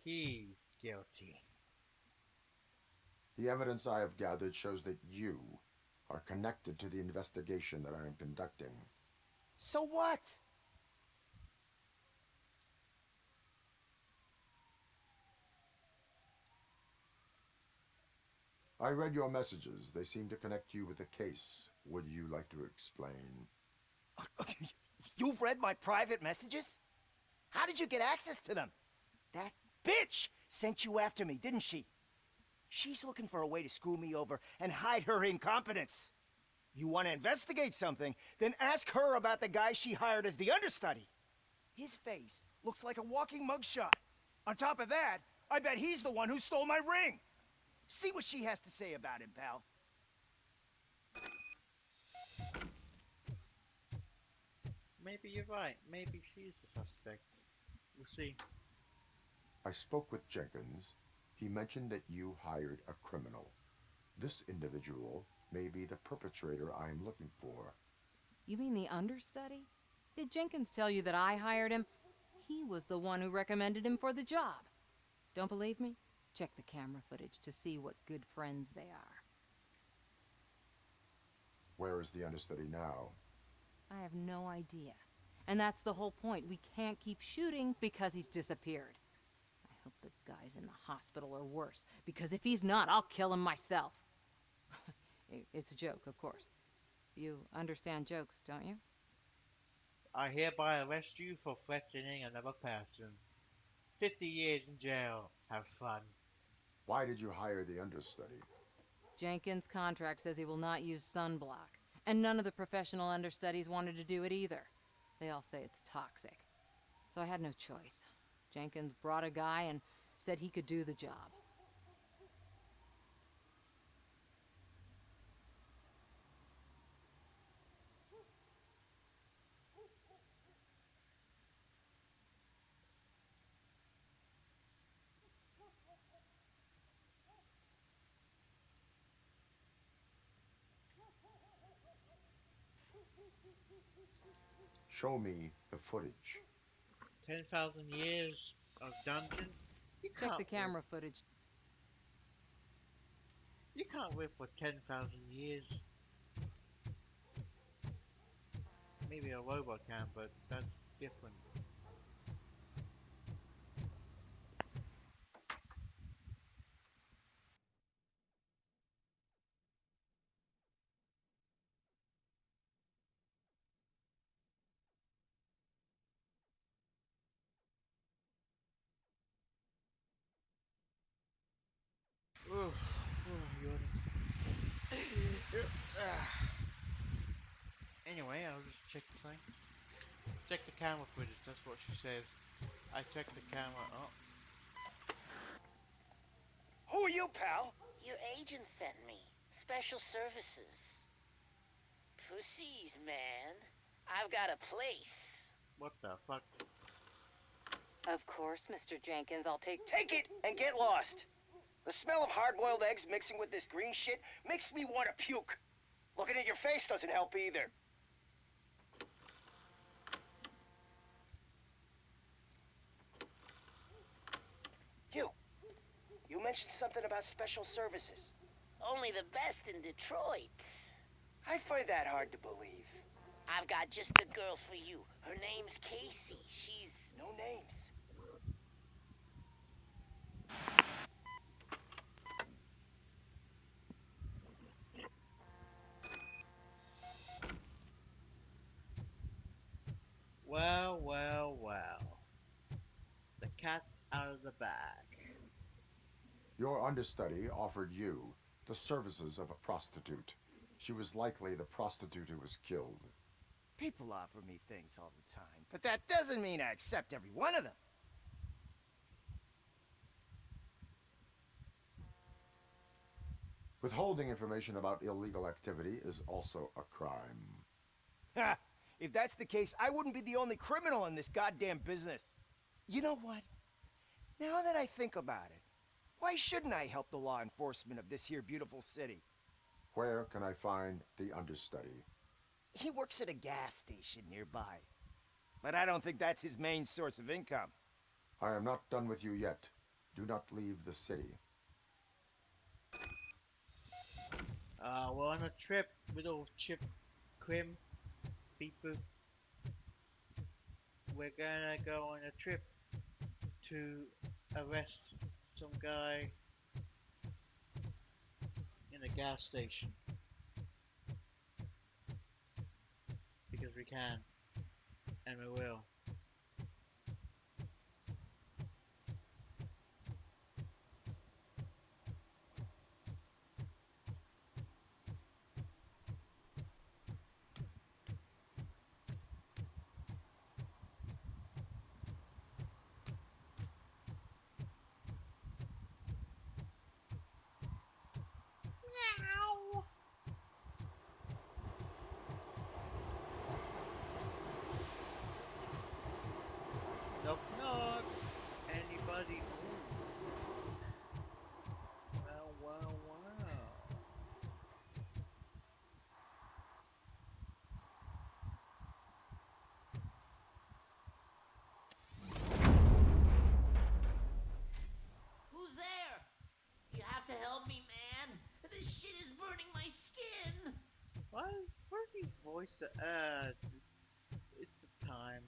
Speaker 16: He's guilty.
Speaker 14: The evidence I have gathered shows that you are connected to the investigation that I am conducting.
Speaker 12: So what?
Speaker 14: I read your messages. They seem to connect you with the case. Would you like to explain?
Speaker 12: You've read my private messages? How did you get access to them? That bitch sent you after me, didn't she? She's looking for a way to screw me over and hide her incompetence. You want to investigate something, then ask her about the guy she hired as the understudy. His face looks like a walking mugshot. On top of that, I bet he's the one who stole my ring. See what she has to say about him, pal.
Speaker 16: Maybe you're right. Maybe she's the suspect. We'll see.
Speaker 14: I spoke with Jenkins. He mentioned that you hired a criminal. This individual may be the perpetrator I am looking for.
Speaker 10: You mean the understudy? Did Jenkins tell you that I hired him? He was the one who recommended him for the job. Don't believe me? Check the camera footage to see what good friends they are.
Speaker 14: Where is the understudy now?
Speaker 10: I have no idea. And that's the whole point. We can't keep shooting because he's disappeared. I hope the guy's in the hospital or worse, because if he's not, I'll kill him myself. It's a joke, of course. You understand jokes, don't you?
Speaker 16: I hereby arrest you for threatening another person. 50 years in jail. Have fun.
Speaker 14: Why did you hire the understudy?
Speaker 10: Jenkins' contract says he will not use sunblock, and none of the professional understudies wanted to do it either. They all say it's toxic. So I had no choice. Jenkins brought a guy and said he could do the job.
Speaker 14: Show me the footage.
Speaker 16: 10,000 years of dungeon? You
Speaker 10: Check
Speaker 16: can't
Speaker 10: the camera footage.
Speaker 16: You can't live for 10,000 years. Maybe a robot can, but that's different. Anyway, I'll just check the thing. Check the camera footage, that's what she says. I checked the camera. Oh.
Speaker 12: Who are you, pal?
Speaker 2: Your agent sent me. Special services. Pussies, man. I've got a place.
Speaker 16: What the fuck?
Speaker 10: Of course, Mr. Jenkins, I'll take...
Speaker 12: Take it and get lost. The smell of hard-boiled eggs mixing with this green shit makes me want to puke. Looking at your face doesn't help either. You mentioned something about special services.
Speaker 2: Only the best in Detroit.
Speaker 12: I find that hard to believe.
Speaker 2: I've got just the girl for you. Her name's Casey. She's...
Speaker 12: No names.
Speaker 16: Well, well, well. The cat's out of the bag.
Speaker 14: Your understudy offered you the services of a prostitute. She was likely the prostitute who was killed.
Speaker 12: People offer me things all the time, but that doesn't mean I accept every one of them.
Speaker 14: Withholding information about illegal activity is also a crime.
Speaker 12: Ha! If that's the case, I wouldn't be the only criminal in this goddamn business. You know what? Now that I think about it, why shouldn't I help the law enforcement of this here beautiful city?
Speaker 14: Where can I find the understudy?
Speaker 12: He works at a gas station nearby. But I don't think that's his main source of income.
Speaker 14: I am not done with you yet. Do not leave the city.
Speaker 16: We're on a trip with old Chip Quim people. We're gonna go on a trip to arrest some guy in a gas station. Because we can. And we will. Knock knock. Anybody home? Wow, wow, wow.
Speaker 2: Who's there? You have to help me, man. This shit is burning my skin.
Speaker 16: What's his voice? It's the time.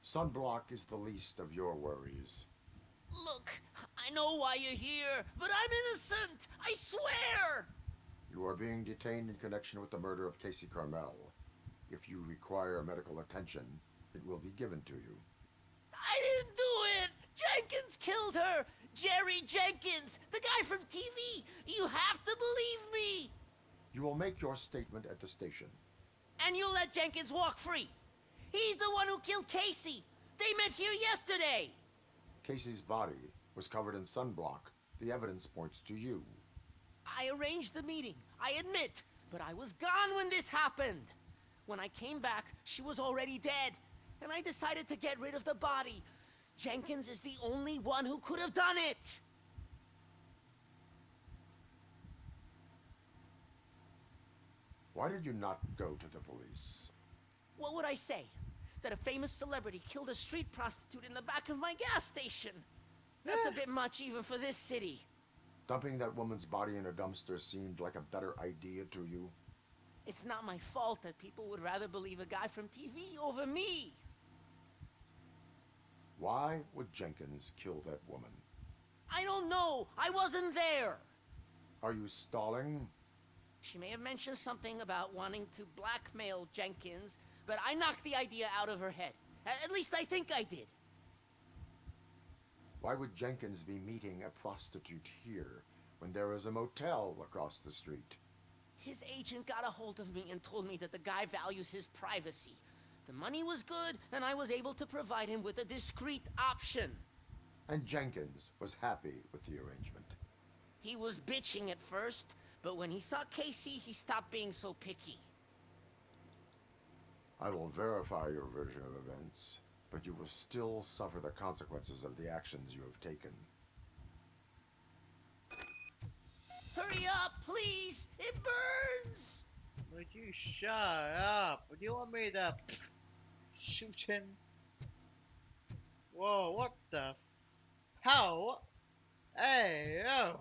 Speaker 14: Sunblock is the least of your worries.
Speaker 2: Look, I know why you're here, but I'm innocent. I swear.
Speaker 14: You are being detained in connection with the murder of Casey Carmel. If you require medical attention, it will be given to you.
Speaker 2: I didn't do it. Jenkins killed her. Jerry Jenkins, the guy from TV. You have to believe me.
Speaker 14: You will make your statement at the station.
Speaker 2: And you'll let Jenkins walk free. He's the one who killed Casey. They met here yesterday.
Speaker 14: Casey's body was covered in sunblock. The evidence points to you.
Speaker 2: I arranged the meeting, I admit, but I was gone when this happened. When I came back, she was already dead, and I decided to get rid of the body. Jenkins is the only one who could have done it.
Speaker 14: Why did you not go to the police?
Speaker 2: What would I say? That a famous celebrity killed a street prostitute in the back of my gas station? That's a bit much even for this city.
Speaker 14: Dumping that woman's body in a dumpster seemed like a better idea to you?
Speaker 2: It's not my fault that people would rather believe a guy from TV over me.
Speaker 14: Why would Jenkins kill that woman?
Speaker 2: I don't know. I wasn't there.
Speaker 14: Are you stalling?
Speaker 2: She may have mentioned something about wanting to blackmail Jenkins, but I knocked the idea out of her head. At least I think I did.
Speaker 14: Why would Jenkins be meeting a prostitute here when there is a motel across the street.
Speaker 2: His agent got a hold of me and told me that the guy values his privacy. The money was good, and I was able to provide him with a discreet option.
Speaker 14: And Jenkins was happy with the arrangement.
Speaker 2: He was bitching at first, but when he saw Casey, he stopped being so picky.
Speaker 14: I will verify your version of events, but you will still suffer the consequences of the actions you have taken.
Speaker 2: Hurry up, please! It burns!
Speaker 16: Would you shut up? Would you want me to shoot him? Whoa, what the hell? Hey, yo!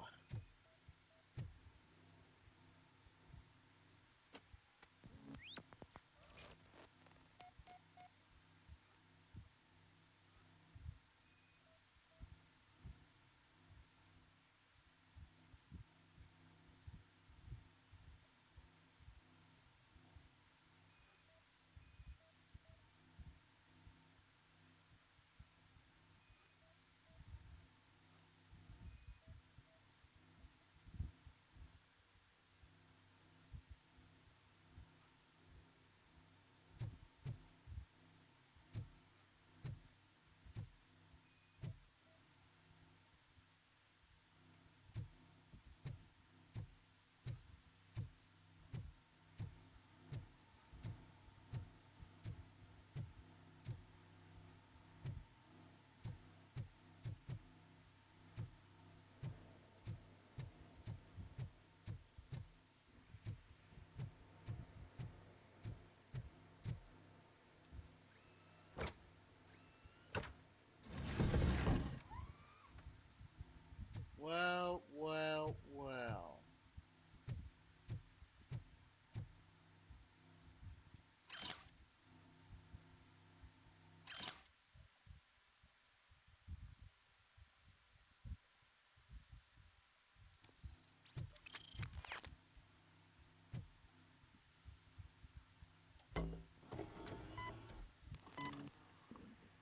Speaker 16: Well, well, well.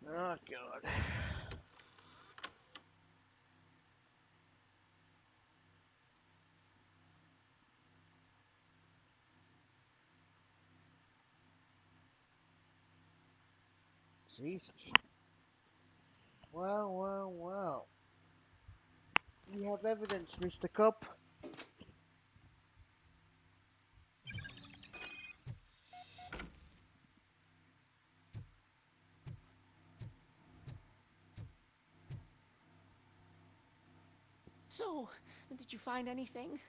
Speaker 16: Oh, God. Jesus. Well, well, well. We have evidence, Mr. Cup.
Speaker 2: So, did you find anything?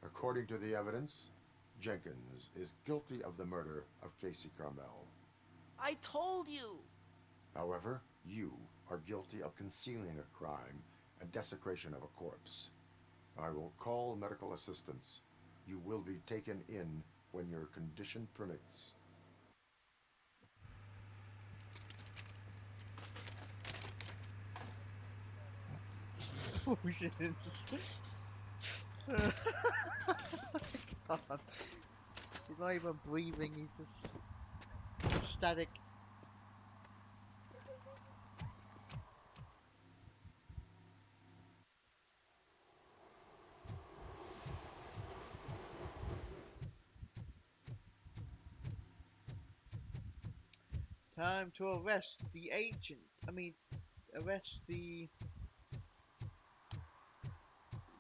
Speaker 14: According to the evidence, Jenkins is guilty of the murder of Casey Carmel.
Speaker 2: I told you!
Speaker 14: However, you are guilty of concealing a crime and desecration of a corpse. I will call medical assistance. You will be taken in when your condition permits.
Speaker 16: Fusions. God. He's not even breathing, he's just static. Time to arrest the agent. Arrest the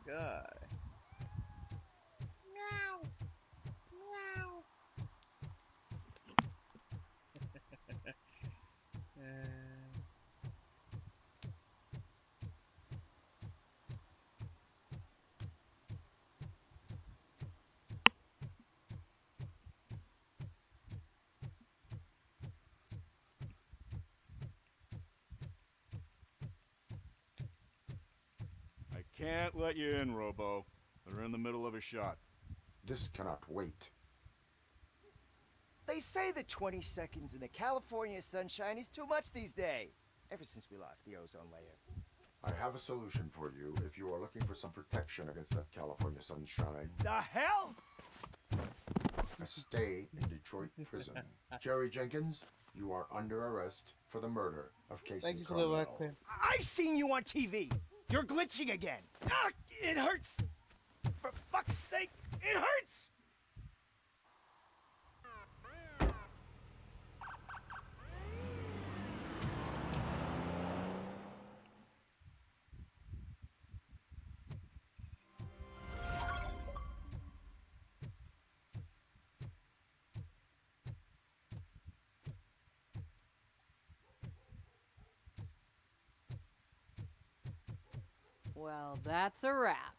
Speaker 16: guy. Meow. Meow.
Speaker 1: I can't let you in, Robo. They're in the middle of a shot.
Speaker 14: This cannot wait.
Speaker 12: They say that 20 seconds in the California sunshine is too much these days. Ever since we lost the ozone layer.
Speaker 14: I have a solution for you if you are looking for some protection against that California sunshine.
Speaker 12: The hell?
Speaker 14: A stay in Detroit prison. Jerry Jenkins, you are under arrest for the murder of Casey
Speaker 16: Thank you for the
Speaker 14: Carmel.
Speaker 16: work, Quinn.
Speaker 12: I seen you on TV. You're glitching again. Ah, it hurts. For fuck's sake, it hurts.
Speaker 10: Well, that's a wrap.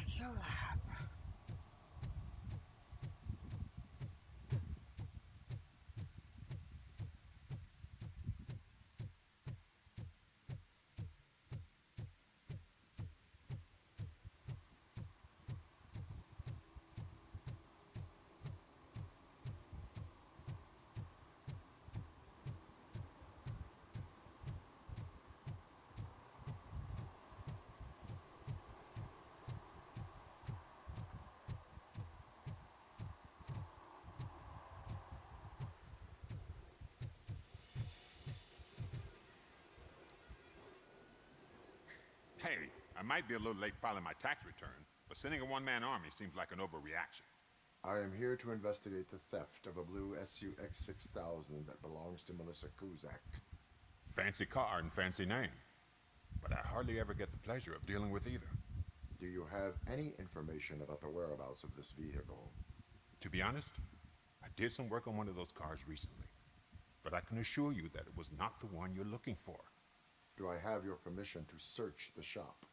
Speaker 16: That's a wrap.
Speaker 6: Hey, I might be a little late filing my tax return, but sending a one-man army seems like an overreaction.
Speaker 14: I am here to investigate the theft of a blue SUX 6000 that belongs to Melissa Kuzak.
Speaker 6: Fancy car and fancy name, but I hardly ever get the pleasure of dealing with either.
Speaker 14: Do you have any information about the whereabouts of this vehicle?
Speaker 6: To be honest, I did some work on one of those cars recently, but I can assure you that it was not the one you're looking for.
Speaker 14: Do I have your permission to search the shop?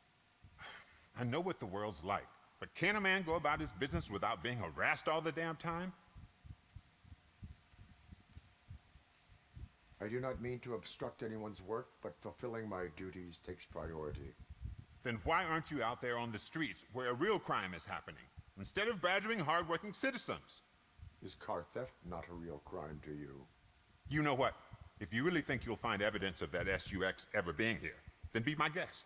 Speaker 6: I know what the world's like, but can a man go about his business without being harassed all the damn time?
Speaker 14: I do not mean to obstruct anyone's work, but fulfilling my duties takes priority.
Speaker 6: Then why aren't you out there on the streets where a real crime is happening, instead of badgering hardworking citizens?
Speaker 14: Is car theft not a real crime to you?
Speaker 6: You know what? If you really think you'll find evidence of that SUX ever being here, then be my guest.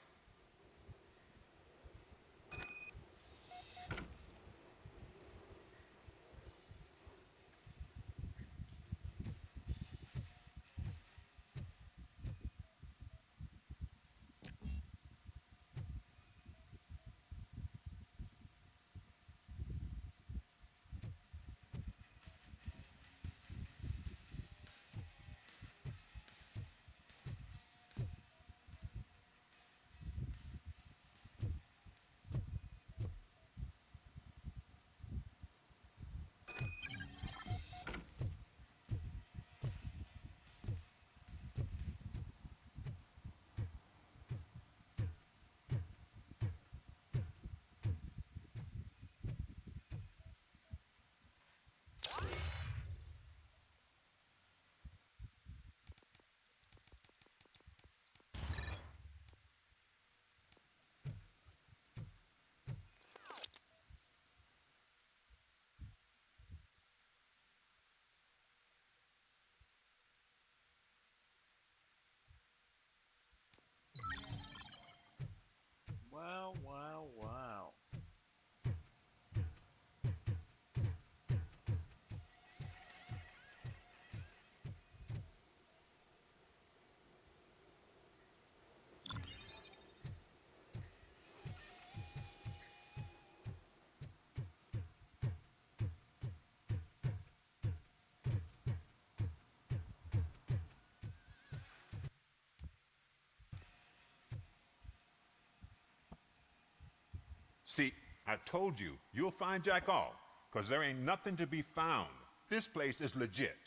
Speaker 6: See, I've told you, you'll find Jack all, because there ain't nothing to be found. This place is legit.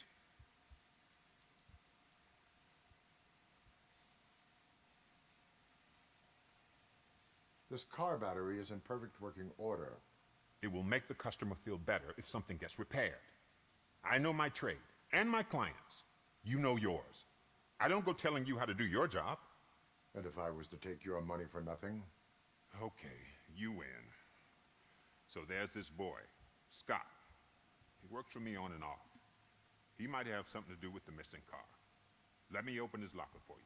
Speaker 14: This car battery is in perfect working order.
Speaker 6: It will make the customer feel better if something gets repaired. I know my trade, and my clients. You know yours. I don't go telling you how to do your job.
Speaker 14: And if I was to take your money for nothing?
Speaker 6: Okay, you win. So there's this boy, Scott. He works for me on and off. He might have something to do with the missing car. Let me open his locker for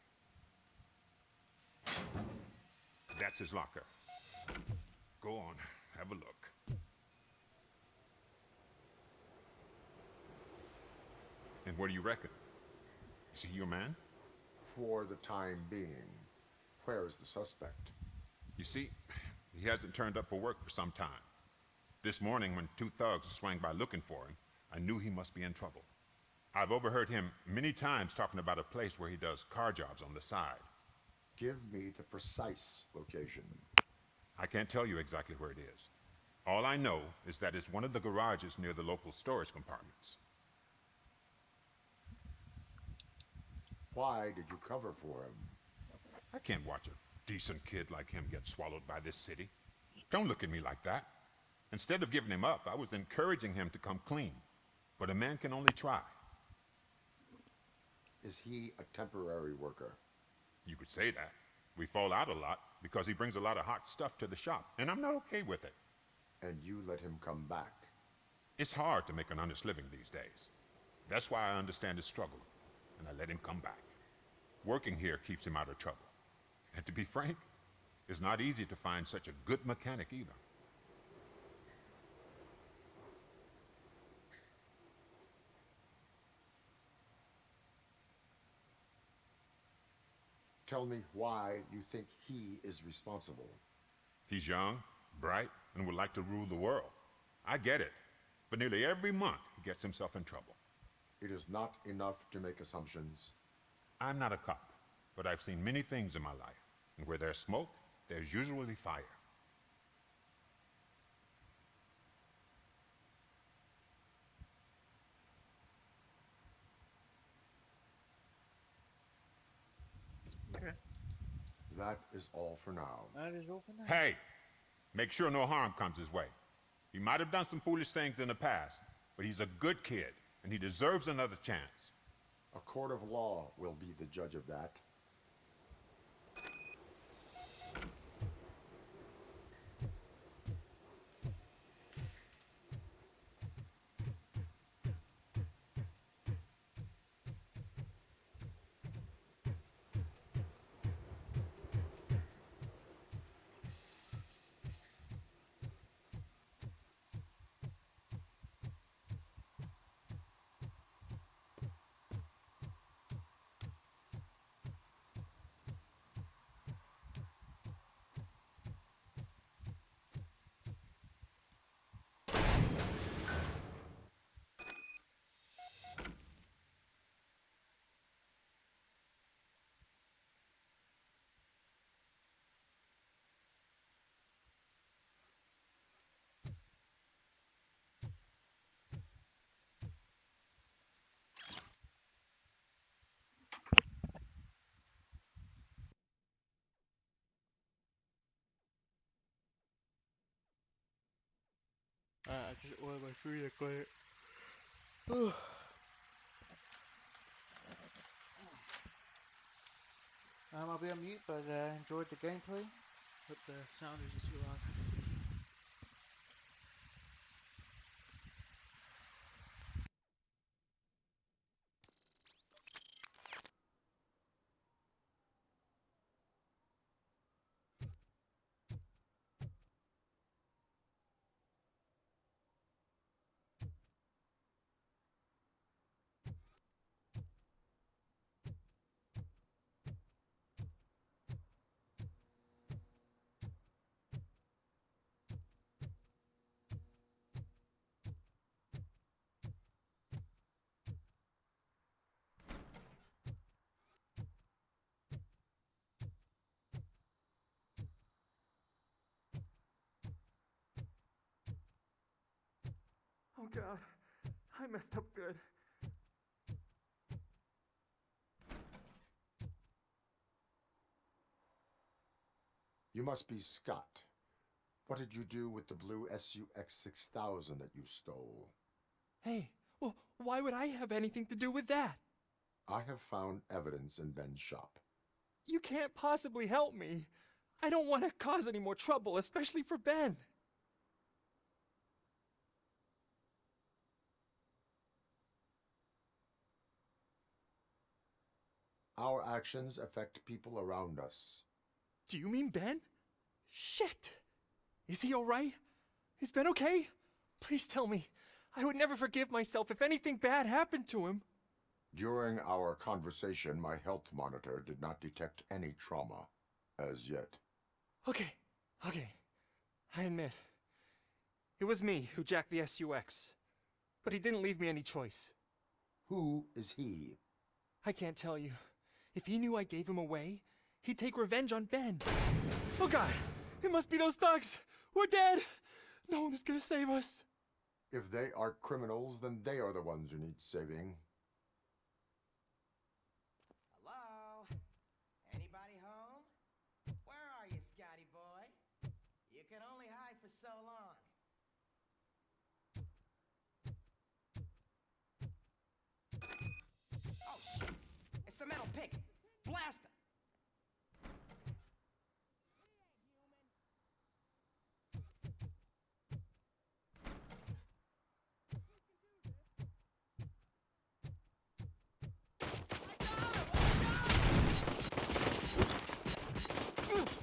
Speaker 6: you. That's his locker. Go on, have a look. And what do you reckon? Is he your man?
Speaker 14: For the time being. Where is the suspect?
Speaker 6: You see, he hasn't turned up for work for some time. This morning, when two thugs swang by looking for him, I knew he must be in trouble. I've overheard him many times talking about a place where he does car jobs on the side.
Speaker 14: Give me the precise location.
Speaker 6: I can't tell you exactly where it is. All I know is that it's one of the garages near the local storage compartments.
Speaker 14: Why did you cover for him?
Speaker 6: I can't watch a decent kid like him get swallowed by this city. Don't look at me like that. Instead of giving him up, I was encouraging him to come clean. But a man can only try.
Speaker 14: Is he a temporary worker?
Speaker 6: You could say that. We fall out a lot because he brings a lot of hot stuff to the shop, and I'm not okay with it.
Speaker 14: And you let him come back?
Speaker 6: It's hard to make an honest living these days. That's why I understand his struggle, and I let him come back. Working here keeps him out of trouble. And to be frank, it's not easy to find such a good mechanic either.
Speaker 14: Tell me why you think he is responsible.
Speaker 6: He's young, bright, and would like to rule the world. I get it. But nearly every month, he gets himself in trouble.
Speaker 14: It is not enough to make assumptions.
Speaker 6: I'm not a cop, but I've seen many things in my life. And where there's smoke, there's usually fire.
Speaker 16: Okay.
Speaker 14: That is all for now.
Speaker 16: That is all for now.
Speaker 6: Hey! Make sure no harm comes his way. He might have done some foolish things in the past, but he's a good kid, and he deserves another chance.
Speaker 14: A court of law will be the judge of that.
Speaker 16: I just ordered my food quick. I'll be on mute, but enjoyed the gameplay. Hope the sound isn't too loud.
Speaker 22: Oh God, I messed up good.
Speaker 14: You must be Scott. What did you do with the blue SUX 6000 that you stole?
Speaker 7: Hey, well, why would I have anything to do with that?
Speaker 14: I have found evidence in Ben's shop.
Speaker 7: You can't possibly help me. I don't want to cause any more trouble, especially for Ben.
Speaker 14: Our actions affect people around us.
Speaker 7: Do you mean Ben? Shit! Is he alright? Is Ben okay? Please tell me. I would never forgive myself if anything bad happened to him.
Speaker 14: During our conversation, my health monitor did not detect any trauma as yet.
Speaker 7: Okay. I admit. It was me who jacked the SUX. But he didn't leave me any choice.
Speaker 14: Who is he?
Speaker 7: I can't tell you. If he knew I gave him away, he'd take revenge on Ben. Oh God! It must be those thugs! We're dead! No one is gonna save us.
Speaker 14: If they are criminals, then they are the ones who need saving.
Speaker 12: Hello? Anybody home? Where are you, Scotty boy? You can only hide for so long. Oh, shit! It's the metal pig! Blast him!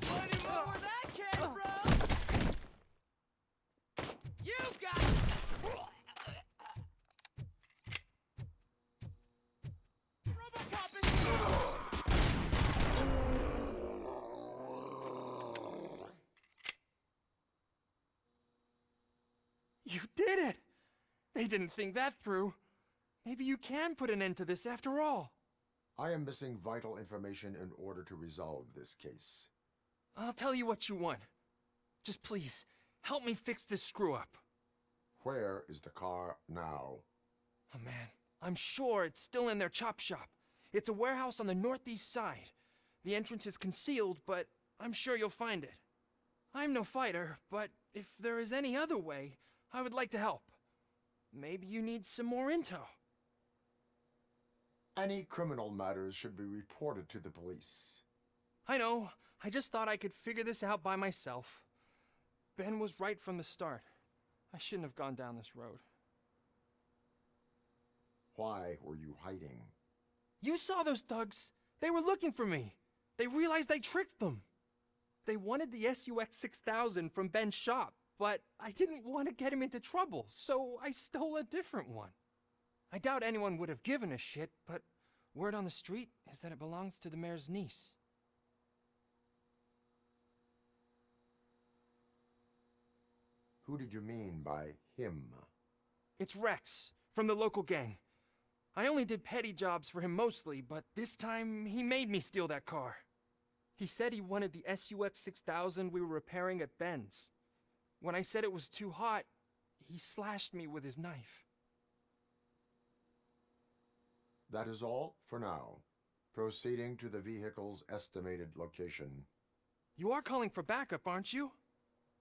Speaker 15: Plenty more where that came from! You got it! RoboCop is
Speaker 7: You did it! They didn't think that through. Maybe you can put an end to this after all.
Speaker 14: I am missing vital information in order to resolve this case.
Speaker 7: I'll tell you what you want. Just please, help me fix this screw-up.
Speaker 14: Where is the car now?
Speaker 7: Oh man, I'm sure it's still in their chop shop. It's a warehouse on the northeast side. The entrance is concealed, but I'm sure you'll find it. I'm no fighter, but if there is any other way, I would like to help. Maybe you need some more intel.
Speaker 14: Any criminal matters should be reported to the police.
Speaker 7: I know. I just thought I could figure this out by myself. Ben was right from the start. I shouldn't have gone down this road.
Speaker 14: Why were you hiding?
Speaker 7: You saw those thugs. They were looking for me. They realized I tricked them. They wanted the SUX 6000 from Ben's shop, but I didn't want to get him into trouble, so I stole a different one. I doubt anyone would have given a shit, but word on the street is that it belongs to the mayor's niece.
Speaker 14: Who did you mean by him?
Speaker 7: It's Rex, from the local gang. I only did petty jobs for him mostly, but this time he made me steal that car. He said he wanted the SUX 6000 we were repairing at Ben's. When I said it was too hot, he slashed me with his knife.
Speaker 14: That is all for now. Proceeding to the vehicle's estimated location.
Speaker 7: You are calling for backup, aren't you?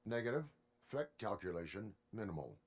Speaker 14: Negative. Threat calculation minimal.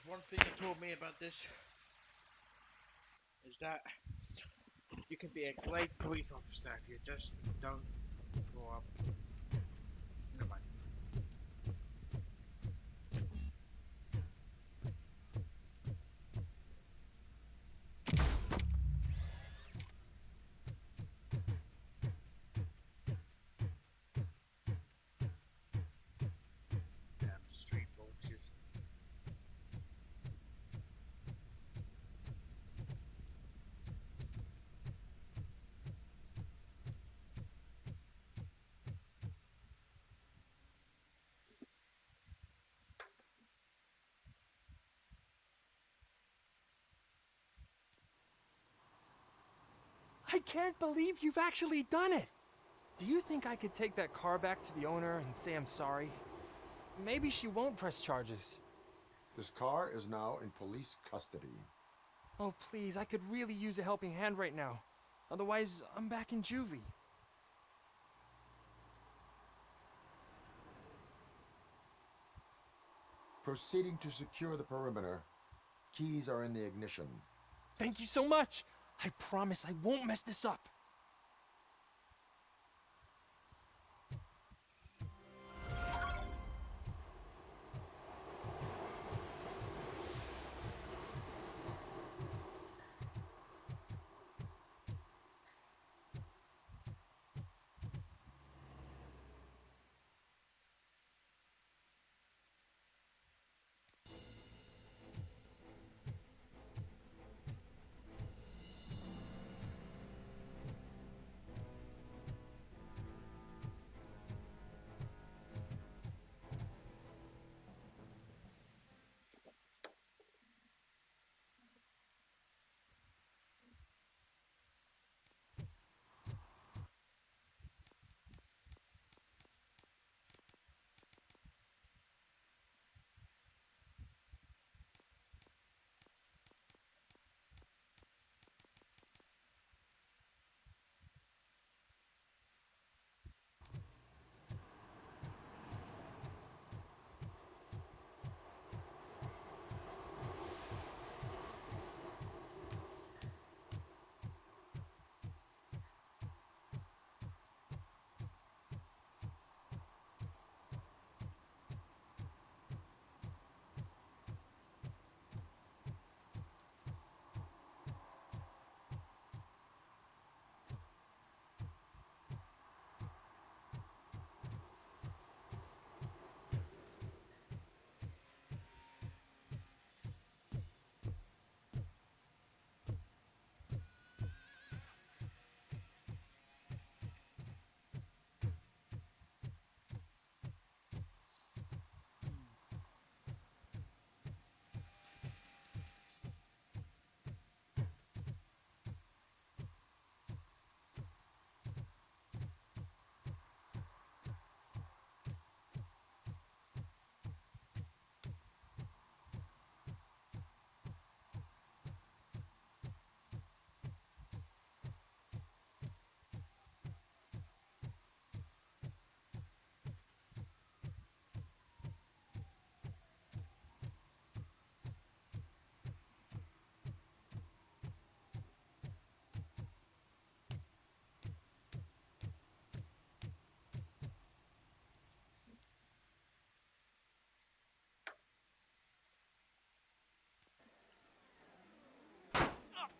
Speaker 16: one thing he told me about this is that you can be a great police officer if you just don't grow up. Never mind. Damn street roaches.
Speaker 7: I can't believe you've actually done it! Do you think I could take that car back to the owner and say I'm sorry? Maybe she won't press charges.
Speaker 14: This car is now in police custody.
Speaker 7: Oh, please, I could really use a helping hand right now. Otherwise, I'm back in juvie.
Speaker 14: Proceeding to secure the perimeter. Keys are in the ignition.
Speaker 7: Thank you so much! I promise I won't mess this up.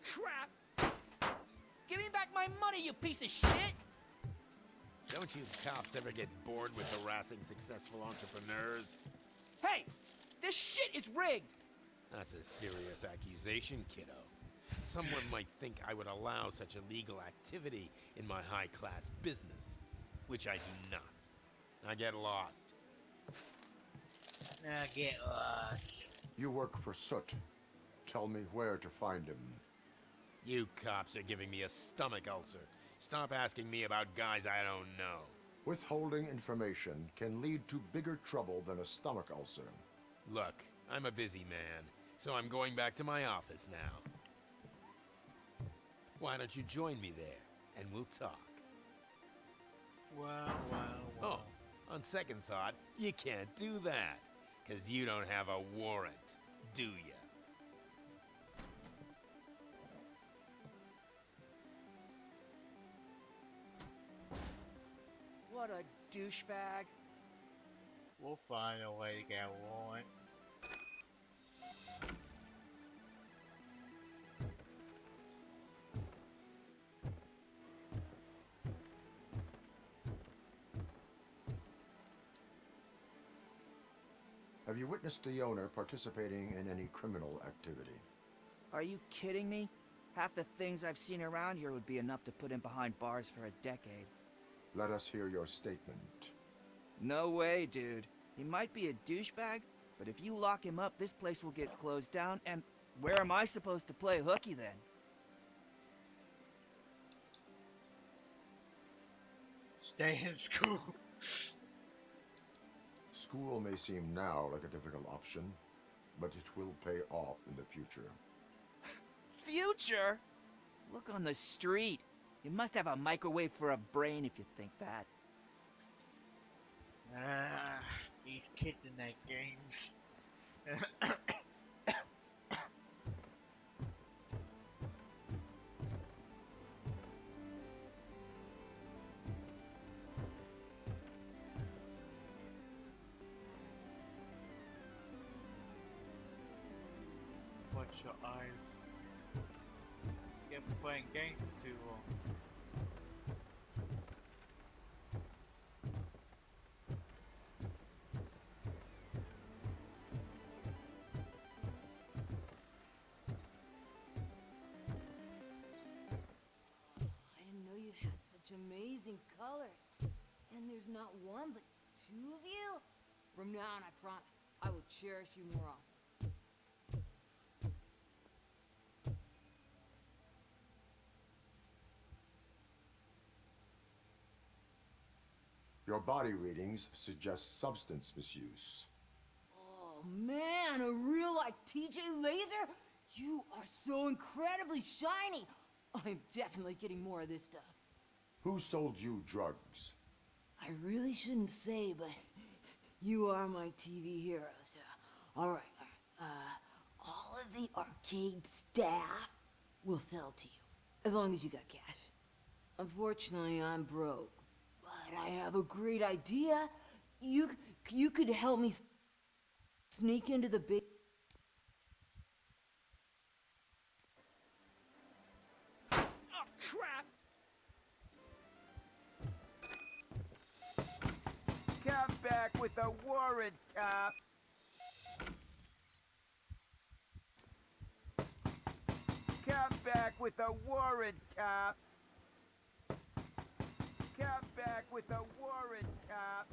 Speaker 2: Crap! Give me back my money, you piece of shit!
Speaker 11: Don't you cops ever get bored with harassing successful entrepreneurs?
Speaker 2: Hey! This shit is rigged!
Speaker 11: That's a serious accusation, kiddo. Someone might think I would allow such illegal activity in my high-class business, which I do not. I get lost.
Speaker 16: Get lost.
Speaker 14: You work for Soot. Tell me where to find him.
Speaker 11: You cops are giving me a stomach ulcer. Stop asking me about guys I don't know.
Speaker 14: Withholding information can lead to bigger trouble than a stomach ulcer.
Speaker 11: Look, I'm a busy man, so I'm going back to my office now. Why don't you join me there, and we'll talk?
Speaker 16: Wow, wow, wow.
Speaker 11: Oh, on second thought, you can't do that, because you don't have a warrant. do ya?
Speaker 12: What a douchebag.
Speaker 16: We'll find a way to get a warrant.
Speaker 14: Have you witnessed the owner participating in any criminal activity?
Speaker 12: Are you kidding me? Half the things I've seen around here would be enough to put him behind bars for a decade.
Speaker 14: Let us hear your statement.
Speaker 12: No way, dude. He might be a douchebag, but if you lock him up, this place will get closed down, and where am I supposed to play hooky then?
Speaker 16: Stay in school.
Speaker 14: School may seem now like a difficult option, but it will pay off in the future.
Speaker 12: Future? Look on the street. You must have a microwave for a brain if you think that.
Speaker 16: Ah, these kids in their games. Watch your eyes. You've been playing games for too long.
Speaker 10: I didn't know you had such amazing colors. And there's not one, but two of you? From now on, I promise, I will cherish you more often.
Speaker 14: Your body readings suggest substance misuse.
Speaker 10: Oh man, a real like TJ Laser? You are so incredibly shiny. I'm definitely getting more of this stuff.
Speaker 14: Who sold you drugs?
Speaker 10: I really shouldn't say, but you are my TV heroes. All right. All of the arcade staff will sell to you, as long as you got cash. Unfortunately, I'm broke, but I have a great idea. You could help me sneak into the big.
Speaker 15: Oh, crap! Come back with a warrant, cop. Come back with a warrant, cop. Come back with a warrant, cop.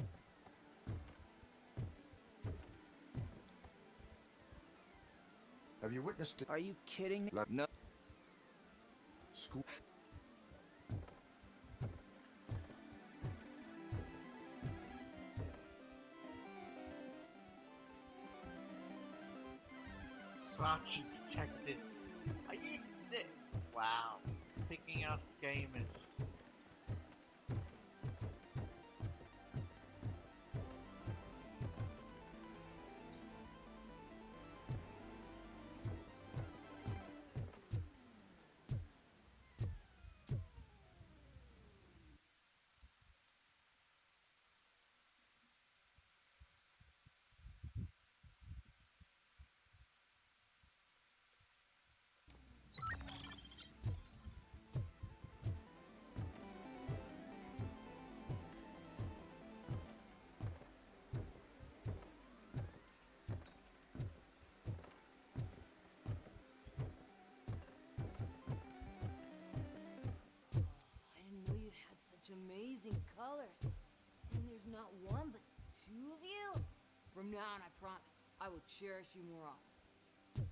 Speaker 14: Have you witnessed it?
Speaker 12: Are you kidding me?
Speaker 14: No. School.
Speaker 16: Crouching detected. Are you? Wow. Thinking us gamers.
Speaker 10: Amazing colors. And there's not one, but two of you? From now on, I promise, I will cherish you more often.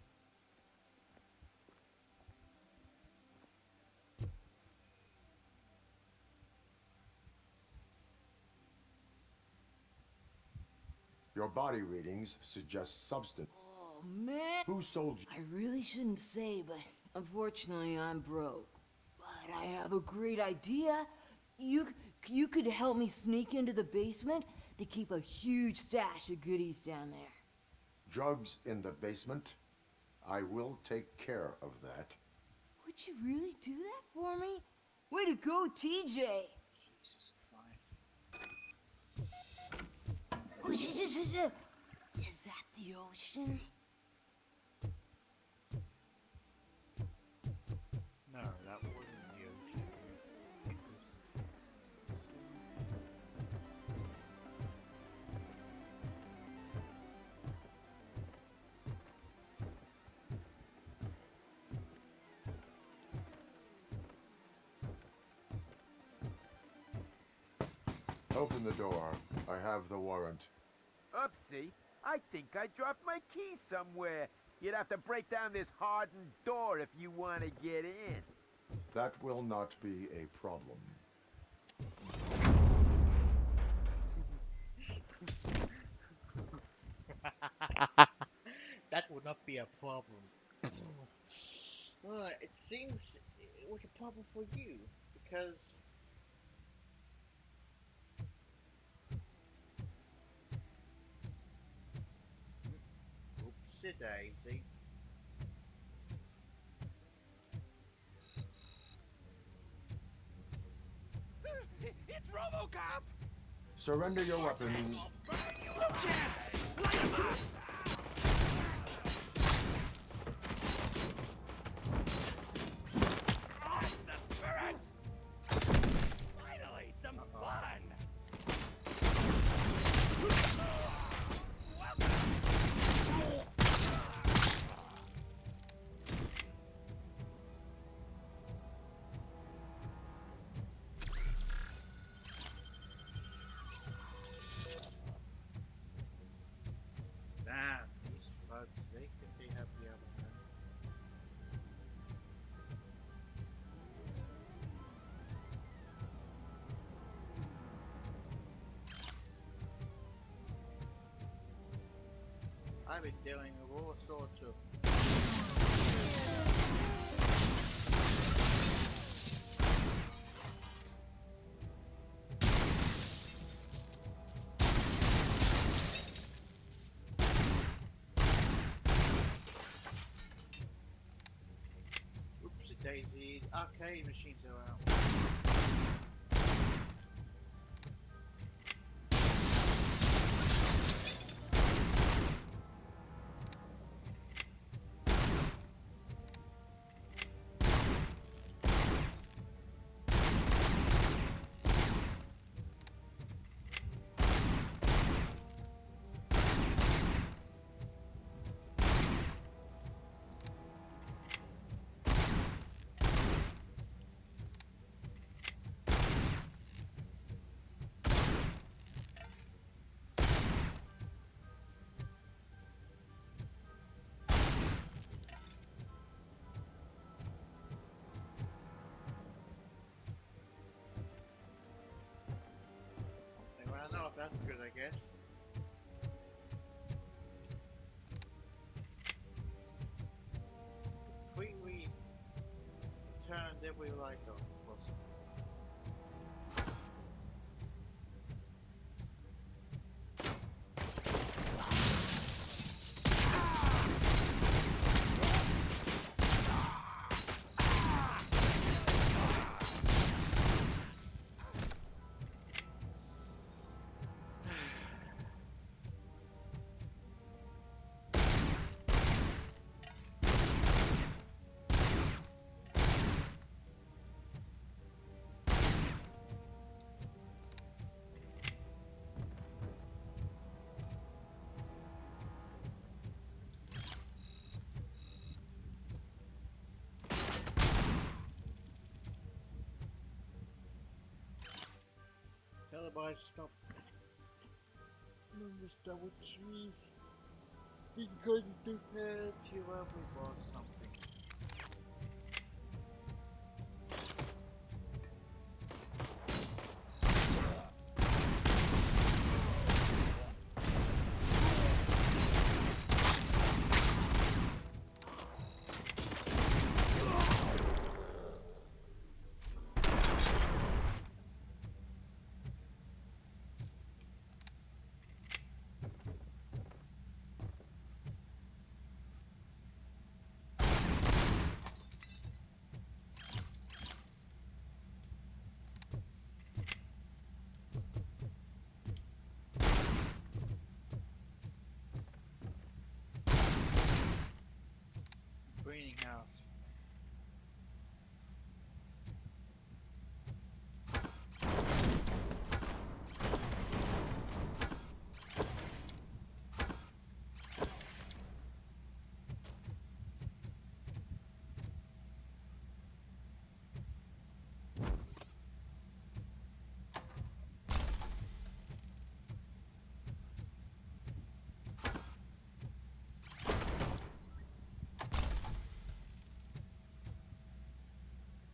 Speaker 14: Your body readings suggest substance.
Speaker 10: Oh, man.
Speaker 14: Who sold you?
Speaker 10: I really shouldn't say, but unfortunately, I'm broke. But I have a great idea. You could help me sneak into the basement. They keep a huge stash of goodies down there.
Speaker 14: Drugs in the basement? I will take care of that.
Speaker 4: Would you really do that for me? Way to go, TJ!
Speaker 16: Jesus Christ.
Speaker 4: Is that the ocean?
Speaker 16: No, that wasn't the ocean. It was...
Speaker 14: Open the door. I have the warrant.
Speaker 17: Oopsie. I think I dropped my key somewhere. You'd have to break down this hardened door if you want to get in.
Speaker 14: That will not be a problem.
Speaker 16: That would not be a problem. It seems it was a problem for you, because... Oopsie daisy.
Speaker 15: It's RoboCop!
Speaker 14: Surrender your weapons.
Speaker 15: No chance! Light him up! That's the spirit! Finally, some fun!
Speaker 16: Damn, these thugs, they think they have the upper hand. I've been dealing with all sorts of... Oopsie daisy, arcade machines are out. I don't know if that's good, I guess. Completely turned every light off, if possible. Tell the boys to stop. Mr. Cheese. Speaking good, stupid. Cheer up, we bought something. cleaning house.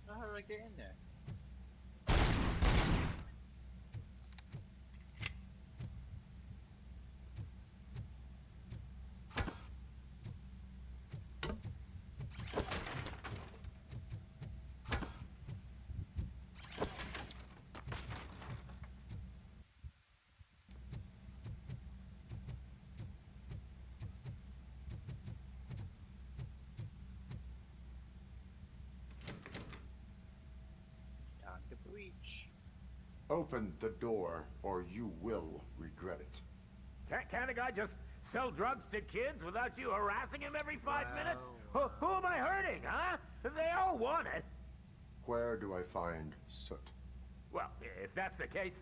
Speaker 16: How do I get in there? Time to breach.
Speaker 14: Open the door, or you will regret it.
Speaker 17: Can't a guy just sell drugs to kids without you harassing him every 5 minutes? Who am I hurting, huh? They all want it.
Speaker 14: Where do I find Soot?
Speaker 17: Well, if that's the case,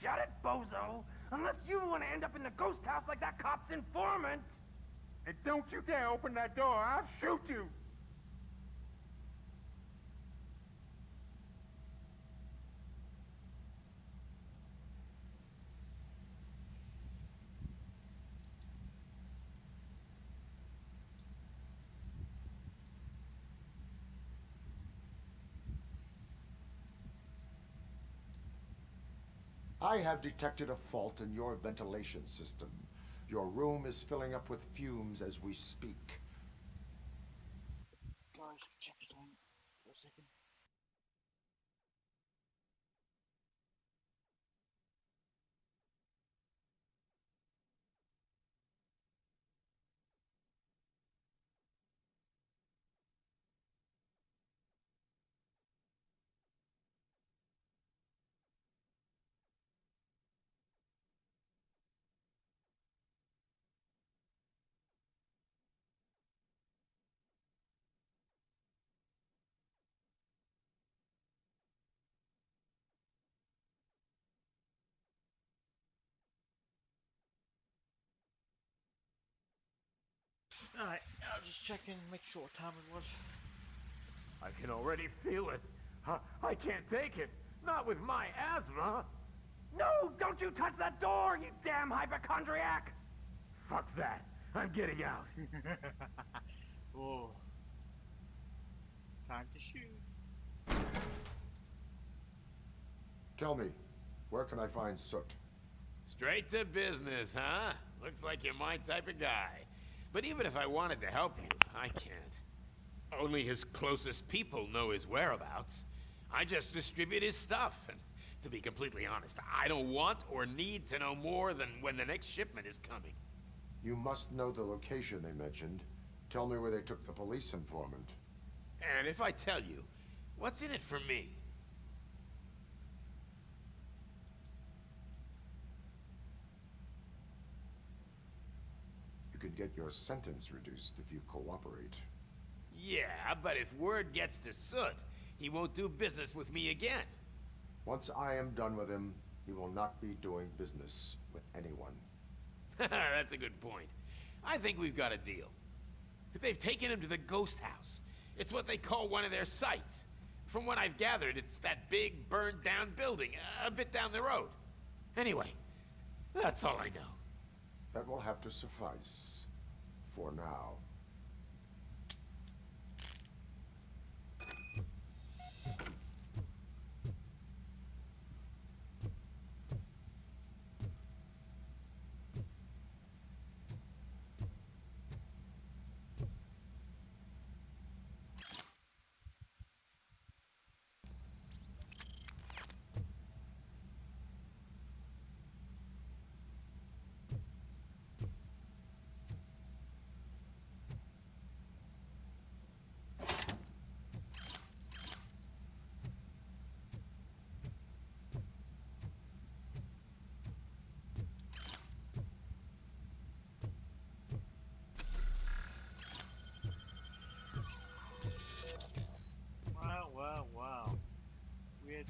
Speaker 22: Shut it, bozo! Unless you want to end up in the ghost house like that cop's informant!
Speaker 17: and don't you dare open that door. I'll shoot you.
Speaker 14: I have detected a fault in your ventilation system. Your room is filling up with fumes as we speak.
Speaker 16: Guys, check something for a second. Alright, I'll just check and make sure what time it was.
Speaker 17: I can already feel it. I can't take it. Not with my asthma.
Speaker 22: No! Don't you touch that door, you damn hypochondriac!
Speaker 17: Fuck that. I'm getting out.
Speaker 16: Oh. Time to shoot.
Speaker 14: Tell me, where can I find Soot?
Speaker 11: Straight to business, huh? Looks like you're my type of guy. But even if I wanted to help you, I can't. Only his closest people know his whereabouts. I just distribute his stuff, and to be completely honest, I don't want or need to know more than when the next shipment is coming.
Speaker 14: You must know the location they mentioned. Tell me where they took the police informant.
Speaker 11: And if I tell you, what's in it for me?
Speaker 14: You could get your sentence reduced if you cooperate.
Speaker 11: Yeah, but if word gets to Soot, he won't do business with me again.
Speaker 14: Once I am done with him, he will not be doing business with anyone.
Speaker 11: That's a good point. I think we've got a deal. They've taken him to the ghost house. It's what they call one of their sites. From what I've gathered, it's that big, burned-down building, a bit down the road. Anyway, that's all I know.
Speaker 14: That will have to suffice. For now.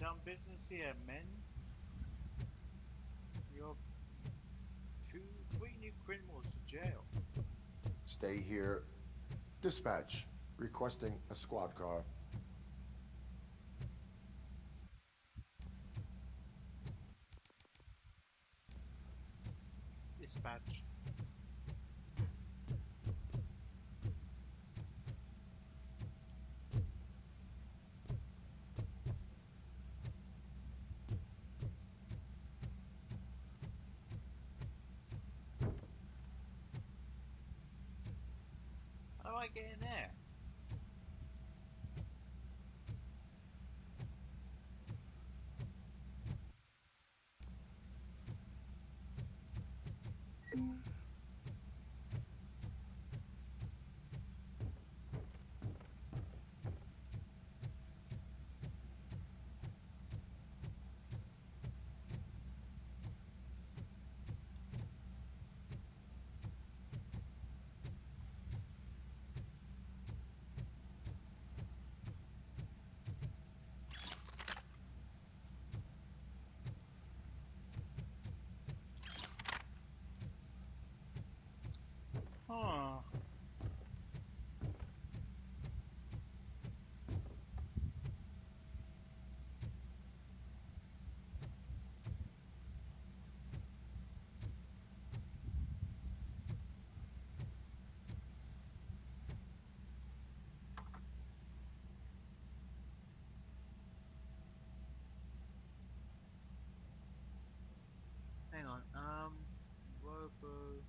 Speaker 16: Sound business here, men. You're three new criminals to jail.
Speaker 14: Stay here. Dispatch. Requesting a squad car.
Speaker 16: Dispatch. How do I get in there? Huh. Hang on. Robo.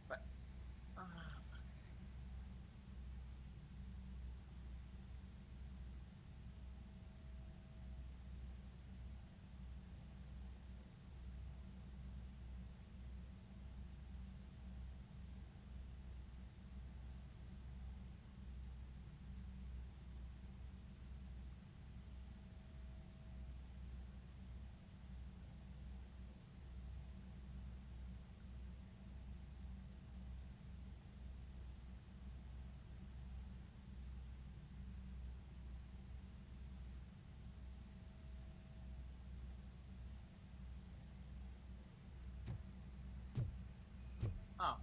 Speaker 16: But. Fuck. Oh.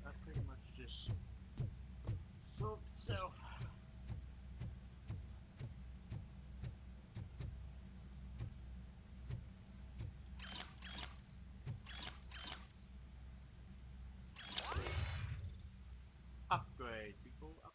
Speaker 16: I pretty much just solved itself. Upgrade, people, upgrade.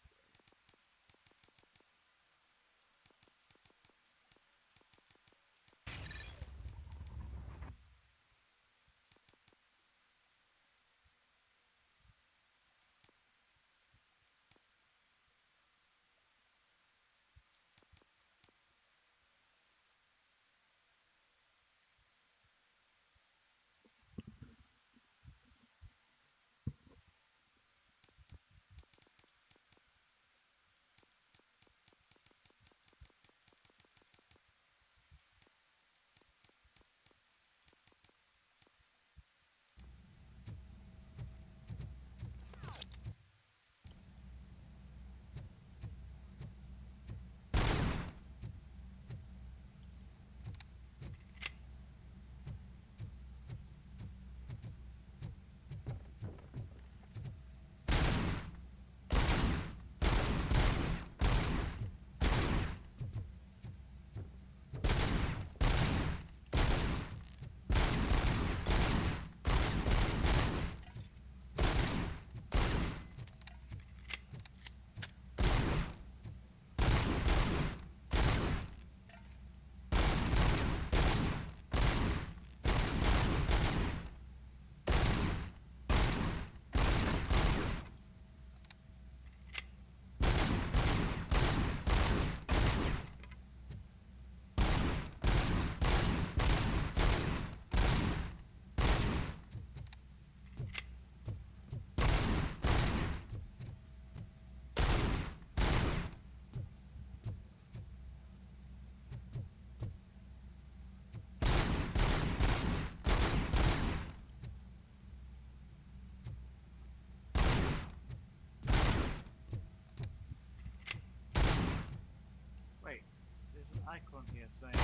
Speaker 16: icon here saying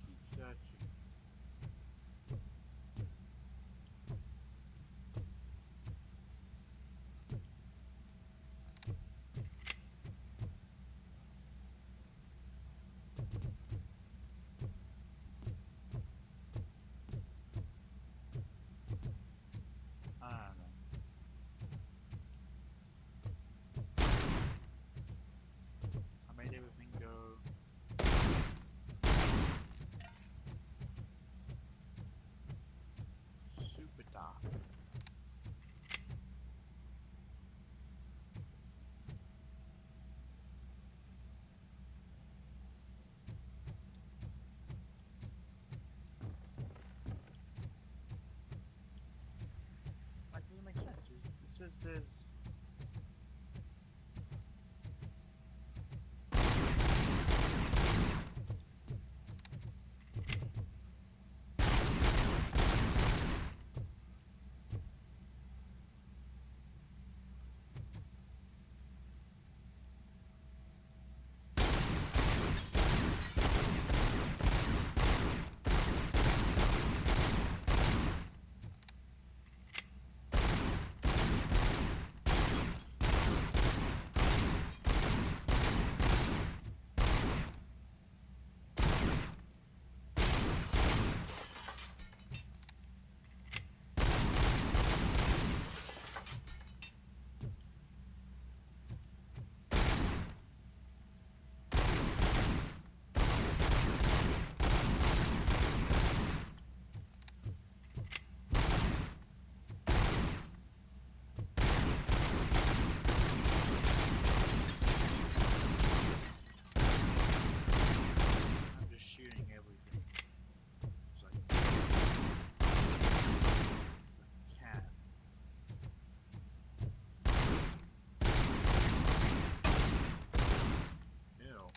Speaker 16: keep searching. I don't know. I made everything go. Super dark. That doesn't make sense. It says there's. I'm just shooting everything. It's like I can. Ew.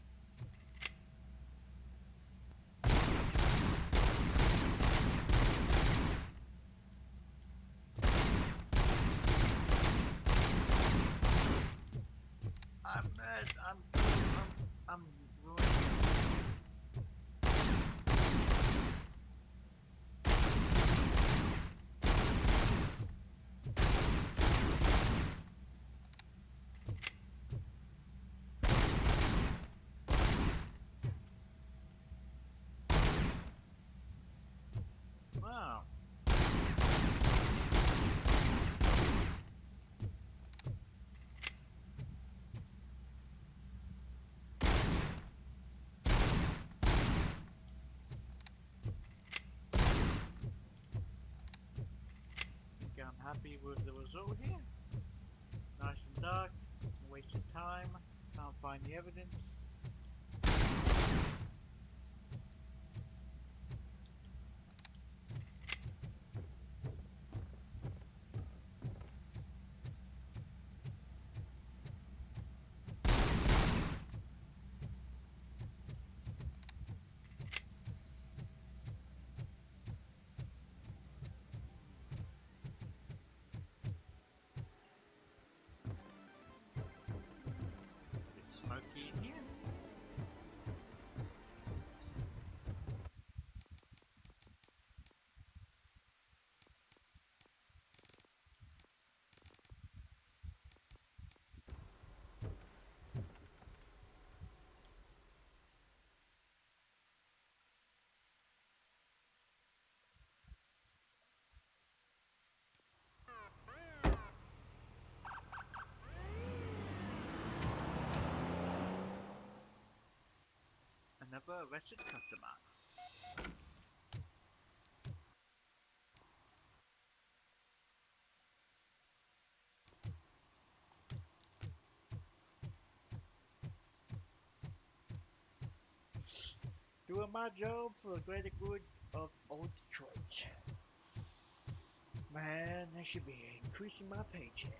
Speaker 16: I'm ruining Wow. Think I'm happy with the result here. Nice and dark, wasted time, can't find the evidence. It's smoky in here. Another arrested customer. Doing my job for the greater good of old Detroit. Man, they should be increasing my paycheck.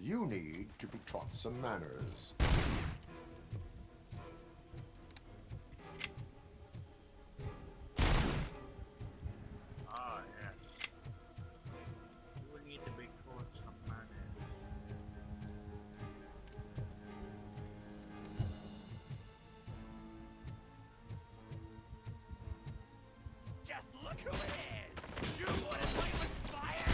Speaker 14: You need to be taught some manners.
Speaker 16: Ah, yes. You need to be taught some manners.
Speaker 15: Just look who it is! You wanna play with fire?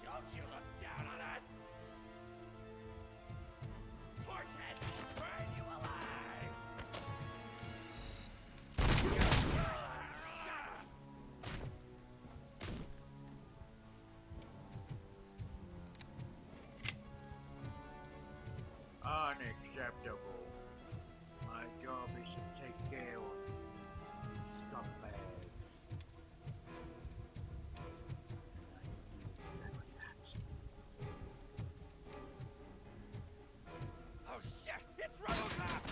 Speaker 15: Don't you look down on us! Portent, burn you alive!
Speaker 16: Unacceptable. My job is to take care of scumbags.
Speaker 15: Oh shit! It's RoboCop!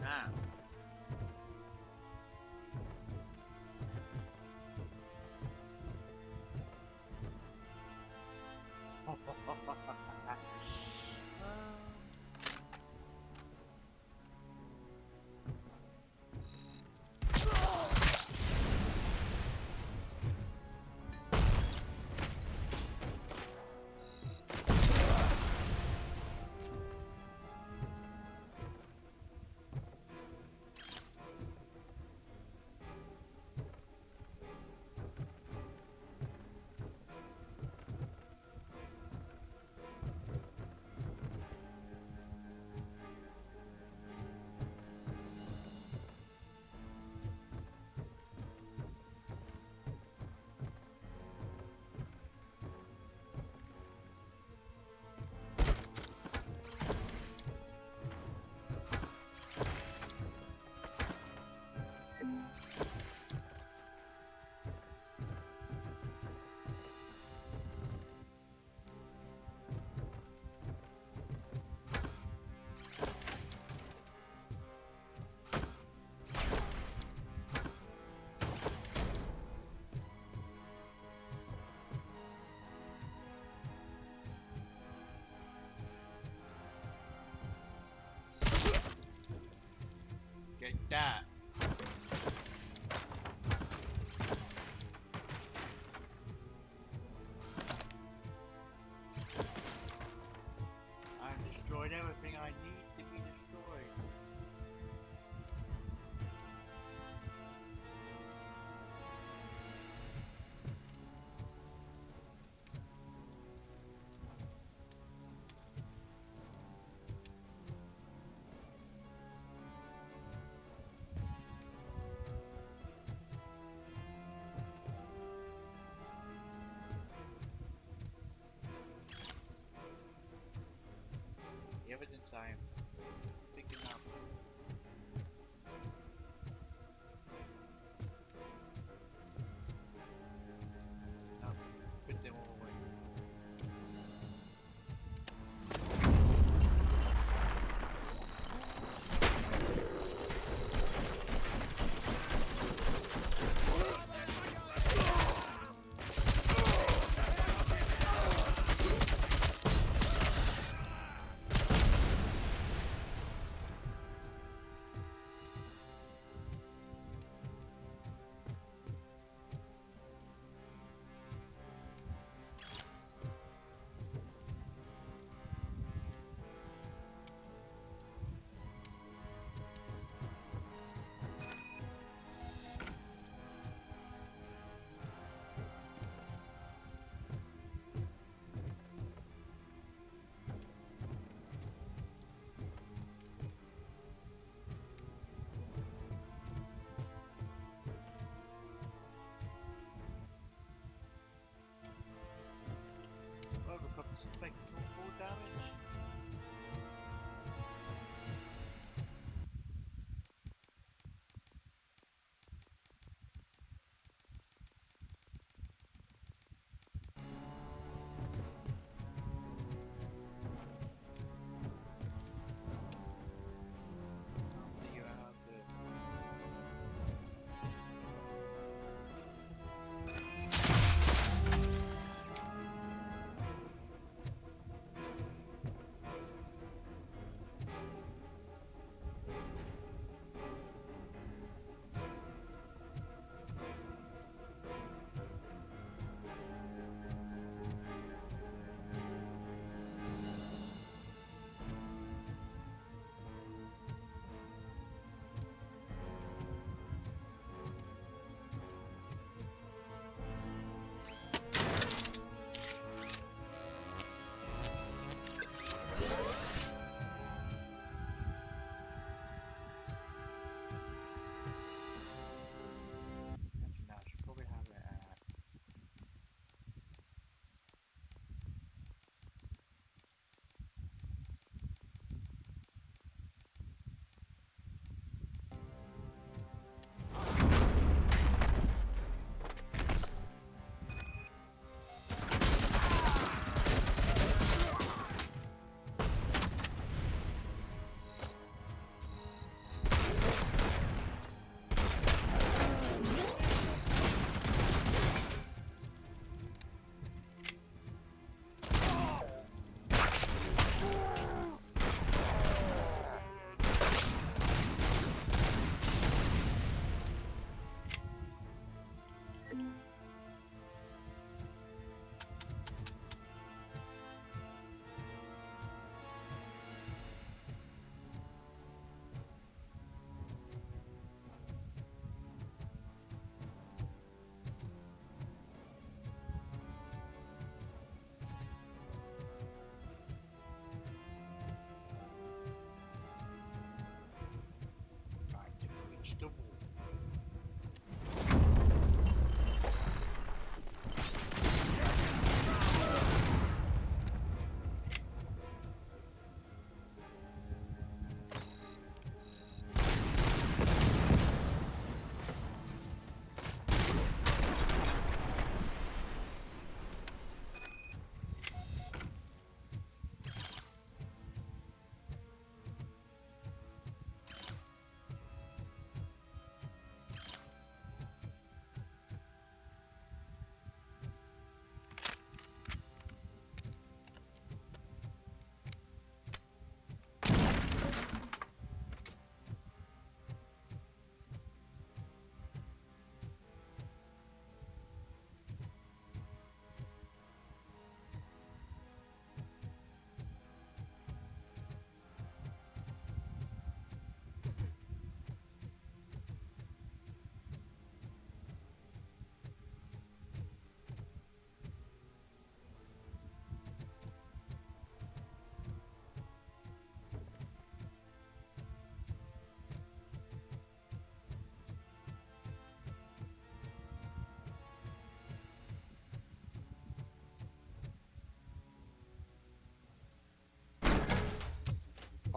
Speaker 16: Ah. time. Picking up. Now, put them all away.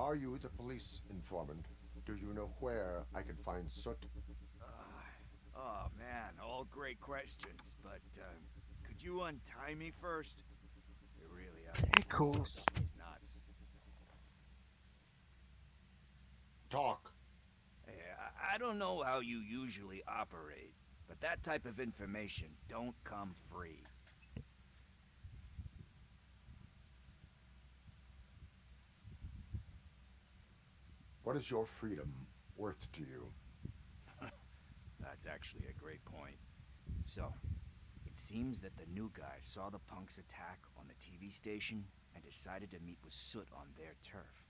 Speaker 14: Are you the police informant? Do you know where I can find Soot?
Speaker 13: Oh man, all great questions, but could you untie me first? It really
Speaker 16: Pickles.
Speaker 13: He's nuts.
Speaker 14: Talk.
Speaker 13: Hey, I don't know how you usually operate, but that type of information don't come free.
Speaker 14: What is your freedom worth to you?
Speaker 13: That's actually a great point. So, it seems that the new guy saw the punks attack on the TV station and decided to meet with Soot on their turf.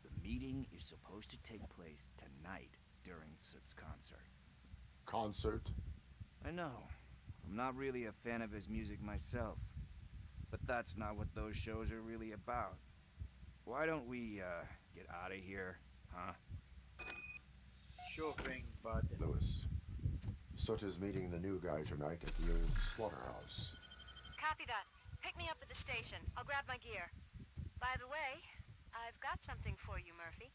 Speaker 13: The meeting is supposed to take place tonight during Soot's concert.
Speaker 14: Concert?
Speaker 13: I know. I'm not really a fan of his music myself. But that's not what those shows are really about. Why don't we, get out of here, huh?
Speaker 16: Sure thing, bud.
Speaker 14: Lewis. Soot is meeting the new guy tonight at the old slaughterhouse.
Speaker 3: Copy that. Pick me up at the station. I'll grab my gear. By the way, I've got something for you, Murphy.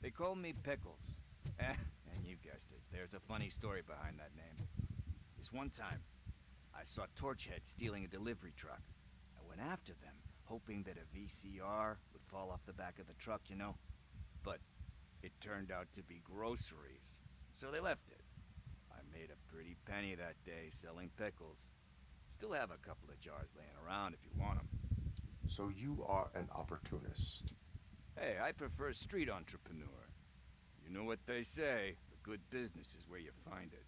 Speaker 13: They call me Pickles. And you guessed it, there's a funny story behind that name. This one time, I saw Torchhead stealing a delivery truck. I went after them, hoping that a VCR would fall off the back of the truck, you know? But it turned out to be groceries, so they left it. I made a pretty penny that day selling pickles. Still have a couple of jars laying around if you want them.
Speaker 14: So you are an opportunist.
Speaker 13: Hey, I prefer street entrepreneur. You know what they say, a good business is where you find it.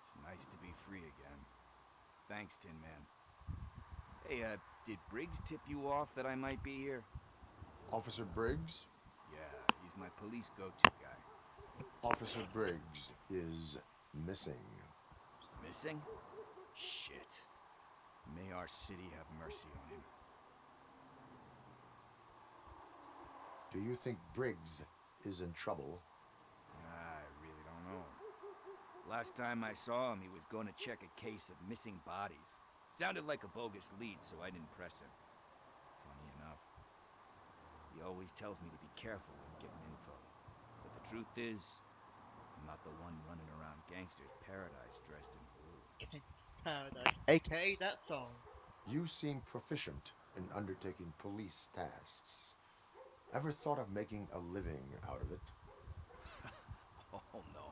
Speaker 13: It's nice to be free again. Thanks, Tin Man. Hey, did Briggs tip you off that I might be here?
Speaker 14: Officer Briggs?
Speaker 13: Yeah, he's my police go-to guy.
Speaker 14: Officer Briggs is missing.
Speaker 13: Missing? Shit. May our city have mercy on him.
Speaker 14: Do you think Briggs is in trouble?
Speaker 13: I really don't know. Last time I saw him, he was going to check a case of missing bodies. Sounded like a bogus lead, so I didn't press him. Funny enough. He always tells me to be careful when getting info. But the truth is, I'm not the one running around Gangster's Paradise dressed in blue.
Speaker 16: Gangster's Paradise, aka that song.
Speaker 14: You seem proficient in undertaking police tasks. Ever thought of making a living out of it?
Speaker 13: Oh no.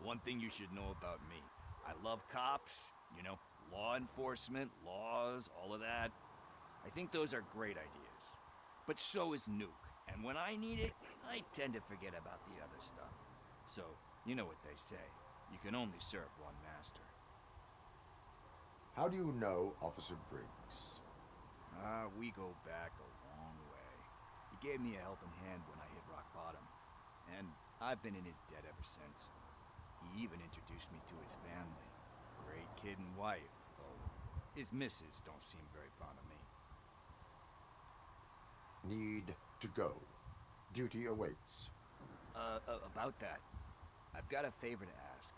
Speaker 13: One thing you should know about me. I love cops, you know, law enforcement, laws, all of that. I think those are great ideas. But so is Nuke. And when I need it, I tend to forget about the other stuff. So, you know what they say. You can only serve one master.
Speaker 14: How do you know Officer Briggs?
Speaker 13: We go back a long way. He gave me a helping hand when I hit rock bottom. And I've been in his debt ever since. He even introduced me to his family. Great kid and wife, though his missus don't seem very fond of me.
Speaker 14: Need to go. Duty awaits.
Speaker 13: About that, I've got a favor to ask.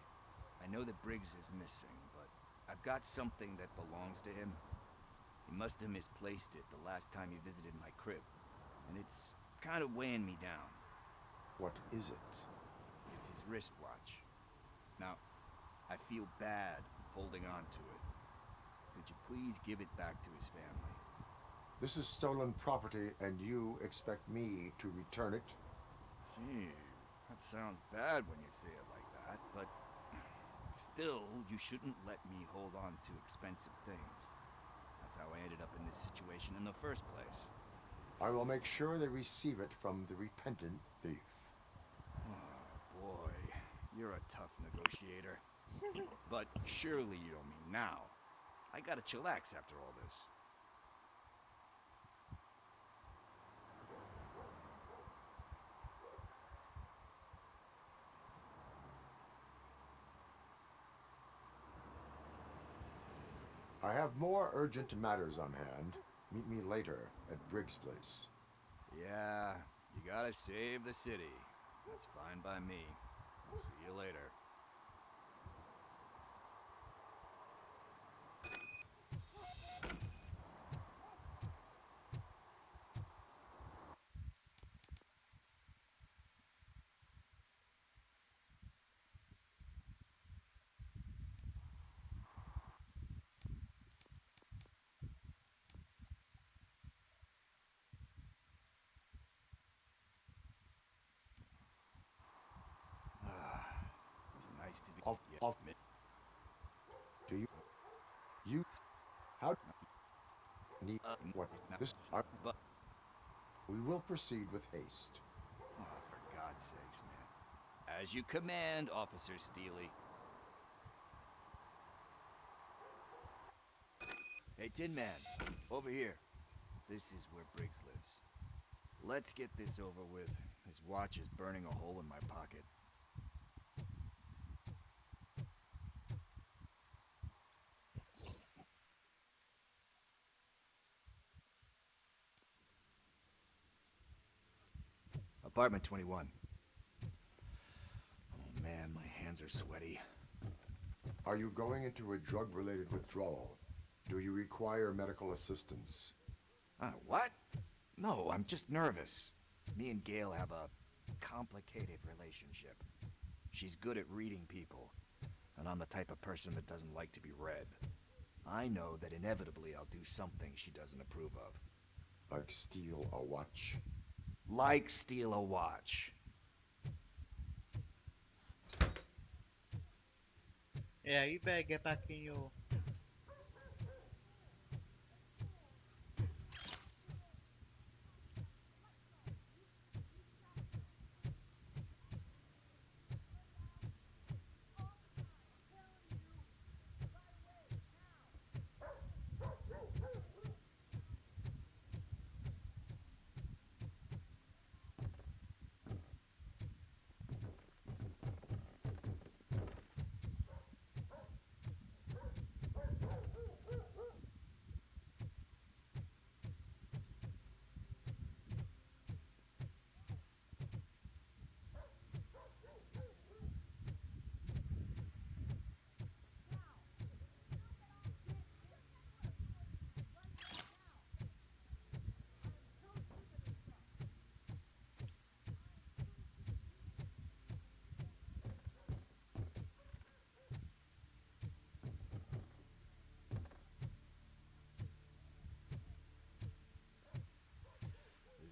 Speaker 13: I know that Briggs is missing, but I've got something that belongs to him. He must have misplaced it the last time he visited my crib, and it's kind of weighing me down.
Speaker 14: What is it?
Speaker 13: It's his wristwatch. Now, I feel bad holding on to it. Could you please give it back to his family?
Speaker 14: This is stolen property, and you expect me to return it?
Speaker 13: Gee, that sounds bad when you say it like that, but still, you shouldn't let me hold on to expensive things. That's how I ended up in this situation in the first place.
Speaker 14: I will make sure they receive it from the repentant thief.
Speaker 13: Oh, boy. You're a tough negotiator. But surely you don't mean now. I gotta chillax after all this.
Speaker 14: I have more urgent matters on hand. Meet me later at Briggs' place.
Speaker 13: Yeah, you gotta save the city. That's fine by me. I'll see you later. It's nice to be...
Speaker 14: Do you... How... Need... What... This...
Speaker 13: But...
Speaker 14: We will proceed with haste.
Speaker 13: Oh, for God's sakes, man. As you command, Officer Steely. Hey, Tin Man, over here. This is where Briggs lives. Let's get this over with. His watch is burning a hole in my pocket. Apartment 21. Oh man, my hands are sweaty.
Speaker 14: Are you going into a drug-related withdrawal? Do you require medical assistance?
Speaker 13: What? No, I'm just nervous. Me and Gail have a complicated relationship. She's good at reading people, and I'm the type of person that doesn't like to be read. I know that inevitably I'll do something she doesn't approve of.
Speaker 14: Like steal a watch?
Speaker 13: Like steal a watch.
Speaker 16: Yeah, you better get back in your...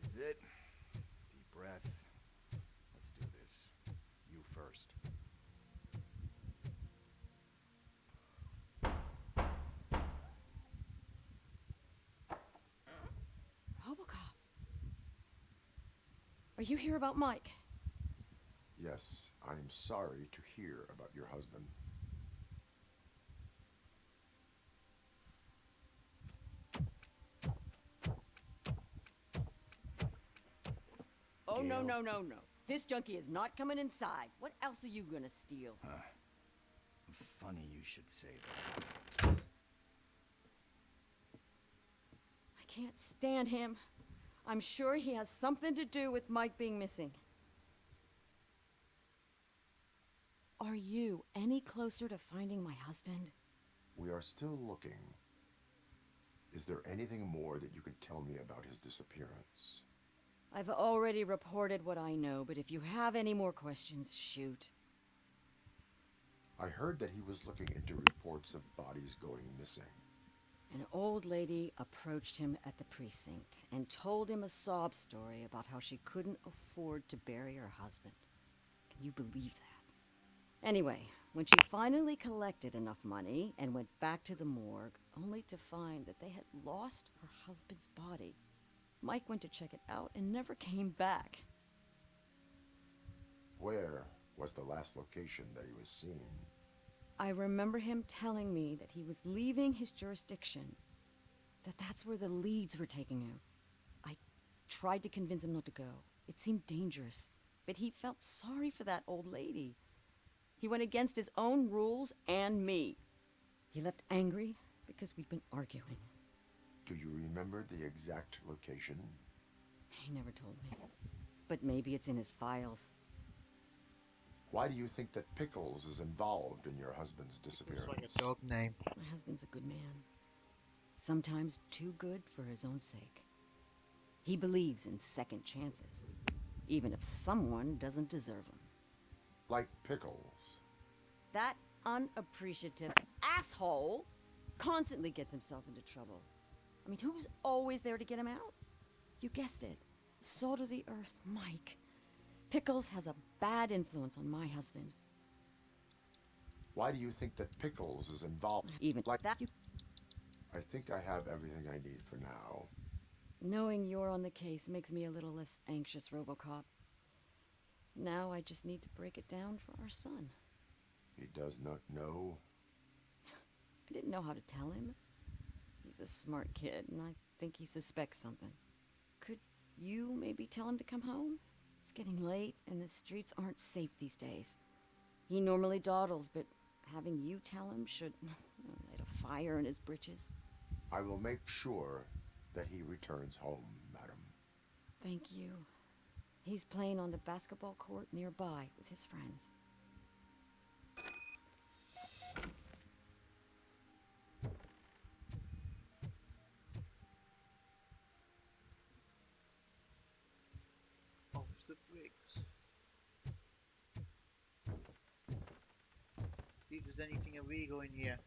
Speaker 13: This is it. Deep breath. Let's do this. You first.
Speaker 5: RoboCop. Are you here about Mike?
Speaker 14: Yes, I am sorry to hear about your husband.
Speaker 5: Oh, no, no, no, no. This junkie is not coming inside. What else are you gonna steal?
Speaker 13: Funny you should say that.
Speaker 5: I can't stand him. I'm sure he has something to do with Mike being missing. Are you any closer to finding my husband?
Speaker 14: We are still looking. Is there anything more that you could tell me about his disappearance?
Speaker 5: I've already reported what I know, but if you have any more questions, shoot.
Speaker 14: I heard that he was looking into reports of bodies going missing.
Speaker 5: An old lady approached him at the precinct and told him a sob story about how she couldn't afford to bury her husband. Can you believe that? Anyway, when she finally collected enough money and went back to the morgue, only to find that they had lost her husband's body, Mike went to check it out and never came back.
Speaker 14: Where was the last location that he was seen?
Speaker 5: I remember him telling me that he was leaving his jurisdiction, that's where the leads were taking him. I tried to convince him not to go. It seemed dangerous, but he felt sorry for that old lady. He went against his own rules and me. He left angry because we'd been arguing.
Speaker 14: Do you remember the exact location?
Speaker 5: He never told me, but maybe it's in his files.
Speaker 14: Why do you think that Pickles is involved in your husband's disappearance?
Speaker 16: It's like a dog name.
Speaker 5: My husband's a good man. Sometimes too good for his own sake. He believes in second chances, even if someone doesn't deserve them.
Speaker 14: Like Pickles.
Speaker 5: That unappreciative asshole constantly gets himself into trouble. I mean, who's always there to get him out? You guessed it. Salt of the earth, Mike. Pickles has a bad influence on my husband.
Speaker 14: Why do you think that Pickles is involved?
Speaker 5: Even like that,
Speaker 14: I think I have everything I need for now.
Speaker 5: Knowing you're on the case makes me a little less anxious, RoboCop. Now I just need to break it down for our son.
Speaker 14: He does not know?
Speaker 5: I didn't know how to tell him. He's a smart kid, and I think he suspects something. Could you maybe tell him to come home? It's getting late, and the streets aren't safe these days. He normally dawdles, but having you tell him should light a fire in his britches.
Speaker 14: I will make sure that he returns home, madam.
Speaker 5: Thank you. He's playing on the basketball court nearby with his friends.
Speaker 16: Off the bricks. See if there's anything illegal in here.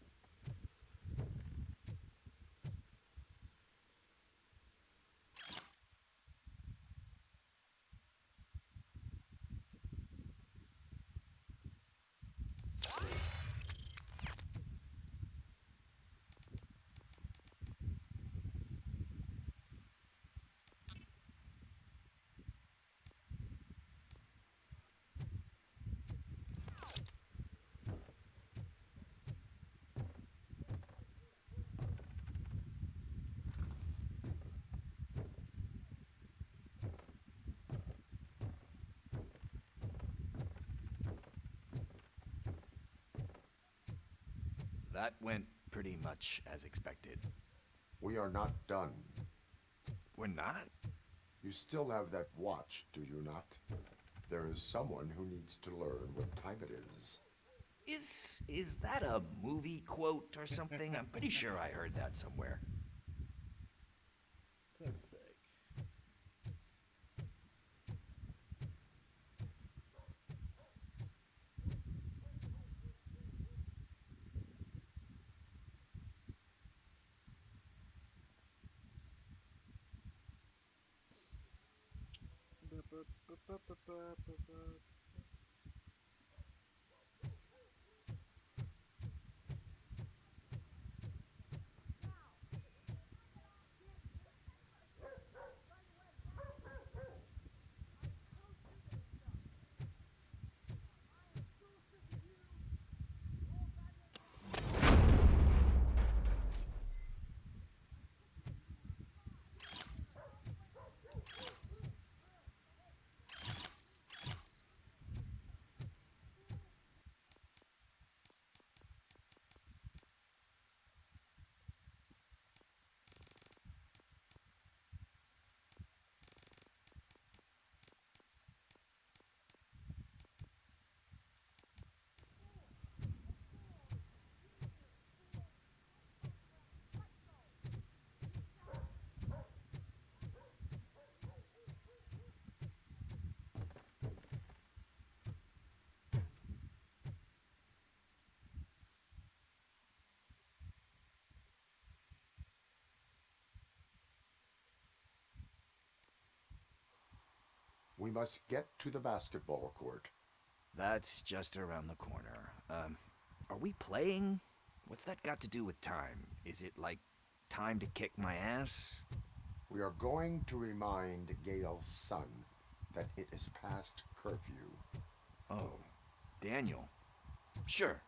Speaker 13: That went pretty much as expected.
Speaker 14: We are not done.
Speaker 13: We're not?
Speaker 14: You still have that watch, do you not? There is someone who needs to learn what time it is.
Speaker 13: Is that a movie quote or something? I'm pretty sure I heard that somewhere.
Speaker 16: God's sake.
Speaker 14: We must get to the basketball court.
Speaker 13: That's just around the corner. Are we playing? What's that got to do with time? Is it like time to kick my ass?
Speaker 14: We are going to remind Gail's son that it is past curfew.
Speaker 13: Oh, Daniel. Sure.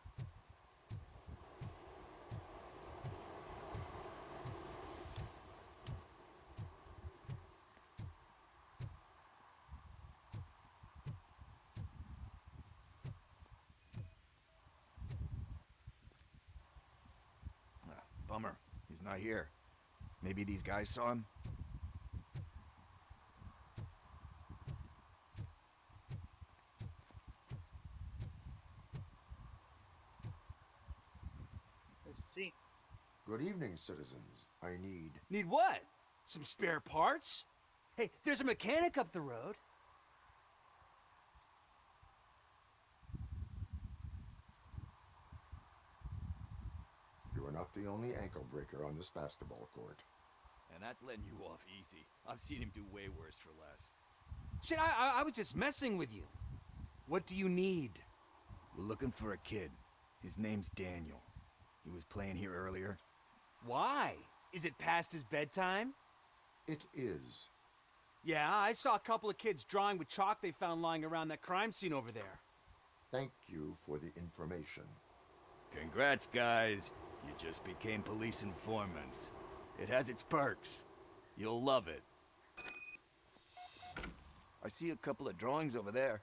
Speaker 13: Bummer. He's not here. Maybe these guys saw him?
Speaker 16: Let's see.
Speaker 14: Good evening, citizens. I need...
Speaker 18: Need what? Some spare parts? Hey, there's a mechanic up the road.
Speaker 14: You are not the only ankle breaker on this basketball court.
Speaker 13: And that's letting you off easy. I've seen him do way worse for less.
Speaker 18: Shit, I was just messing with you. What do you need?
Speaker 13: We're looking for a kid. His name's Daniel. He was playing here earlier.
Speaker 18: Why? Is it past his bedtime?
Speaker 14: It is.
Speaker 18: Yeah, I saw a couple of kids drawing with chalk they found lying around that crime scene over there.
Speaker 14: Thank you for the information.
Speaker 13: Congrats, guys. You just became police informants. It has its perks. You'll love it. I see a couple of drawings over there.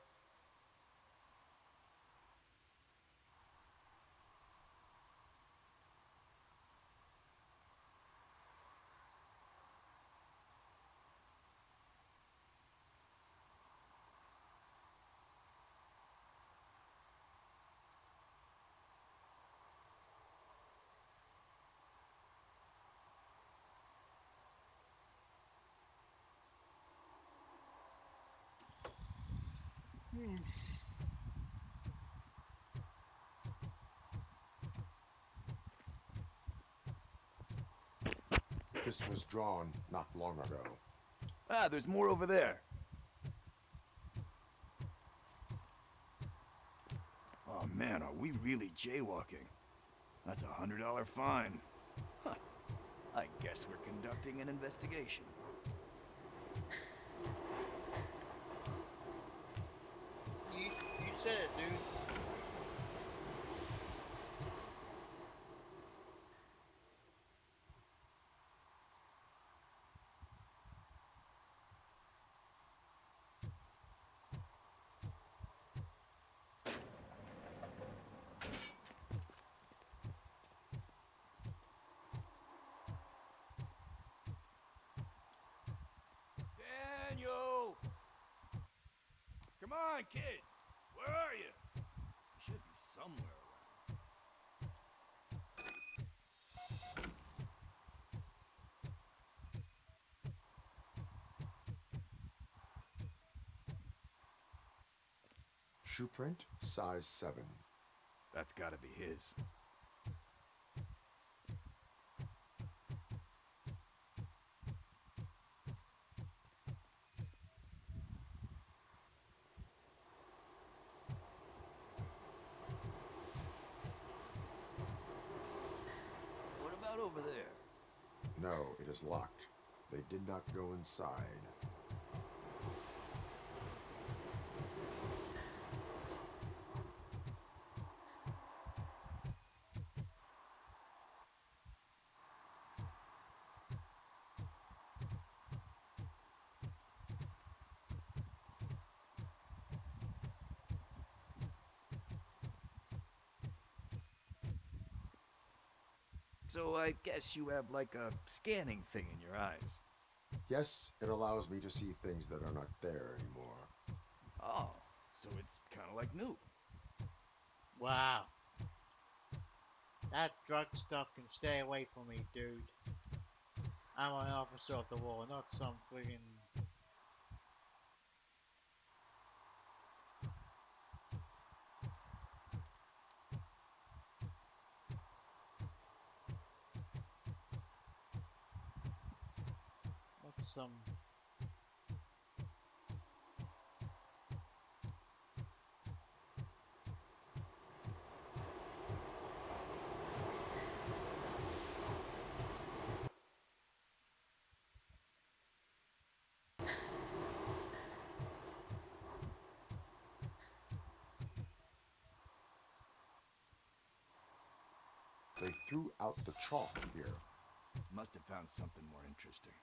Speaker 14: This was drawn not long ago.
Speaker 13: Ah, there's more over there. Oh man, are we really jaywalking? That's a $100 fine. Huh. I guess we're conducting an investigation.
Speaker 16: You said it, dude.
Speaker 13: Daniel! Come on, kid! Where are you? You should be somewhere around.
Speaker 14: Shoe print, size 7.
Speaker 13: That's gotta be his. What about over there?
Speaker 14: No, it is locked. They did not go inside.
Speaker 13: So I guess you have like a scanning thing in your eyes.
Speaker 14: Yes, it allows me to see things that are not there anymore.
Speaker 13: Oh, so it's kind of like new.
Speaker 16: Wow. That drug stuff can stay away from me, dude. I'm an officer of the law, not some friggin'... Not some...
Speaker 14: They threw out the chalk here.
Speaker 13: Must have found something more interesting.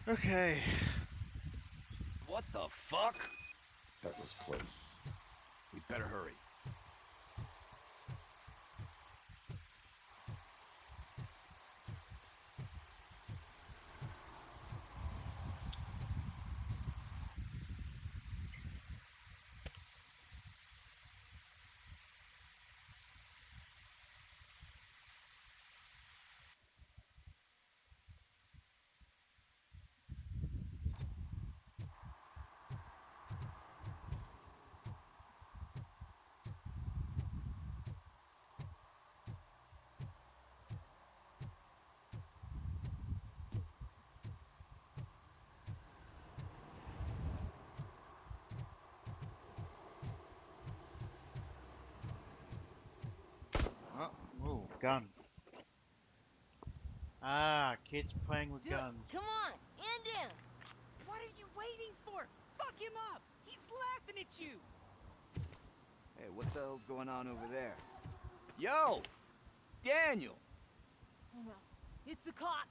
Speaker 16: Okay.
Speaker 13: What the fuck?
Speaker 14: That was close.
Speaker 13: We better hurry.
Speaker 16: Oh, ooh, gun. Ah, kids playing with
Speaker 4: Do it.
Speaker 16: guns.
Speaker 4: Come on, end him. What are you waiting for? Fuck him up. He's laughing at you.
Speaker 13: Hey, what the hell's going on over there? Yo! Daniel!
Speaker 4: Oh no, it's the cops.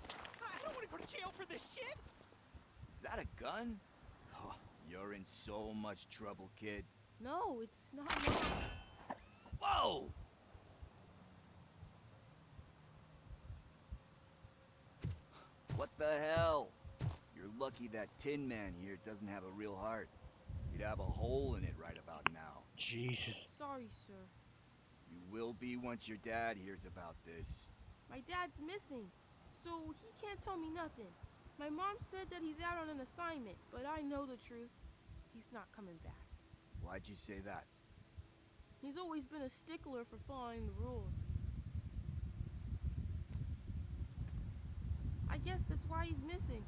Speaker 4: I don't want to go to jail for this shit.
Speaker 13: Is that a gun? Oh, you're in so much trouble, kid.
Speaker 4: No, it's not mine.
Speaker 13: Whoa! What the hell? You're lucky that Tin Man here doesn't have a real heart. You'd have a hole in it right about now.
Speaker 16: Jesus.
Speaker 4: Sorry, sir.
Speaker 13: You will be once your dad hears about this.
Speaker 4: My dad's missing, so he can't tell me nothing. My mom said that he's out on an assignment, but I know the truth. He's not coming back.
Speaker 13: Why'd you say that?
Speaker 4: He's always been a stickler for following the rules. I guess that's why he's missing.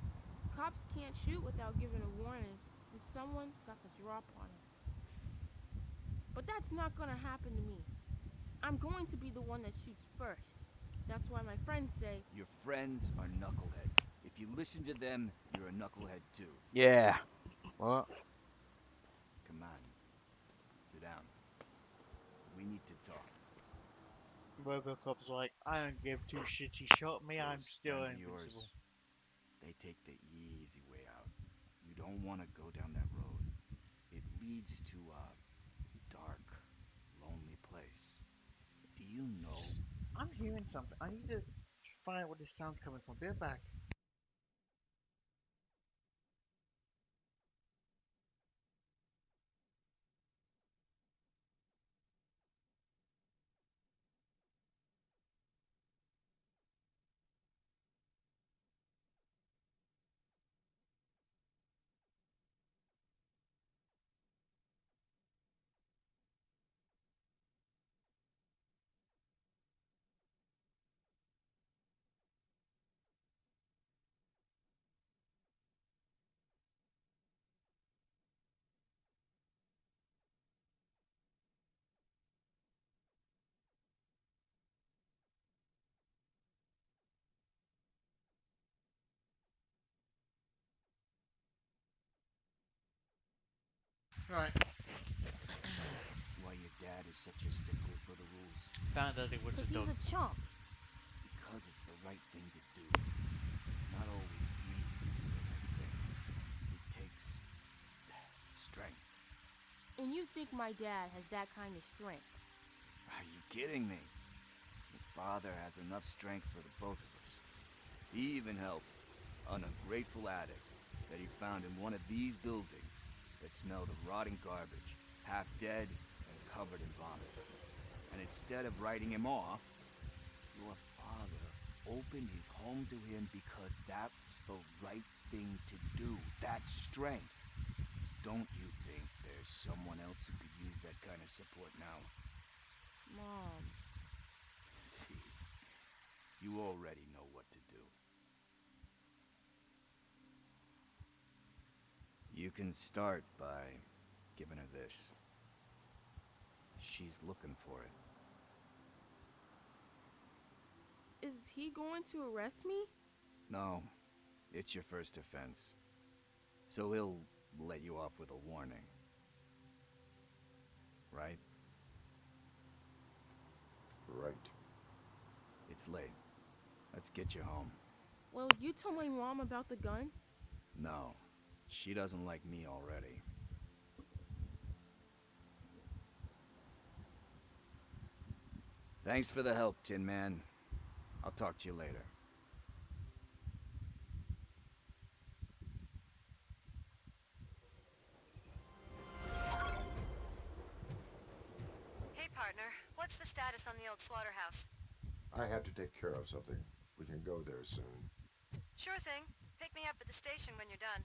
Speaker 4: Cops can't shoot without giving a warning, and someone got the drop on him. But that's not gonna happen to me. I'm going to be the one that shoots first. That's why my friends say...
Speaker 13: Your friends are knuckleheads. If you listen to them, you're a knucklehead too.
Speaker 16: Yeah. What?
Speaker 13: Come on. Sit down. We need to talk.
Speaker 16: RoboCop's like, I don't give two shits. He shot me. I'm
Speaker 13: Those
Speaker 16: still
Speaker 13: friends of
Speaker 16: invincible.
Speaker 13: yours, they take the easy way out. You don't want to go down that road. It leads to a dark, lonely place. Do you know?
Speaker 16: I'm hearing something. I need to find out where this sound's coming from. Be right back. Right.
Speaker 13: Why your dad is such a stickler for the rules?
Speaker 16: Found that it was a
Speaker 4: Because
Speaker 16: dog.
Speaker 4: he's a chump.
Speaker 13: Because it's the right thing to do. It's not always easy to do the right thing. It takes strength.
Speaker 4: And you think my dad has that kind of strength?
Speaker 13: Are you kidding me? Your father has enough strength for the both of us. He even helped an ungrateful addict that he found in one of these buildings that smelled of rotting garbage, half dead and covered in vomit. And instead of writing him off, your father opened his home to him because that was the right thing to do. That's strength. Don't you think there's someone else who could use that kind of support now?
Speaker 4: Mom.
Speaker 13: See, you already know what to do. You can start by giving her this. She's looking for it.
Speaker 4: Is he going to arrest me?
Speaker 13: No, it's your first offense. So he'll let you off with a warning. Right?
Speaker 14: Right.
Speaker 13: It's late. Let's get you home.
Speaker 4: Well, you told my mom about the gun?
Speaker 13: No, she doesn't like me already. Thanks for the help, Tin Man. I'll talk to you later.
Speaker 3: Hey, partner. What's the status on the old slaughterhouse?
Speaker 14: I had to take care of something. We can go there soon.
Speaker 3: Sure thing. Pick me up at the station when you're done.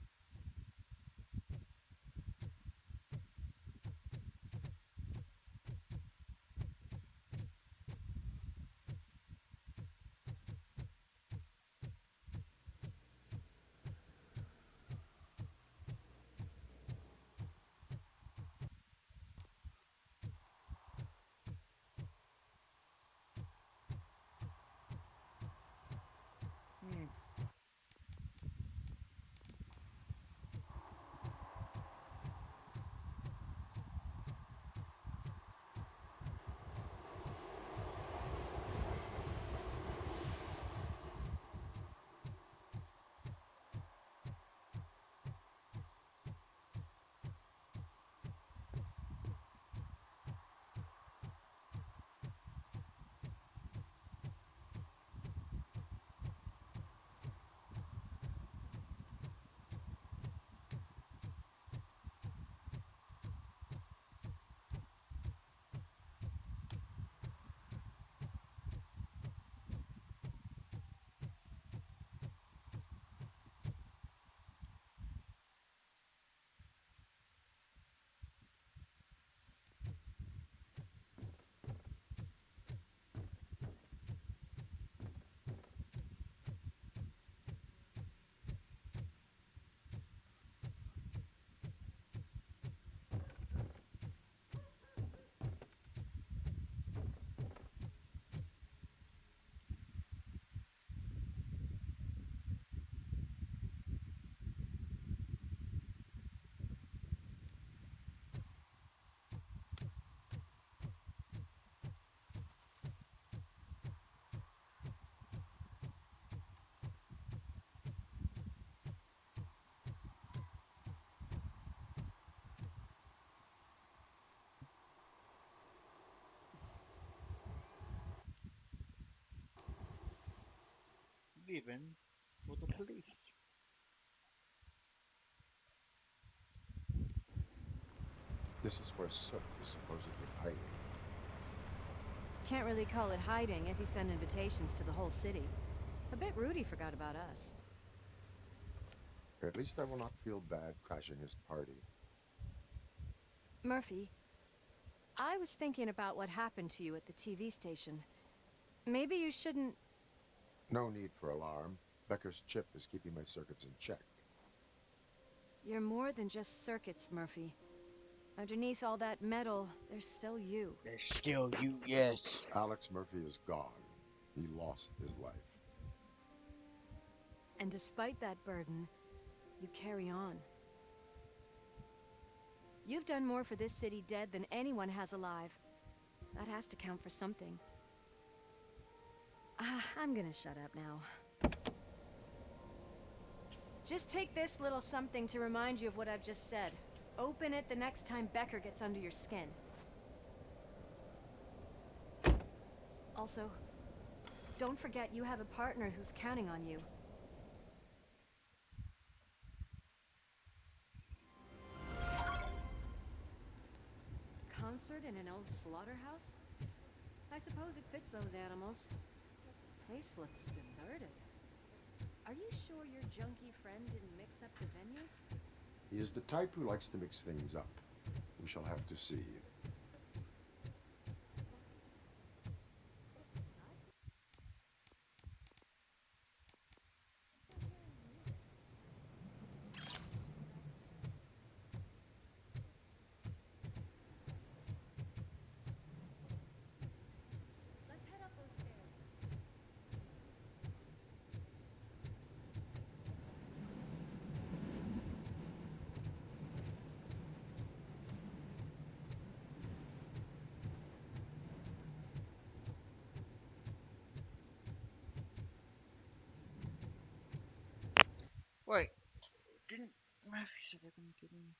Speaker 16: Leaving for the police.
Speaker 14: This is where Soot is supposedly hiding.
Speaker 5: Can't really call it hiding if he sent invitations to the whole city. A bit rude he forgot about us.
Speaker 14: At least I will not feel bad crashing his party.
Speaker 5: Murphy, I was thinking about what happened to you at the TV station. Maybe you shouldn't...
Speaker 14: No need for alarm. Becker's chip is keeping my circuits in check.
Speaker 5: You're more than just circuits, Murphy. Underneath all that metal, there's still you.
Speaker 16: There's still you, yes.
Speaker 14: Alex Murphy is gone. He lost his life.
Speaker 5: And despite that burden, you carry on.
Speaker 8: You've done more for this city dead than anyone has alive. That has to count for something. I'm gonna shut up now. Just take this little something to remind you of what I've just said. Open it the next time Becker gets under your skin. Also, don't forget you have a partner who's counting on you. Concert in an old slaughterhouse? I suppose it fits those animals. Place looks deserted. Are you sure your junkie friend didn't mix up the venues?
Speaker 14: He is the type who likes to mix things up. We shall have to see.
Speaker 8: Let's head up those stairs.
Speaker 16: Wait, didn't Murphy say they're gonna give me?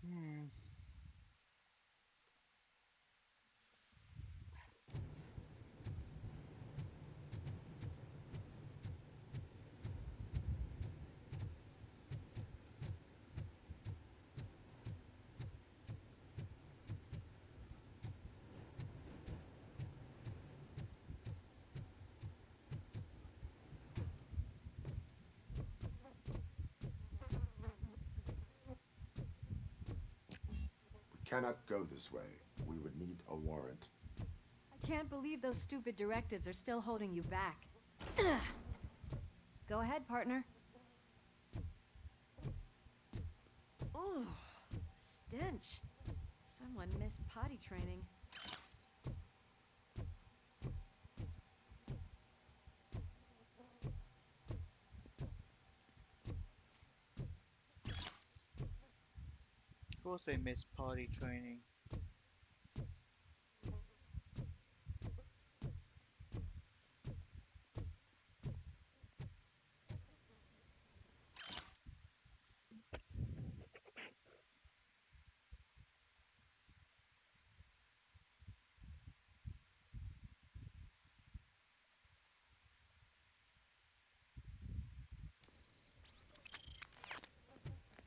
Speaker 16: Hmm.
Speaker 14: We cannot go this way. We would need a warrant.
Speaker 8: I can't believe those stupid directives are still holding you back. Go ahead, partner. Oh, stench. Someone missed potty training.
Speaker 16: Of course they missed party training.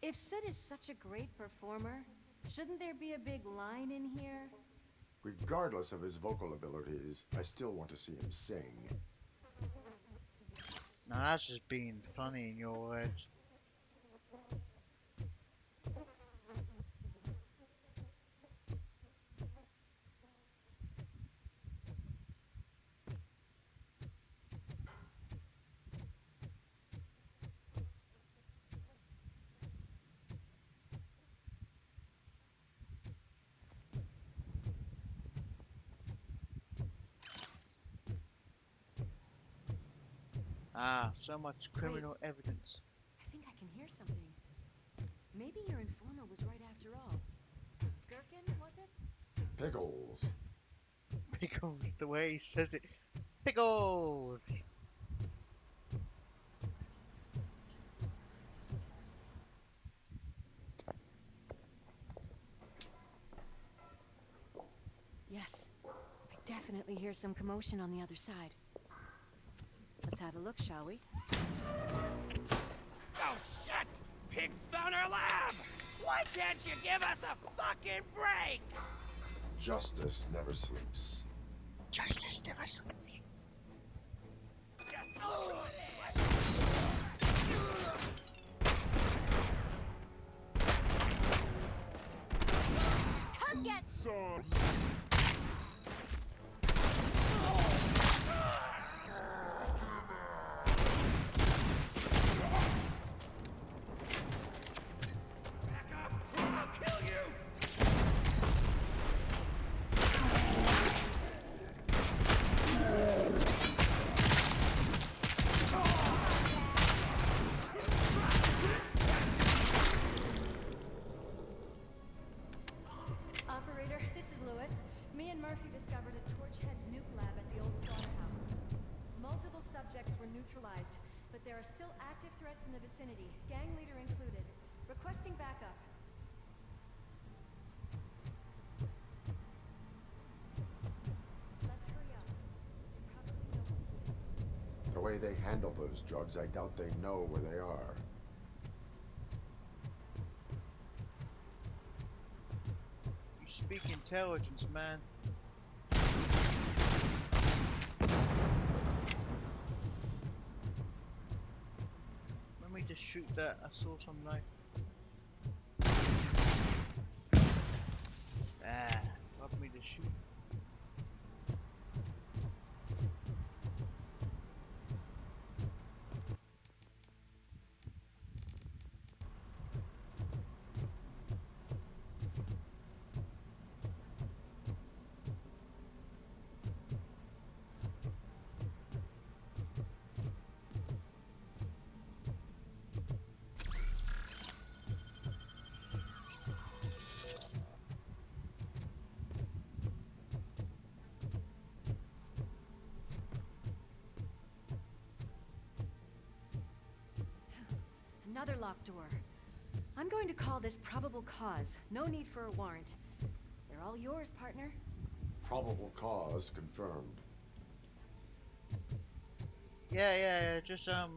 Speaker 8: If Sid is such a great performer, shouldn't there be a big line in here?
Speaker 14: Regardless of his vocal abilities, I still want to see him sing.
Speaker 16: Now that's just being funny in your words. Ah, so much criminal evidence.
Speaker 8: I think I can hear something. Maybe your informer was right after all. Gherkin, was it?
Speaker 14: Pickles.
Speaker 16: Pickles, the way he says it. Pickles!
Speaker 8: Yes. I definitely hear some commotion on the other side. Let's have a look, shall we?
Speaker 15: Oh, shit! Pig found our lab! Why can't you give us a fucking break?
Speaker 14: Justice never sleeps.
Speaker 16: Justice never sleeps.
Speaker 3: Come get some!
Speaker 15: I'll kill you!
Speaker 8: Operator, this is Lewis. Me and Murphy discovered a Torchhead's nuke lab at the old slaughterhouse. Multiple subjects were neutralized, but there are still active threats in the vicinity, gang leader included. Requesting backup. Let's hurry up. They probably know we're here.
Speaker 14: The way they handle those drugs, I doubt they know where they are.
Speaker 16: You speak intelligence, man. Let me just shoot that. I saw some knife. Ah, let me just shoot.
Speaker 8: Another locked door. I'm going to call this probable cause. No need for a warrant. They're all yours, partner.
Speaker 14: Probable cause confirmed.
Speaker 16: Yeah, just I am.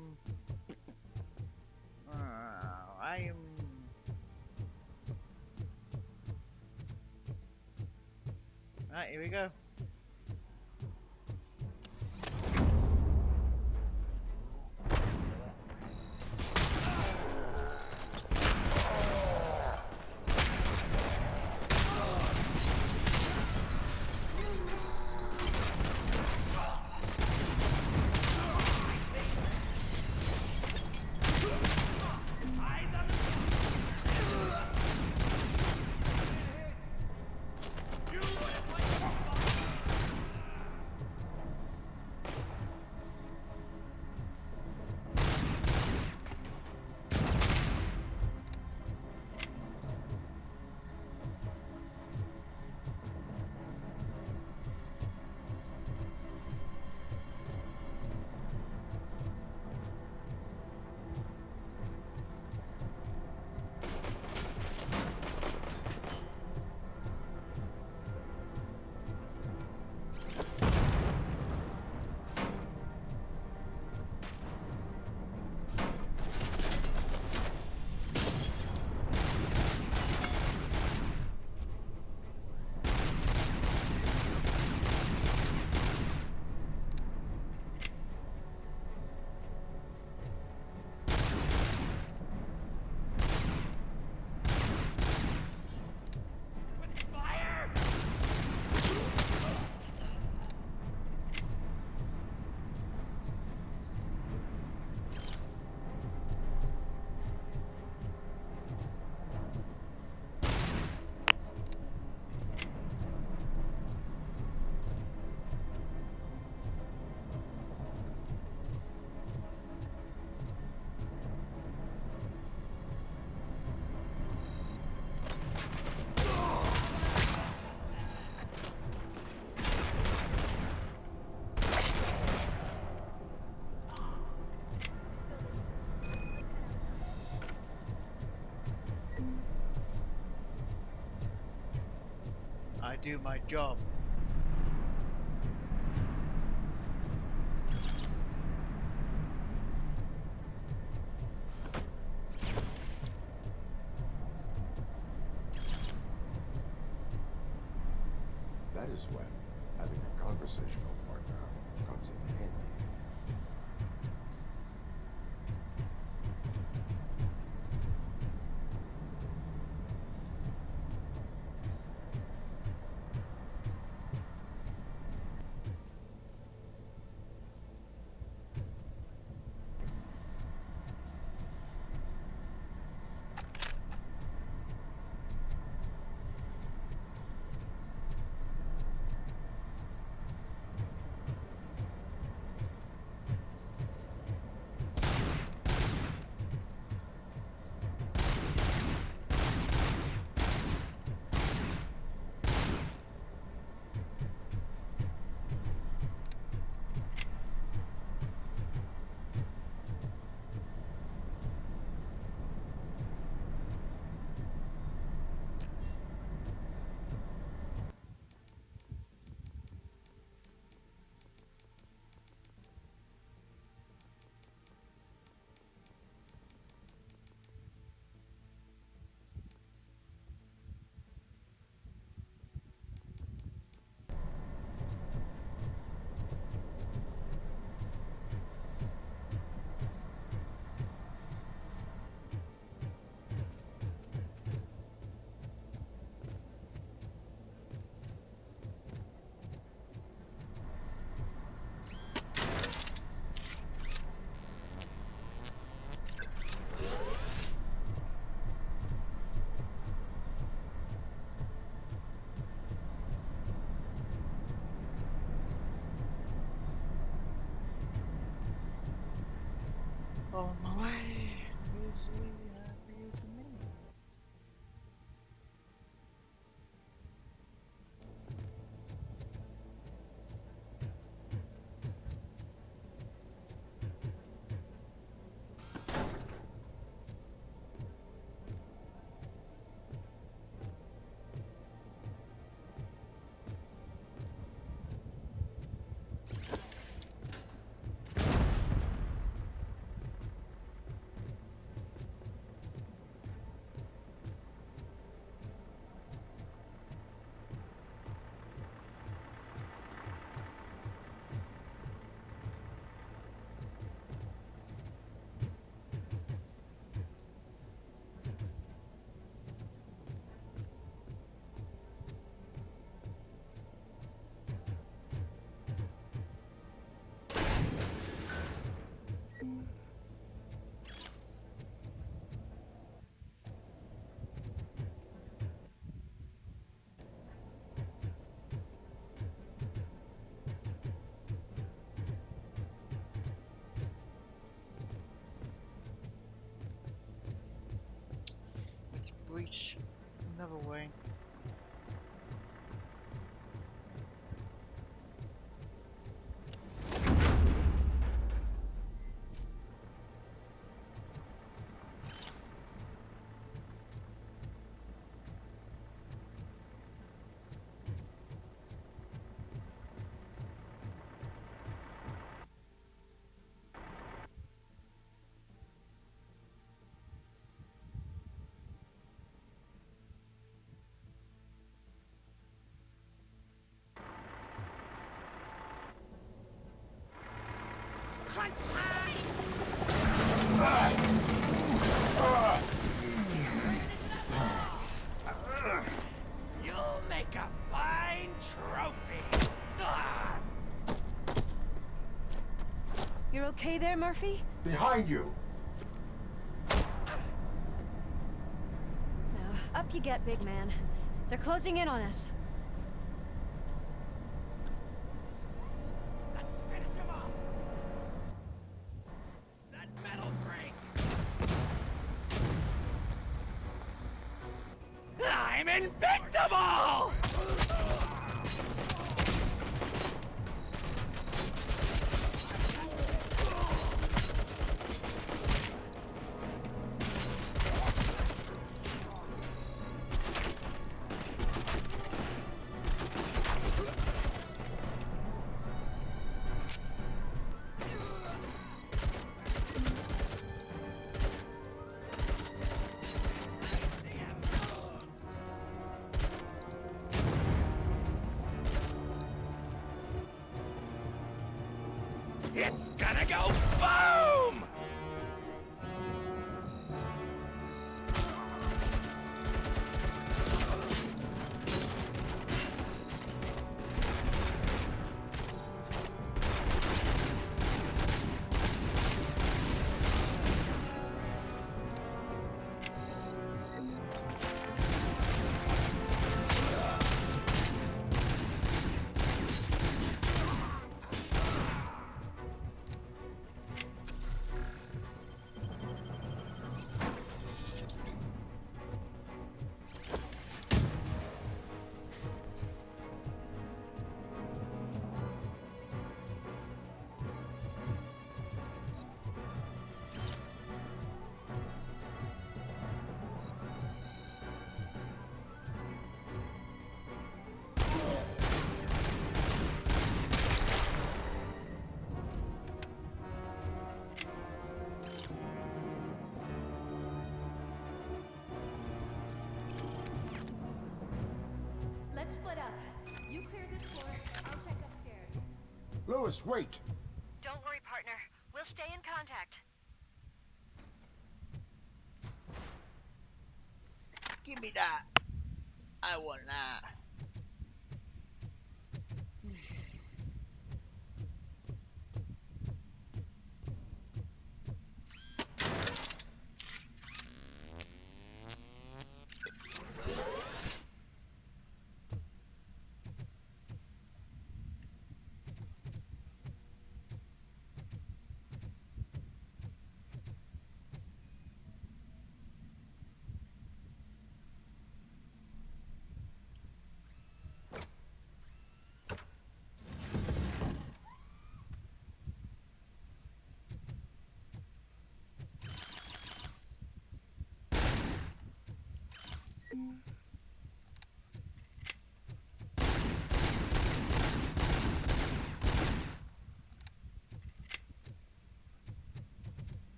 Speaker 16: Alright, here we go. do my job.
Speaker 14: That is when having a conversational partner comes in handy.
Speaker 16: On my way. Is he happy with me? Let's breach another way.
Speaker 15: Crunch time! You'll make a fine trophy!
Speaker 8: You're okay there, Murphy?
Speaker 14: Behind you!
Speaker 8: Now, up you get, big man. They're closing in on us.
Speaker 15: I'm invincible! It's gonna go boom!
Speaker 8: Let's split up. You clear this floor, I'll check upstairs.
Speaker 14: Lewis, wait!
Speaker 3: Don't worry, partner. We'll stay in contact.
Speaker 16: Give me that. I want that.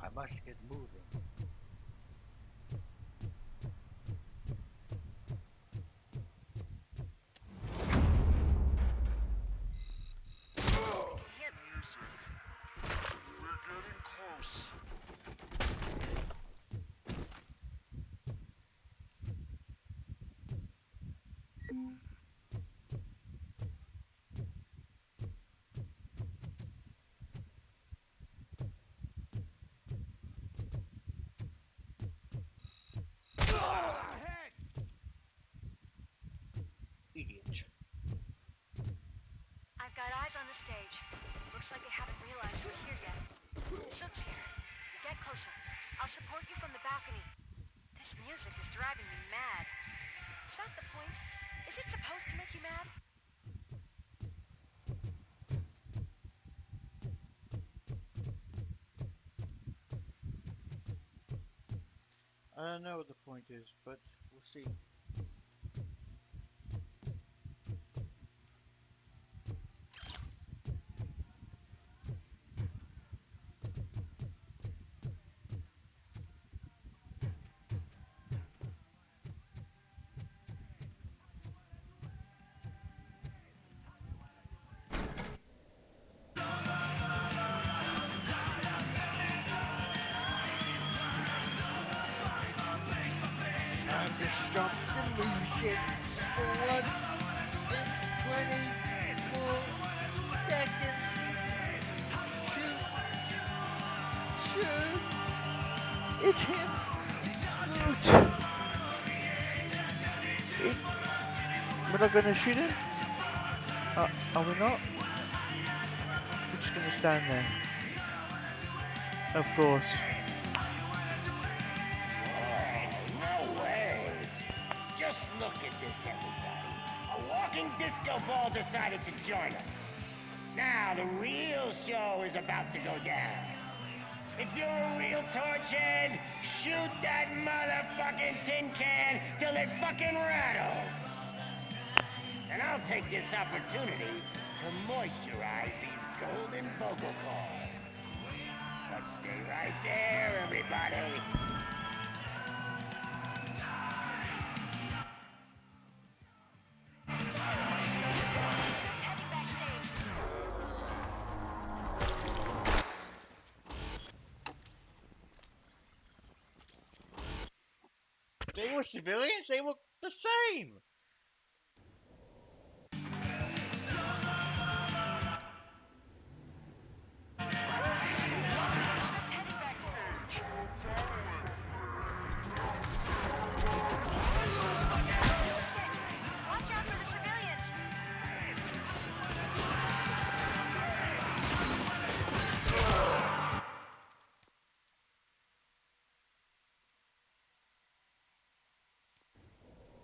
Speaker 16: I must get moving.
Speaker 9: We're getting close.
Speaker 16: Idiot.
Speaker 3: I've got eyes on the stage. Looks like they haven't realized we're here yet. Sook's here. Get closer. I'll support you from the balcony. This music is driving me mad. Is that the point? Is it supposed to make you mad?
Speaker 16: I don't know what the point is, but we'll see. stop the music for once in 20 more seconds. Shoot. Shoot. It's him. Shoot. We're not gonna shoot him? Are we not? We're just gonna stand there. Of course.
Speaker 19: No way! Just look at this, everybody. A walking disco ball decided to join us. Now the real show is about to go down. If you're a real torchhead, shoot that motherfucking tin can till it fucking rattles. And I'll take this opportunity to moisturize these golden vocal cords. But stay right there, everybody.
Speaker 16: They were civilians? They were the same!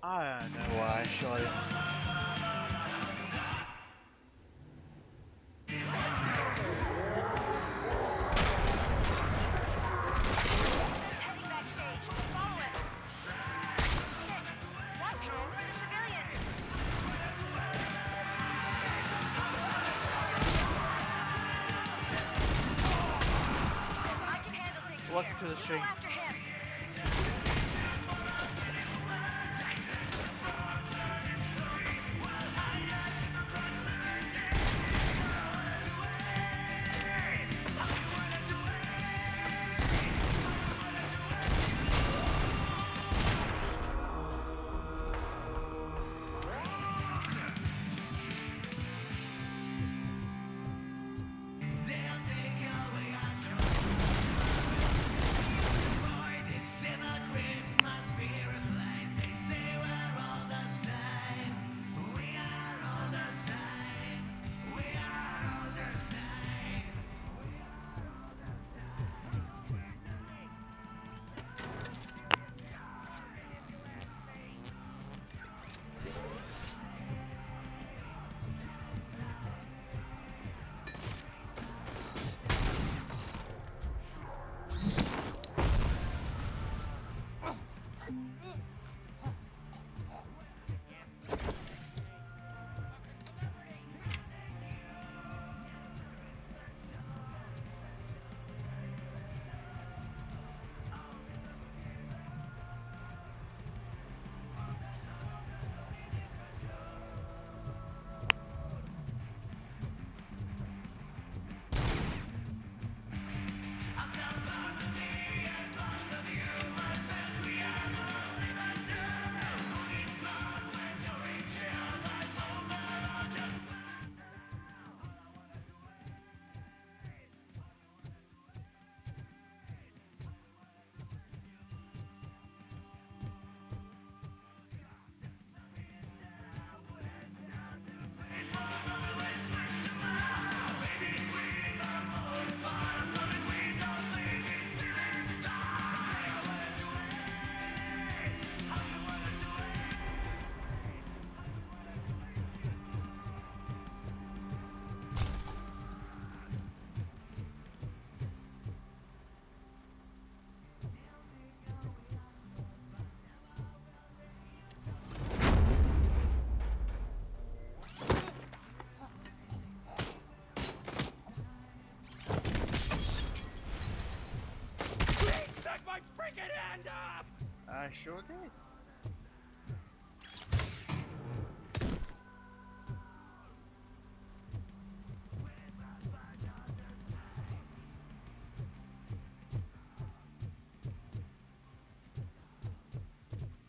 Speaker 16: I don't know why I shot him. Welcome to the stream. I sure did.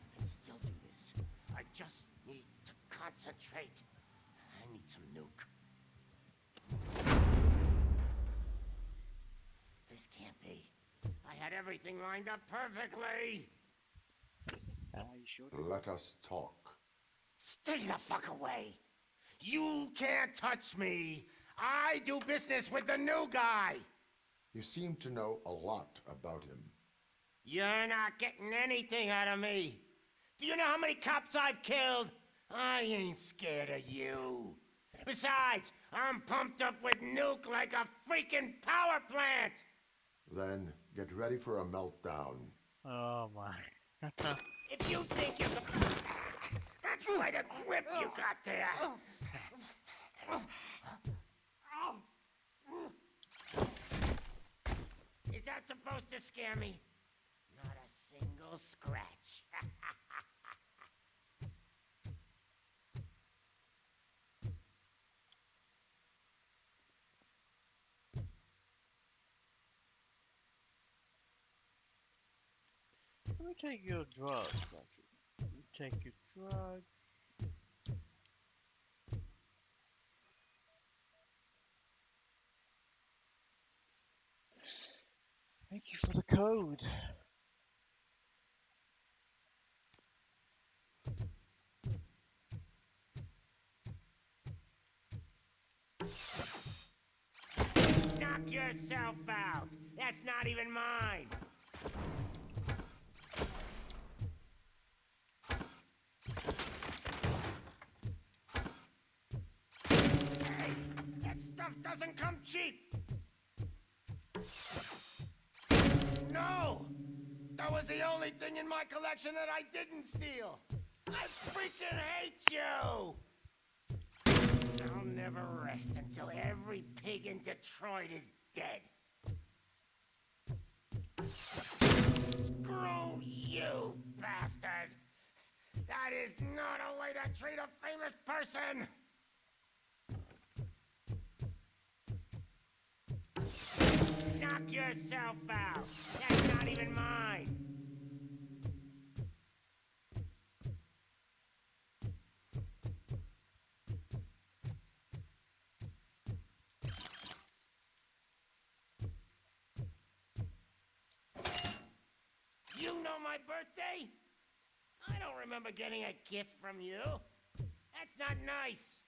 Speaker 2: I can still
Speaker 19: concentrate. I need some nuke. This can't be. I had everything lined up perfectly.
Speaker 16: You sure?
Speaker 14: Let us talk.
Speaker 19: Stay the fuck away. You can't touch me. I do business with the new guy.
Speaker 14: You seem to know a lot about him.
Speaker 19: You're not getting anything out of me. Do you know how many cops I've killed? I ain't scared of you. Besides, I'm pumped up with nuke like a freaking power plant.
Speaker 14: Then get ready for a meltdown.
Speaker 16: Oh my.
Speaker 19: If you think you can... That's quite a grip you got there. Is that supposed to scare me? Not a single scratch.
Speaker 16: Let me take your drugs, Bucky. Let me take your drugs. Thank you for the code.
Speaker 19: Knock yourself out. That's not even mine. Hey, that stuff doesn't come cheap. No! That was the only thing in my collection that I didn't steal. I freaking hate you! I'll never rest until every pig in Detroit is dead. Screw you, bastard! That is not a way to treat a famous person! Knock yourself out! That's not even mine! You know my birthday? I don't remember getting a gift from you. That's not nice.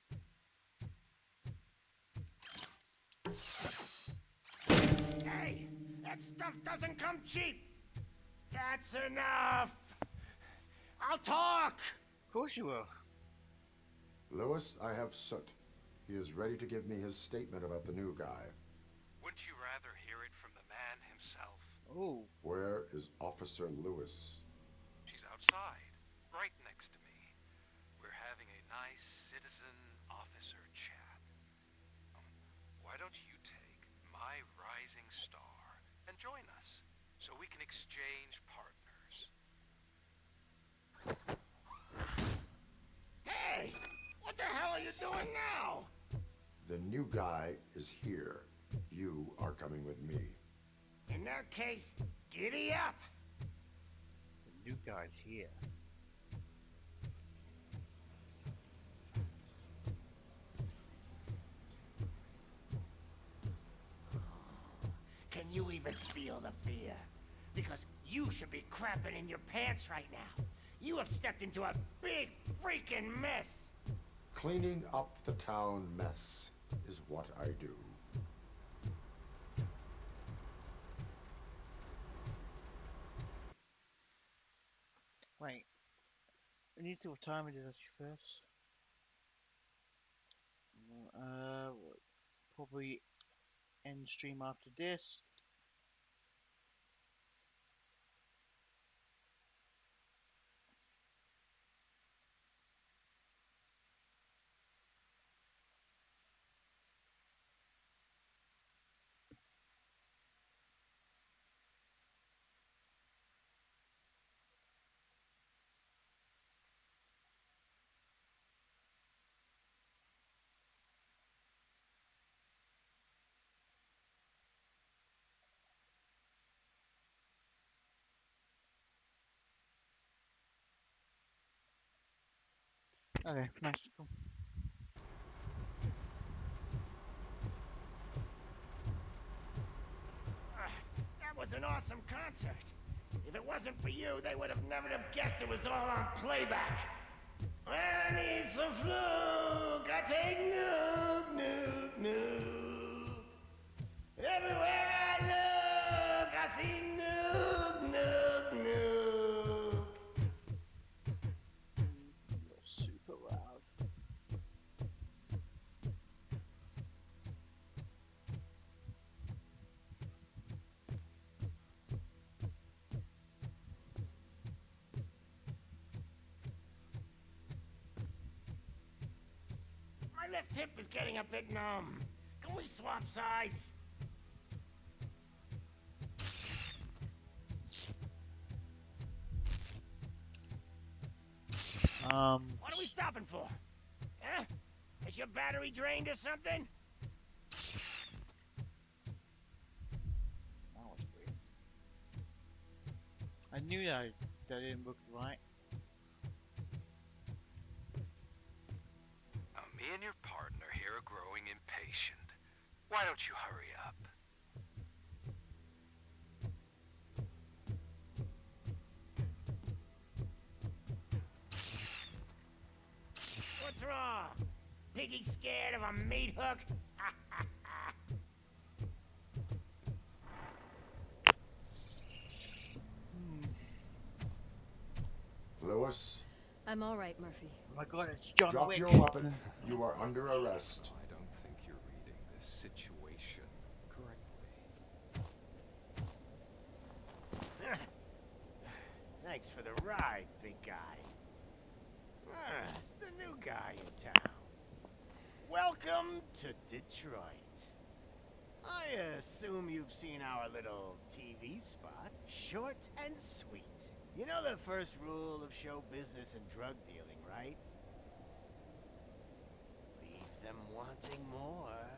Speaker 19: Hey, that stuff doesn't come cheap. That's enough. I'll talk.
Speaker 16: Of course you will.
Speaker 14: Lewis, I have Soot. He is ready to give me his statement about the new guy.
Speaker 20: Wouldn't you rather hear it from the man himself?
Speaker 16: Oh.
Speaker 14: Where is Officer Lewis?
Speaker 20: She's outside, right next to me. We're having a nice citizen-officer chat. Why don't you take my rising star and join us, so we can exchange partners?
Speaker 19: Hey, what the hell are you doing now?
Speaker 14: The new guy is here. You are coming with me.
Speaker 19: In that case, giddy up.
Speaker 16: The new guy's here.
Speaker 19: Can you even feel the fear? Because you should be crapping in your pants right now. You have stepped into a big freaking mess.
Speaker 14: Cleaning up the town mess is what I do.
Speaker 16: Wait. I need to see what time it is actually first. Probably end stream after this. Okay, nice. Cool.
Speaker 19: That was an awesome concert. If it wasn't for you, they would have never have guessed it was all on playback. When I need some fluke, I take nuke, nuke, nuke. Everywhere I look, I see nuke, nuke, nuke.
Speaker 16: You're super loud.
Speaker 19: My left hip is getting a bit numb. Can we swap sides? What are we stopping for? Huh? Is your battery drained or something?
Speaker 16: That was weird. I knew that didn't look right.
Speaker 20: Now, me and your partner here are growing impatient. Why don't you hurry up?
Speaker 19: What's wrong? Piggy scared of a meat hook?
Speaker 14: Lewis,
Speaker 8: I'm all right, Murphy.
Speaker 16: Oh my god, it's John
Speaker 14: drop
Speaker 16: Wick.
Speaker 14: your weapon. You are under arrest.
Speaker 1: I don't think you're reading this situation correctly.
Speaker 19: Thanks for the ride, big guy. It's the new guy in town. Welcome to Detroit. I assume you've seen our little TV spot. Short and sweet. You know the first rule of show business and drug dealing, right? Leave them wanting more.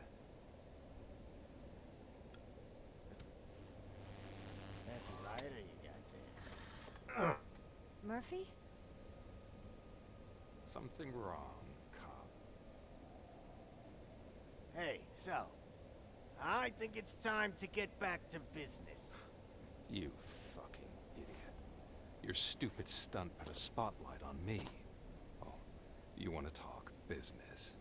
Speaker 19: That's a lighter you got there.
Speaker 8: Murphy?
Speaker 1: Something wrong, cop.
Speaker 19: Hey, so, I think it's time to get back to business.
Speaker 1: You fucking idiot. Your stupid stunt put a spotlight on me. Oh, you want to talk business?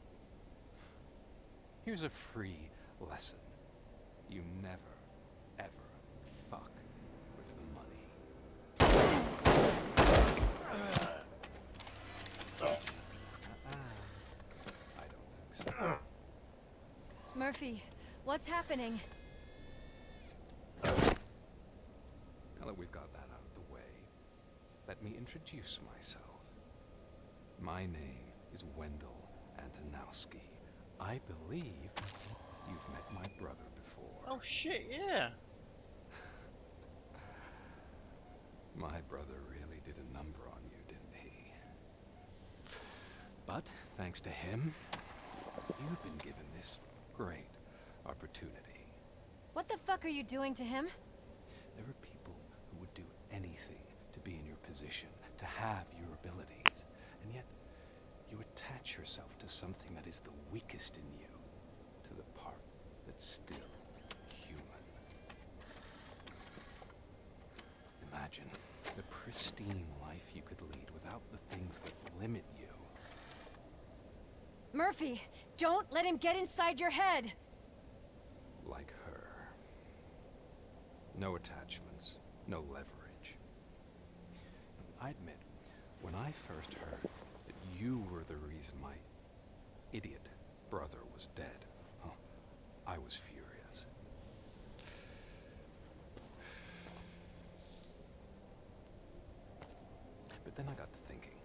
Speaker 1: Here's a free lesson. You never, ever fuck with the money. I don't think so.
Speaker 8: Murphy, what's happening?
Speaker 1: Now that we've got that out of the way, let me introduce myself. My name is Wendell Antonowski. I believe you've met my brother before.
Speaker 16: Oh shit, yeah.
Speaker 1: My brother really did a number on you, didn't he? But thanks to him, you've been given this great opportunity.
Speaker 8: What the fuck are you doing to him?
Speaker 1: There are people who would do anything to be in your position, to have your abilities, and yet you attach yourself to something that is the weakest in you, to the part that's still human. Imagine the pristine life you could lead without the things that limit you.
Speaker 8: Murphy, don't let him get inside your head!
Speaker 1: Like her. No attachments, no leverage. I admit, when I first heard that you were the reason my idiot brother was dead, I was furious. But then I got to thinking,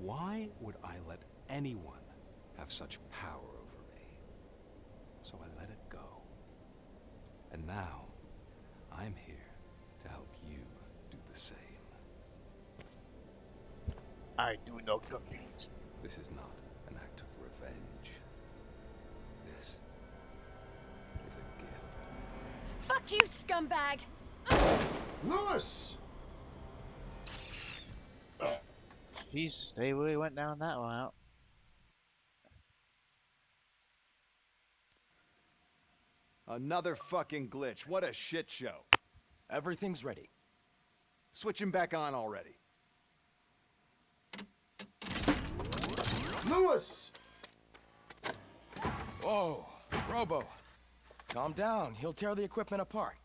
Speaker 1: why would I let anyone have such power over me? So I let it go. And now, I'm here to help you do the same.
Speaker 16: I do not compete.
Speaker 1: This is not an act of revenge. This is a gift.
Speaker 8: Fuck you, scumbag!
Speaker 14: Lewis!
Speaker 16: Jeez, they really went down that route.
Speaker 6: Another fucking glitch. What a shit show.
Speaker 21: Everything's ready.
Speaker 6: Switch him back on already.
Speaker 14: Lewis!
Speaker 21: Whoa, Robo. Calm down. He'll tear the equipment apart.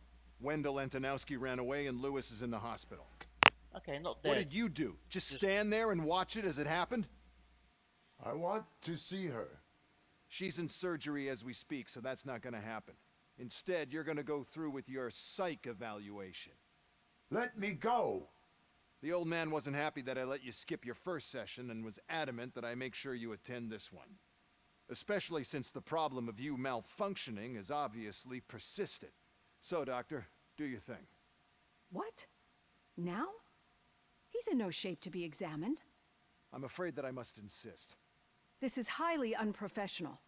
Speaker 6: Wendell Antonowski ran away and Lewis is in the hospital.
Speaker 16: Okay, not dead.
Speaker 6: What did you do? Just stand there and watch it as it happened?
Speaker 14: I want to see her.
Speaker 6: She's in surgery as we speak, so that's not gonna happen. Instead, you're gonna go through with your psych evaluation.
Speaker 14: Let me go!
Speaker 6: The old man wasn't happy that I let you skip your first session and was adamant that I make sure you attend this one. Especially since the problem of you malfunctioning is obviously persistent. So, Doctor, do your thing.
Speaker 23: What? Now? He's in no shape to be examined.
Speaker 6: I'm afraid that I must insist.
Speaker 23: This is highly unprofessional.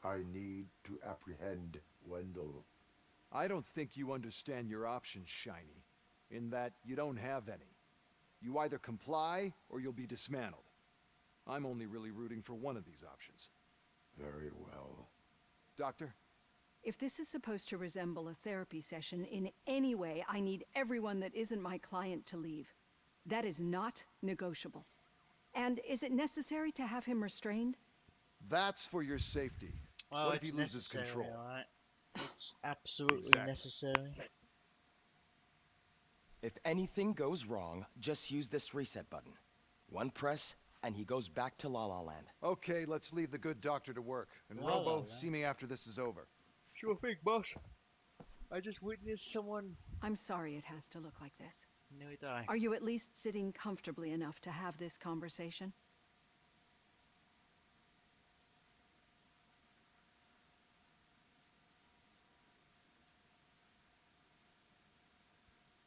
Speaker 14: I need to apprehend Wendell.
Speaker 6: I don't think you understand your options, Shiny, in that you don't have any. You either comply or you'll be dismantled. I'm only really rooting for one of these options.
Speaker 14: Very well.
Speaker 6: Doctor?
Speaker 23: If this is supposed to resemble a therapy session in any way, I need everyone that isn't my client to leave. That is not negotiable. And is it necessary to have him restrained?
Speaker 6: That's for your safety.
Speaker 16: Well,
Speaker 6: What if he loses control?
Speaker 16: Right? It's absolutely
Speaker 21: Exactly.
Speaker 16: necessary.
Speaker 21: If anything goes wrong, just use this reset button. One press, and he goes back to La La Land.
Speaker 6: Okay, let's leave the good doctor to work. And
Speaker 16: La La
Speaker 6: Robo,
Speaker 16: Land.
Speaker 6: see me after this is over.
Speaker 16: Sure thing, boss. I just witnessed someone...
Speaker 23: I'm sorry it has to look like this.
Speaker 16: nearly die.
Speaker 23: Are you at least sitting comfortably enough to have this conversation?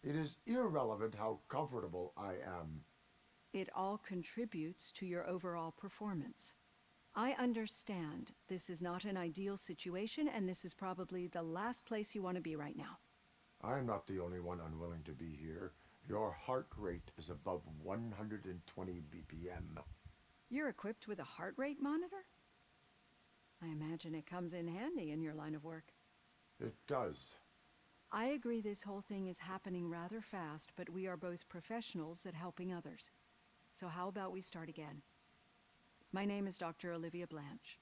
Speaker 14: It is irrelevant how comfortable I am.
Speaker 23: It all contributes to your overall performance. I understand this is not an ideal situation, and this is probably the last place you want to be right now.
Speaker 14: I'm not the only one unwilling to be here. Your heart rate is above 120 BPM.
Speaker 23: You're equipped with a heart rate monitor? I imagine it comes in handy in your line of work.
Speaker 14: It does.
Speaker 23: I agree this whole thing is happening rather fast, but we are both professionals at helping others. So how about we start again? My name is Dr. Olivia Blanche.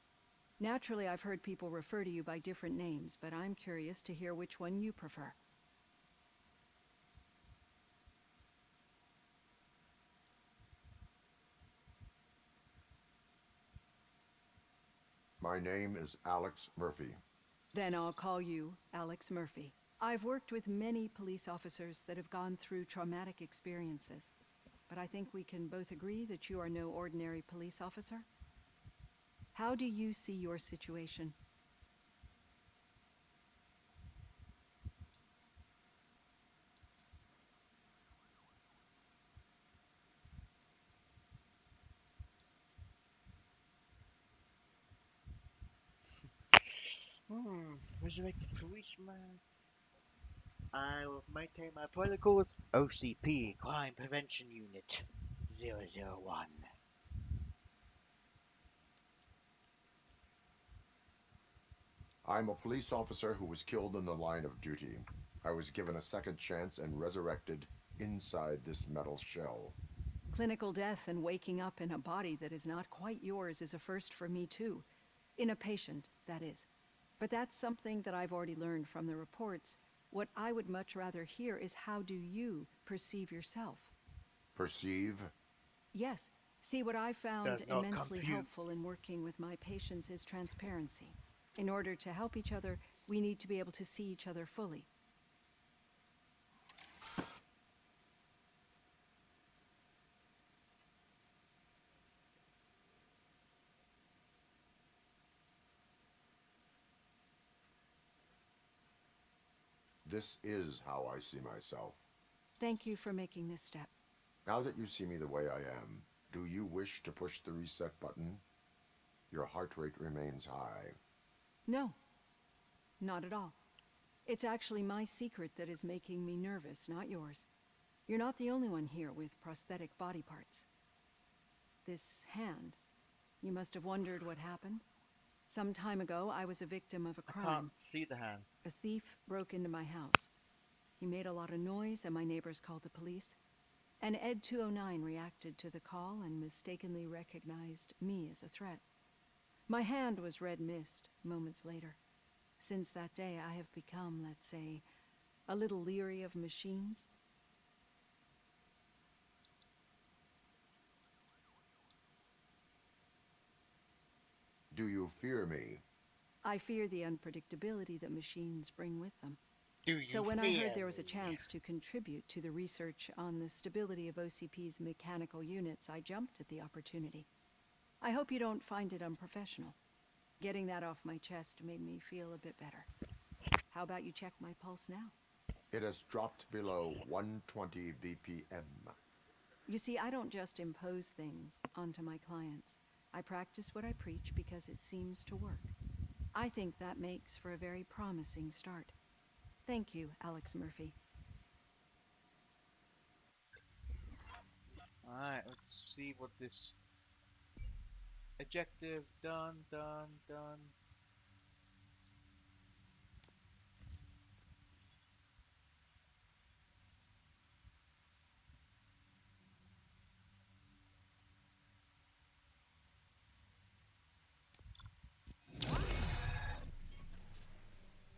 Speaker 23: Naturally, I've heard people refer to you by different names, but I'm curious to hear which one you prefer.
Speaker 14: My name is Alex Murphy.
Speaker 23: Then I'll call you Alex Murphy. I've worked with many police officers that have gone through traumatic experiences, but I think we can both agree that you are no ordinary police officer. How do you see your situation?
Speaker 16: Resurrected policeman. I will maintain my protocols. OCP, Crime Prevention Unit 001.
Speaker 14: I'm a police officer who was killed in the line of duty. I was given a second chance and resurrected inside this metal shell.
Speaker 23: Clinical death and waking up in a body that is not quite yours is a first for me too. In a patient, that is. But that's something that I've already learned from the reports. What I would much rather hear is how do you perceive yourself?
Speaker 14: Perceive?
Speaker 23: Yes. See, what I found
Speaker 16: Does not
Speaker 23: immensely
Speaker 16: compute.
Speaker 23: helpful in working with my patients is transparency. In order to help each other, we need to be able to see each other fully.
Speaker 14: This is how I see myself.
Speaker 23: Thank you for making this step.
Speaker 14: Now that you see me the way I am, do you wish to push the reset button? Your heart rate remains high.
Speaker 23: No, not at all. It's actually my secret that is making me nervous, not yours. You're not the only one here with prosthetic body parts. This hand. You must have wondered what happened. Some time ago, I was a victim of a
Speaker 16: I
Speaker 23: crime.
Speaker 16: can't see the hand.
Speaker 23: A thief broke into my house. He made a lot of noise, and my neighbors called the police. And Ed 209 reacted to the call and mistakenly recognized me as a threat. My hand was red mist moments later. Since that day, I have become, let's say, a little leery of machines.
Speaker 14: Do you fear me?
Speaker 23: I fear the unpredictability that machines bring with them.
Speaker 16: Do
Speaker 23: So
Speaker 16: you
Speaker 23: when I
Speaker 16: fear
Speaker 23: heard there was a
Speaker 16: me?
Speaker 23: chance to contribute to the research on the stability of OCP's mechanical units, I jumped at the opportunity. I hope you don't find it unprofessional. Getting that off my chest made me feel a bit better. How about you check my pulse now?
Speaker 14: It has dropped below 120 BPM.
Speaker 23: You see, I don't just impose things onto my clients. I practice what I preach because it seems to work. I think that makes for a very promising start. Thank you, Alex Murphy.
Speaker 16: Alright, let's see what this adjective done.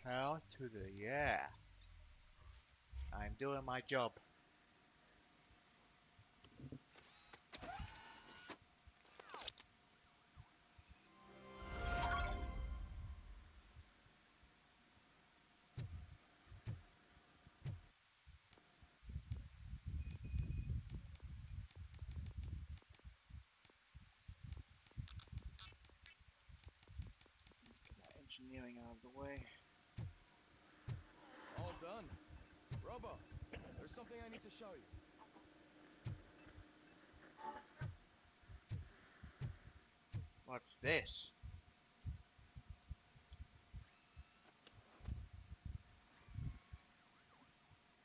Speaker 16: Hell to the yeah. I'm doing my job. Get that engineering out of the way.
Speaker 21: All done. Robo, there's something I need to show you.
Speaker 16: What's this?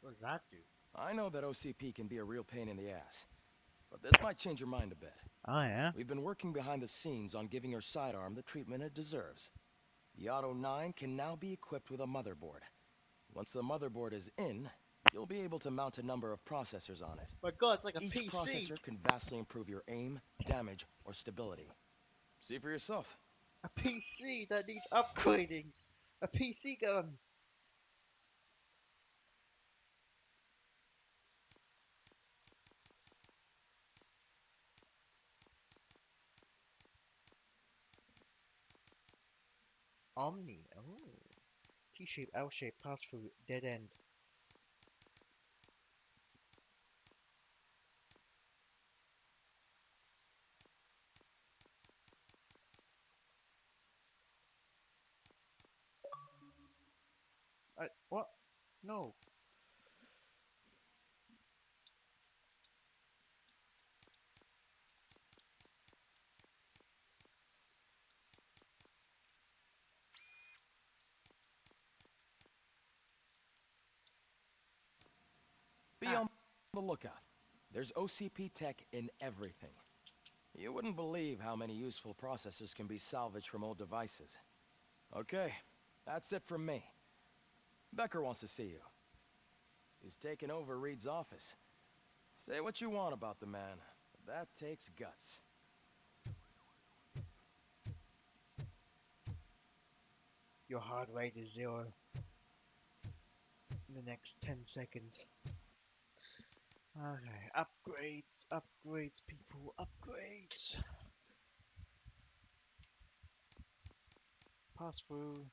Speaker 16: What does that do?
Speaker 21: I know that OCP can be a real pain in the ass, but this might change your mind a bit.
Speaker 16: Oh yeah?
Speaker 21: We've been working behind the scenes on giving your sidearm the treatment it deserves. The Auto 9 can now be equipped with a motherboard. Once the motherboard is in, you'll be able to mount a number of processors on it.
Speaker 16: My god, it's like a
Speaker 21: Each
Speaker 16: PC!
Speaker 21: processor can vastly improve your aim, damage, or stability. See for yourself.
Speaker 16: A PC that needs upgrading! A PC gun! Omni. Oh. T-shape, L-shape, pass through, dead end. What? No.
Speaker 21: Be on the lookout. There's OCP tech in everything. You wouldn't believe how many useful processors can be salvaged from old devices. Okay, that's it from me. Becker wants to see you. He's taken over Reed's office. Say what you want about the man, but that takes guts.
Speaker 16: Your heart rate is 0. In the next 10 seconds. Okay, upgrades, upgrades, people, upgrades. Pass through.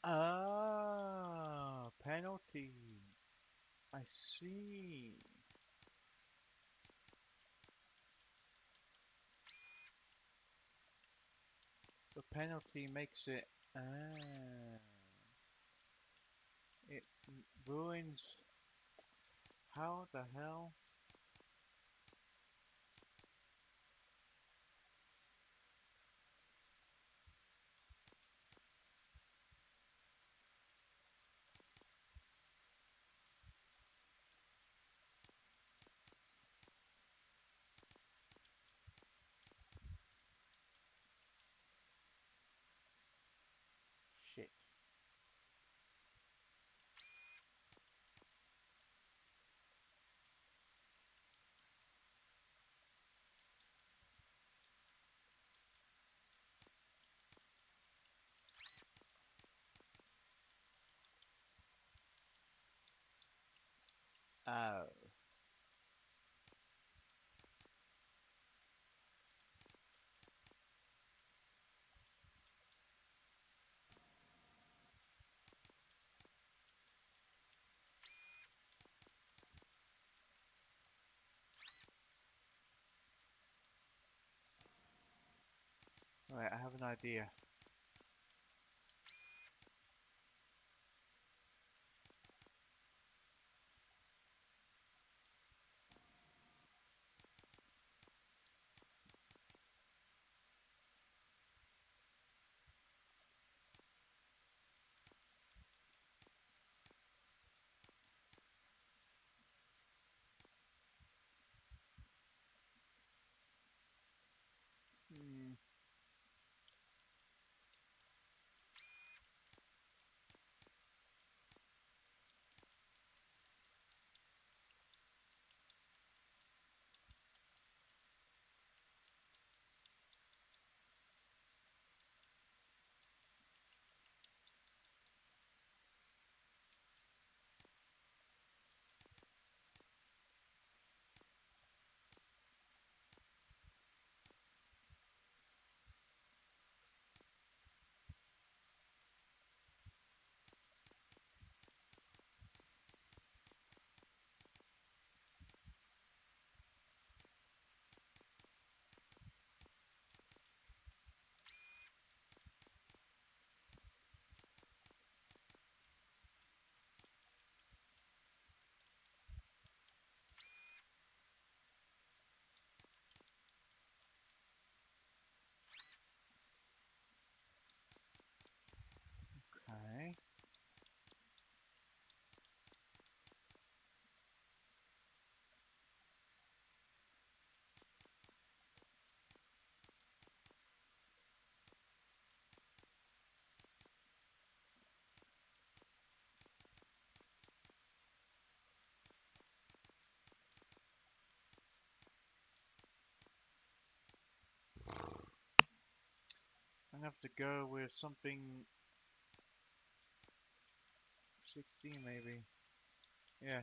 Speaker 16: Ah, penalty. I see. The penalty makes it. Ah. It ruins. How the hell? Shit. Oh. Right, I have an idea. Hmm. Okay. I'm gonna have to go with something 16 maybe. Yeah.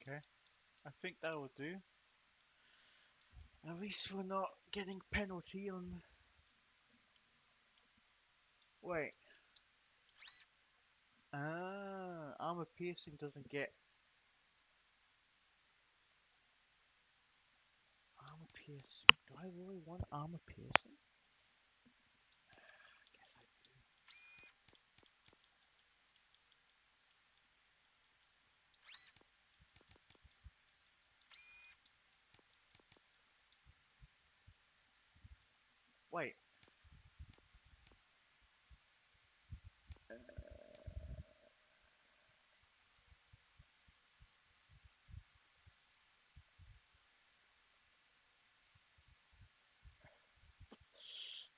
Speaker 16: Okay. I think that will do. At least we're not getting penalty on. Wait. Ah, armor piercing doesn't get armor piercing. Do I really want armor piercing? I guess I do. Wait.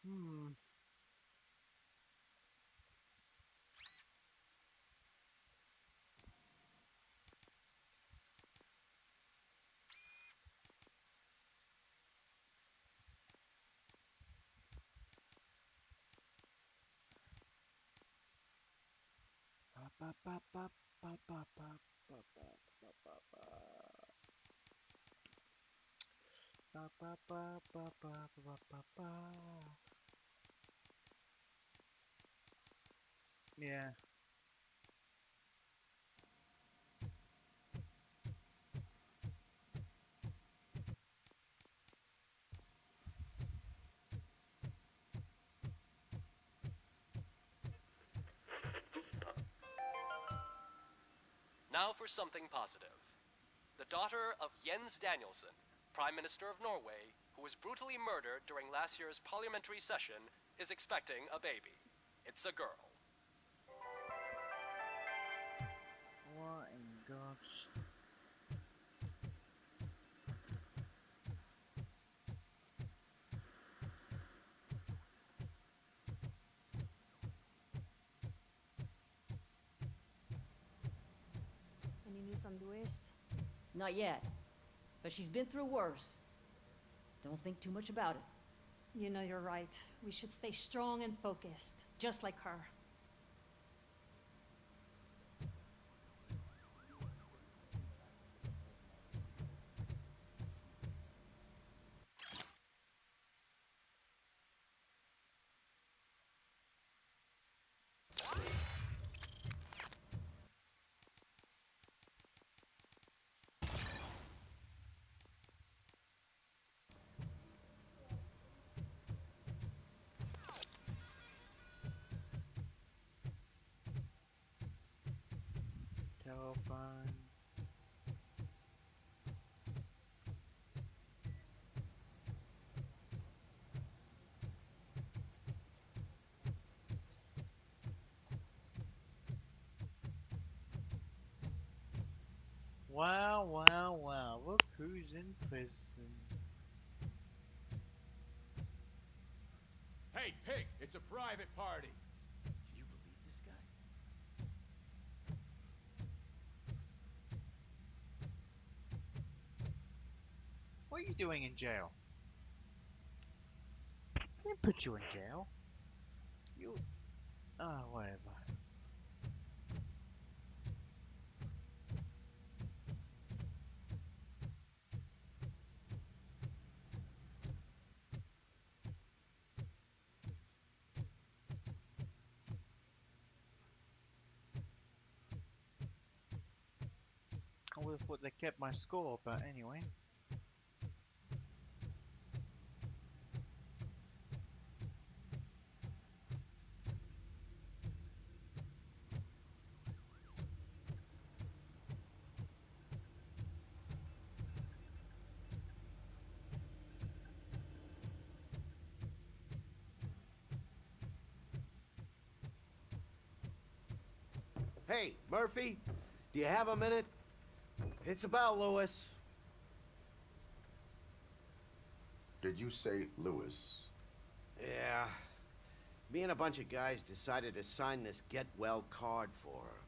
Speaker 16: Hmm. Ba, ba, ba, ba, ba, ba, ba. Ba, ba, ba, ba, ba. Ba, ba, ba, ba, ba, ba, ba, ba. Yeah.
Speaker 7: Now for something positive. The daughter of Jens Danielson, Prime Minister of Norway, who was brutally murdered during last year's parliamentary session, is expecting a baby. It's a girl.
Speaker 16: What in God's...
Speaker 8: Any news on Louis?
Speaker 5: Not yet. But she's been through worse. Don't think too much about it.
Speaker 8: You know you're right. We should stay strong and focused, just like her.
Speaker 16: Telephone. Wow, wow, wow. Look who's in prison.
Speaker 21: Hey, Pig, it's a private party. Do you believe this guy?
Speaker 16: What are you doing in jail? They didn't put you in jail. You... Ah, whatever. I would have thought they kept my score, but anyway.
Speaker 10: Hey, Murphy, do you have a minute? It's about Louis.
Speaker 14: Did you say Lewis?
Speaker 10: Yeah. Me and a bunch of guys decided to sign this get well card for her.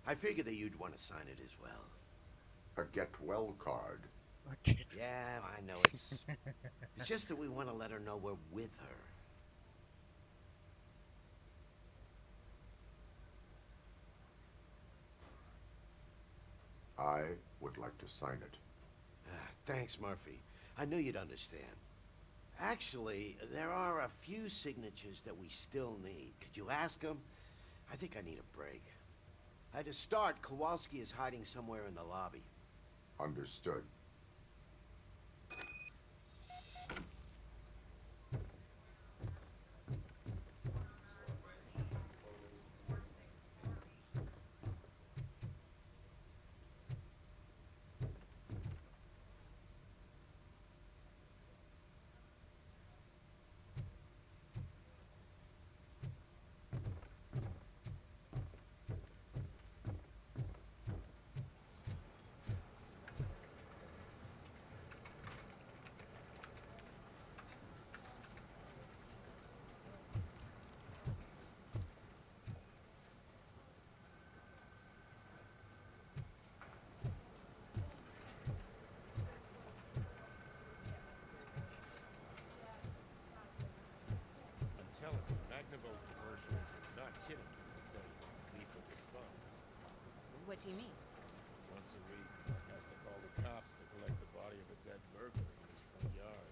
Speaker 10: I figured that you'd want to sign it as well.
Speaker 14: A get well card?
Speaker 10: Yeah, I know it's just that we want to let her know we're with her.
Speaker 14: I would like to sign it.
Speaker 10: Thanks, Murphy. I knew you'd understand. Actually, there are a few signatures that we still need. Could you ask them? I think I need a break. To start, Kowalski is hiding somewhere in the lobby.
Speaker 14: Understood.
Speaker 11: I'm telling you, Magnavolt commercials are not kidding when they say lethal response.
Speaker 12: What do you mean?
Speaker 11: Once a week, Mark has to call the cops to collect the body of a dead burglar from his front yard.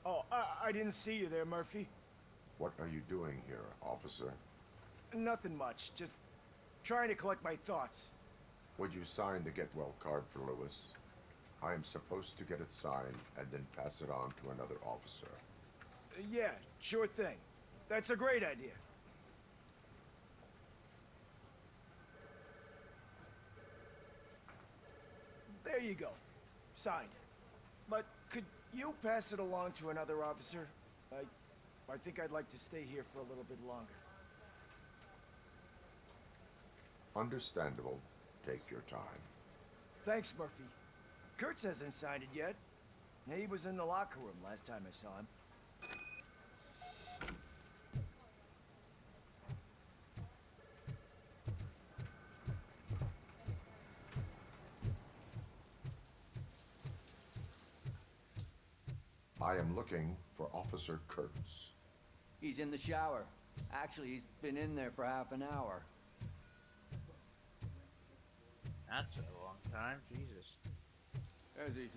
Speaker 15: Oh, I didn't see you there, Murphy.
Speaker 14: What are you doing here, officer?
Speaker 15: Nothing much, just trying to collect my thoughts.
Speaker 14: Would you sign the get well card for Lewis? I am supposed to get it signed and then pass it on to another officer.
Speaker 15: Yeah, sure thing. That's a great idea. There you go. Signed. But could you pass it along to another officer? I think I'd like to stay here for a little bit longer.
Speaker 14: Understandable. Take your time.
Speaker 15: Thanks, Murphy. Kurtz hasn't signed it yet. He was in the locker room last time I saw him.
Speaker 14: I am looking for Officer Kurtz.
Speaker 12: He's in the shower. Actually, he's been in there for half an hour.
Speaker 16: That's a long time, Jesus.
Speaker 17: As he...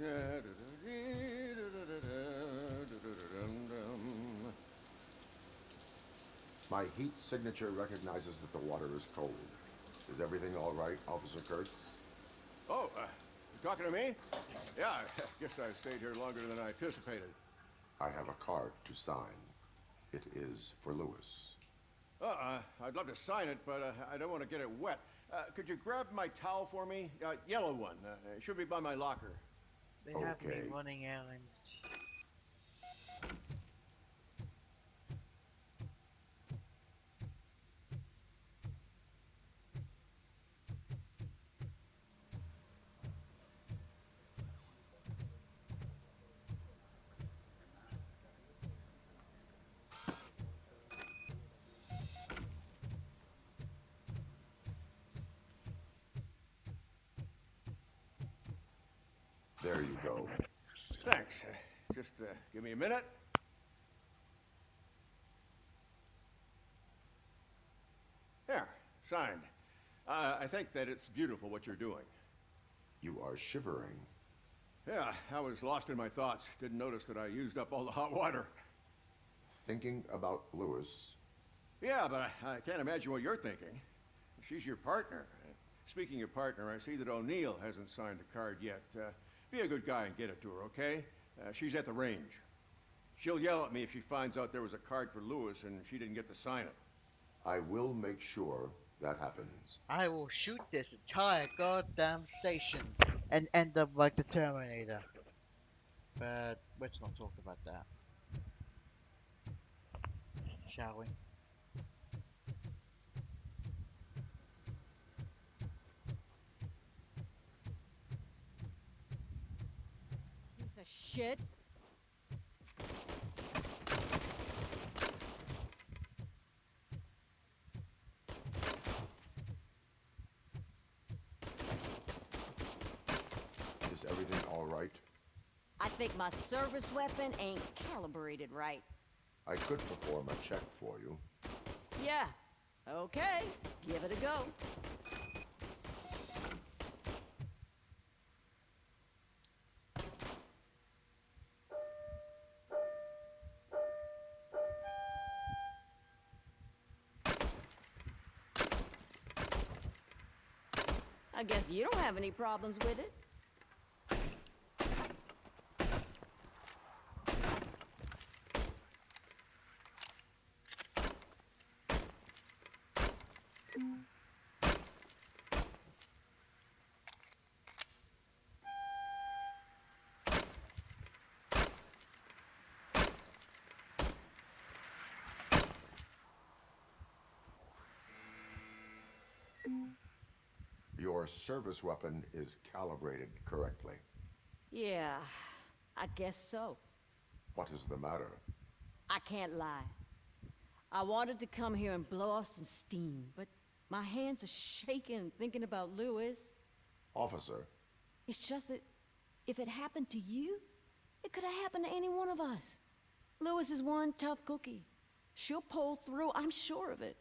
Speaker 14: My heat signature recognizes that the water is cold. Is everything all right, Officer Kurtz?
Speaker 17: Oh, you talking to me? Yeah, I guess I stayed here longer than I anticipated.
Speaker 14: I have a card to sign. It is for Lewis.
Speaker 17: I'd love to sign it, but I don't want to get it wet. Could you grab my towel for me? Yellow one. It should be by my locker.
Speaker 16: They have me running errands.
Speaker 14: There you go.
Speaker 17: Thanks. Just give me a minute. There, signed. I think that it's beautiful what you're doing.
Speaker 14: You are shivering.
Speaker 17: Yeah, I was lost in my thoughts. Didn't notice that I used up all the hot water.
Speaker 14: Thinking about Lewis?
Speaker 17: Yeah, but I can't imagine what you're thinking. She's your partner. Speaking of partner, I see that O'Neill hasn't signed the card yet. Be a good guy and get it to her, okay? She's at the range. She'll yell at me if she finds out there was a card for Lewis and she didn't get to sign it.
Speaker 14: I will make sure that happens.
Speaker 16: I will shoot this entire goddamn station and end up like the Terminator. But let's not talk about that. Shall we?
Speaker 5: Piece of shit.
Speaker 14: Is everything all right?
Speaker 5: I think my service weapon ain't calibrated right.
Speaker 14: I could perform a check for you.
Speaker 5: Yeah. Okay. Give it a go. I guess you don't have any problems with it.
Speaker 14: Your service weapon is calibrated correctly.
Speaker 5: Yeah, I guess so.
Speaker 14: What is the matter?
Speaker 5: I can't lie. I wanted to come here and blow off some steam, but my hands are shaking thinking about Lewis.
Speaker 14: Officer,
Speaker 5: It's just that if it happened to you, it could have happened to any one of us. Lewis is one tough cookie. She'll pull through, I'm sure of it.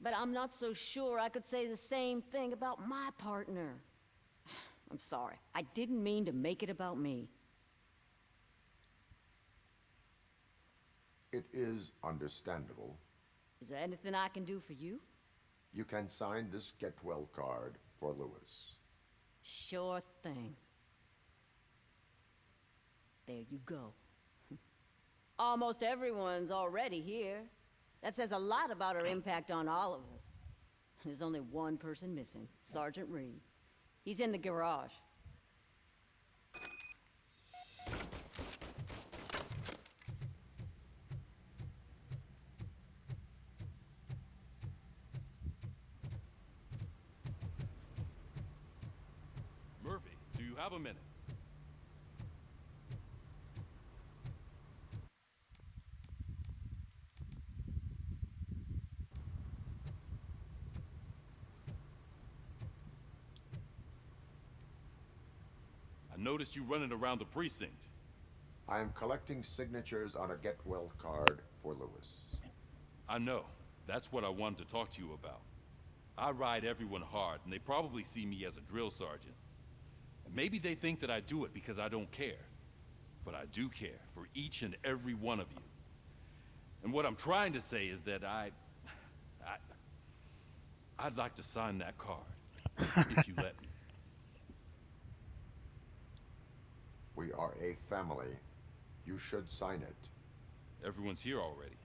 Speaker 5: But I'm not so sure I could say the same thing about my partner. I'm sorry. I didn't mean to make it about me.
Speaker 14: it is understandable.
Speaker 5: Is there anything I can do for you?
Speaker 14: You can sign this get well card for Lewis.
Speaker 5: Sure thing. There you go. Almost everyone's already here. That says a lot about her impact on all of us. There's only one person missing, Sergeant Reed. He's in the garage.
Speaker 4: Murphy, do you have a minute? I noticed you running around the precinct.
Speaker 14: I am collecting signatures on a get well card for Lewis.
Speaker 4: I know. That's what I wanted to talk to you about. I ride everyone hard, and they probably see me as a drill sergeant. And maybe they think that I do it because I don't care. But I do care for each and every one of you. And what I'm trying to say is that I'd like to sign that card, if you let me.
Speaker 14: We are a family. You should sign it.
Speaker 4: Everyone's here already.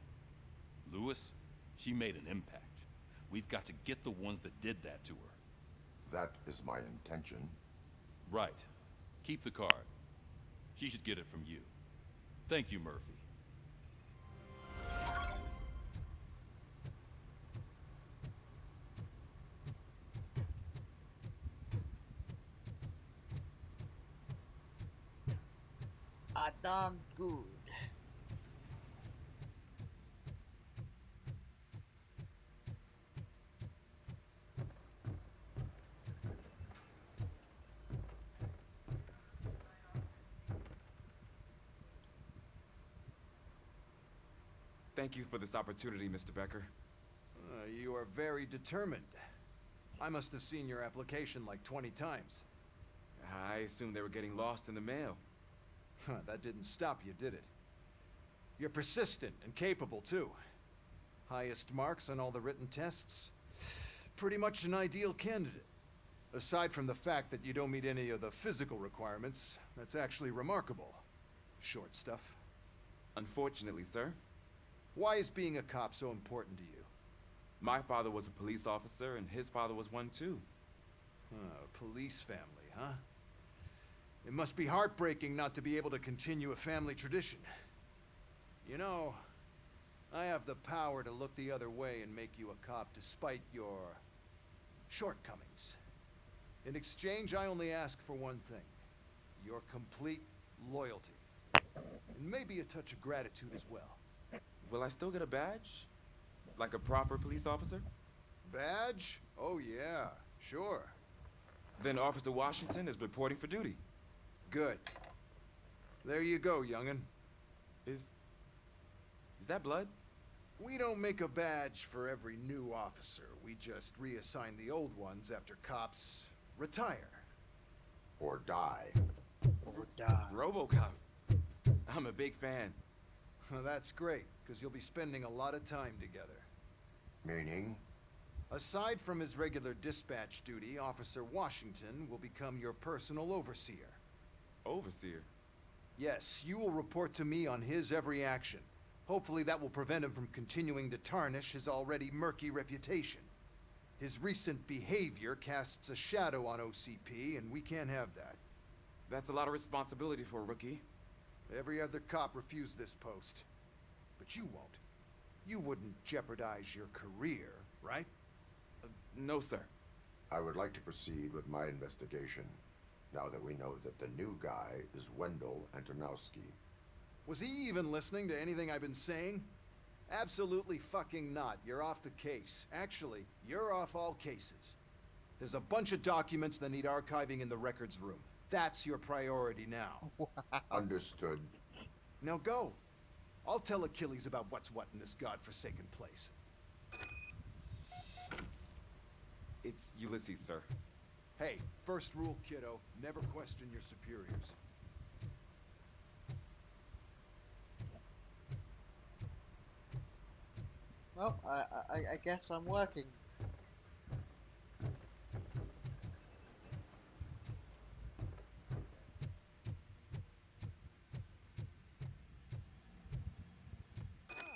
Speaker 4: Lewis, she made an impact. We've got to get the ones that did that to her.
Speaker 14: That is my intention.
Speaker 4: Right. Keep the card. She should get it from you. Thank you, Murphy.
Speaker 16: Damn good.
Speaker 18: Thank you for this opportunity, Mr. Becker.
Speaker 6: You are very determined. I must have seen your application like 20 times.
Speaker 18: I assumed they were getting lost in the mail.
Speaker 6: That didn't stop you, did it? You're persistent and capable, too. Highest marks on all the written tests. Pretty much an ideal candidate. Aside from the fact that you don't meet any of the physical requirements, that's actually remarkable. Short stuff.
Speaker 18: Unfortunately, sir.
Speaker 6: Why is being a cop so important to you?
Speaker 18: My father was a police officer, and his father was one, too.
Speaker 6: A police family, huh? It must be heartbreaking not to be able to continue a family tradition. You know, I have the power to look the other way and make you a cop despite your shortcomings. In exchange, I only ask for one thing. Your complete loyalty. And maybe a touch of gratitude as well.
Speaker 18: Will I still get a badge? Like a proper police officer?
Speaker 6: Badge? Oh yeah, sure.
Speaker 18: Then Officer Washington is reporting for duty.
Speaker 6: Good. There you go, young'un.
Speaker 18: Is that blood?
Speaker 6: We don't make a badge for every new officer. We just reassign the old ones after cops retire.
Speaker 14: Or die.
Speaker 16: Or die.
Speaker 18: RoboCop. I'm a big fan.
Speaker 6: That's great, because you'll be spending a lot of time together.
Speaker 14: Meaning?
Speaker 6: Aside from his regular dispatch duty, Officer Washington will become your personal overseer.
Speaker 18: Overseer?
Speaker 6: Yes, you will report to me on his every action. Hopefully that will prevent him from continuing to tarnish his already murky reputation. His recent behavior casts a shadow on OCP, and we can't have that.
Speaker 18: That's a lot of responsibility for a rookie.
Speaker 6: Every other cop refused this post. But you won't. You wouldn't jeopardize your career, right?
Speaker 18: No, sir.
Speaker 14: I would like to proceed with my investigation. now that we know that the new guy is Wendell Antonowski.
Speaker 6: Was he even listening to anything I've been saying? Absolutely fucking not. You're off the case. Actually, you're off all cases. There's a bunch of documents that need archiving in the records room. That's your priority now.
Speaker 14: Understood.
Speaker 6: Now go. I'll tell Achilles about what's what in this godforsaken place.
Speaker 18: It's Ulysses, sir.
Speaker 6: Hey, first rule, kiddo, never question your superiors.
Speaker 16: Well, I guess I'm working.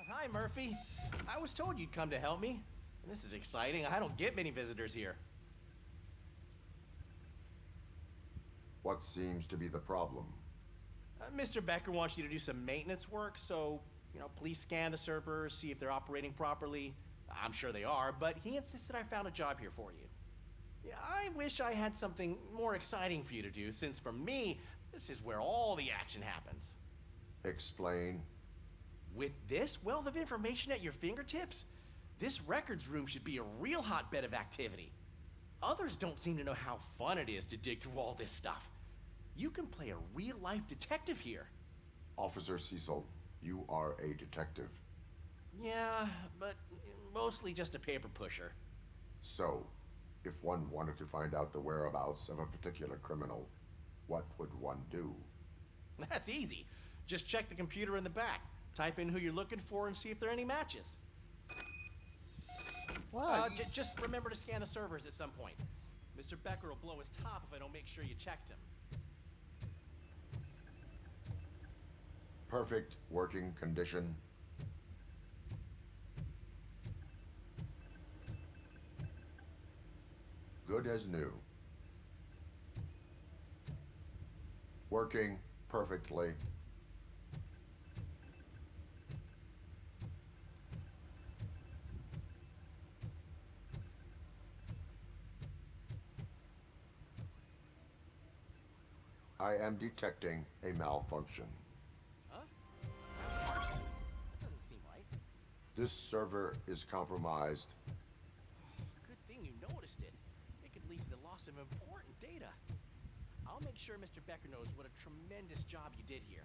Speaker 9: Hi, Murphy. I was told you'd come to help me. This is exciting. I don't get many visitors here.
Speaker 14: What seems to be the problem?
Speaker 9: Mr. Becker wants you to do some maintenance work, so, please scan the servers, see if they're operating properly. I'm sure they are, but he insisted I found a job here for you. Yeah, I wish I had something more exciting for you to do, since for me, this is where all the action happens.
Speaker 14: Explain.
Speaker 9: With this wealth of information at your fingertips, this records room should be a real hotbed of activity. Others don't seem to know how fun it is to dig through all this stuff. You can play a real-life detective here.
Speaker 14: Officer Cecil, you are a detective.
Speaker 9: Yeah, but mostly just a paper pusher.
Speaker 14: So, if one wanted to find out the whereabouts of a particular criminal, what would one do?
Speaker 9: That's easy. Just check the computer in the back. Type in who you're looking for and see if there are any matches.
Speaker 16: What?
Speaker 9: Just remember to scan the servers at some point. Mr. Becker will blow his top if I don't make sure you checked him.
Speaker 14: Perfect working condition. Good as new. Working perfectly. I am detecting a malfunction.
Speaker 9: Huh? That doesn't seem right.
Speaker 14: This server is compromised.
Speaker 9: Good thing you noticed it. It could lead to the loss of important data. I'll make sure Mr. Becker knows what a tremendous job you did here.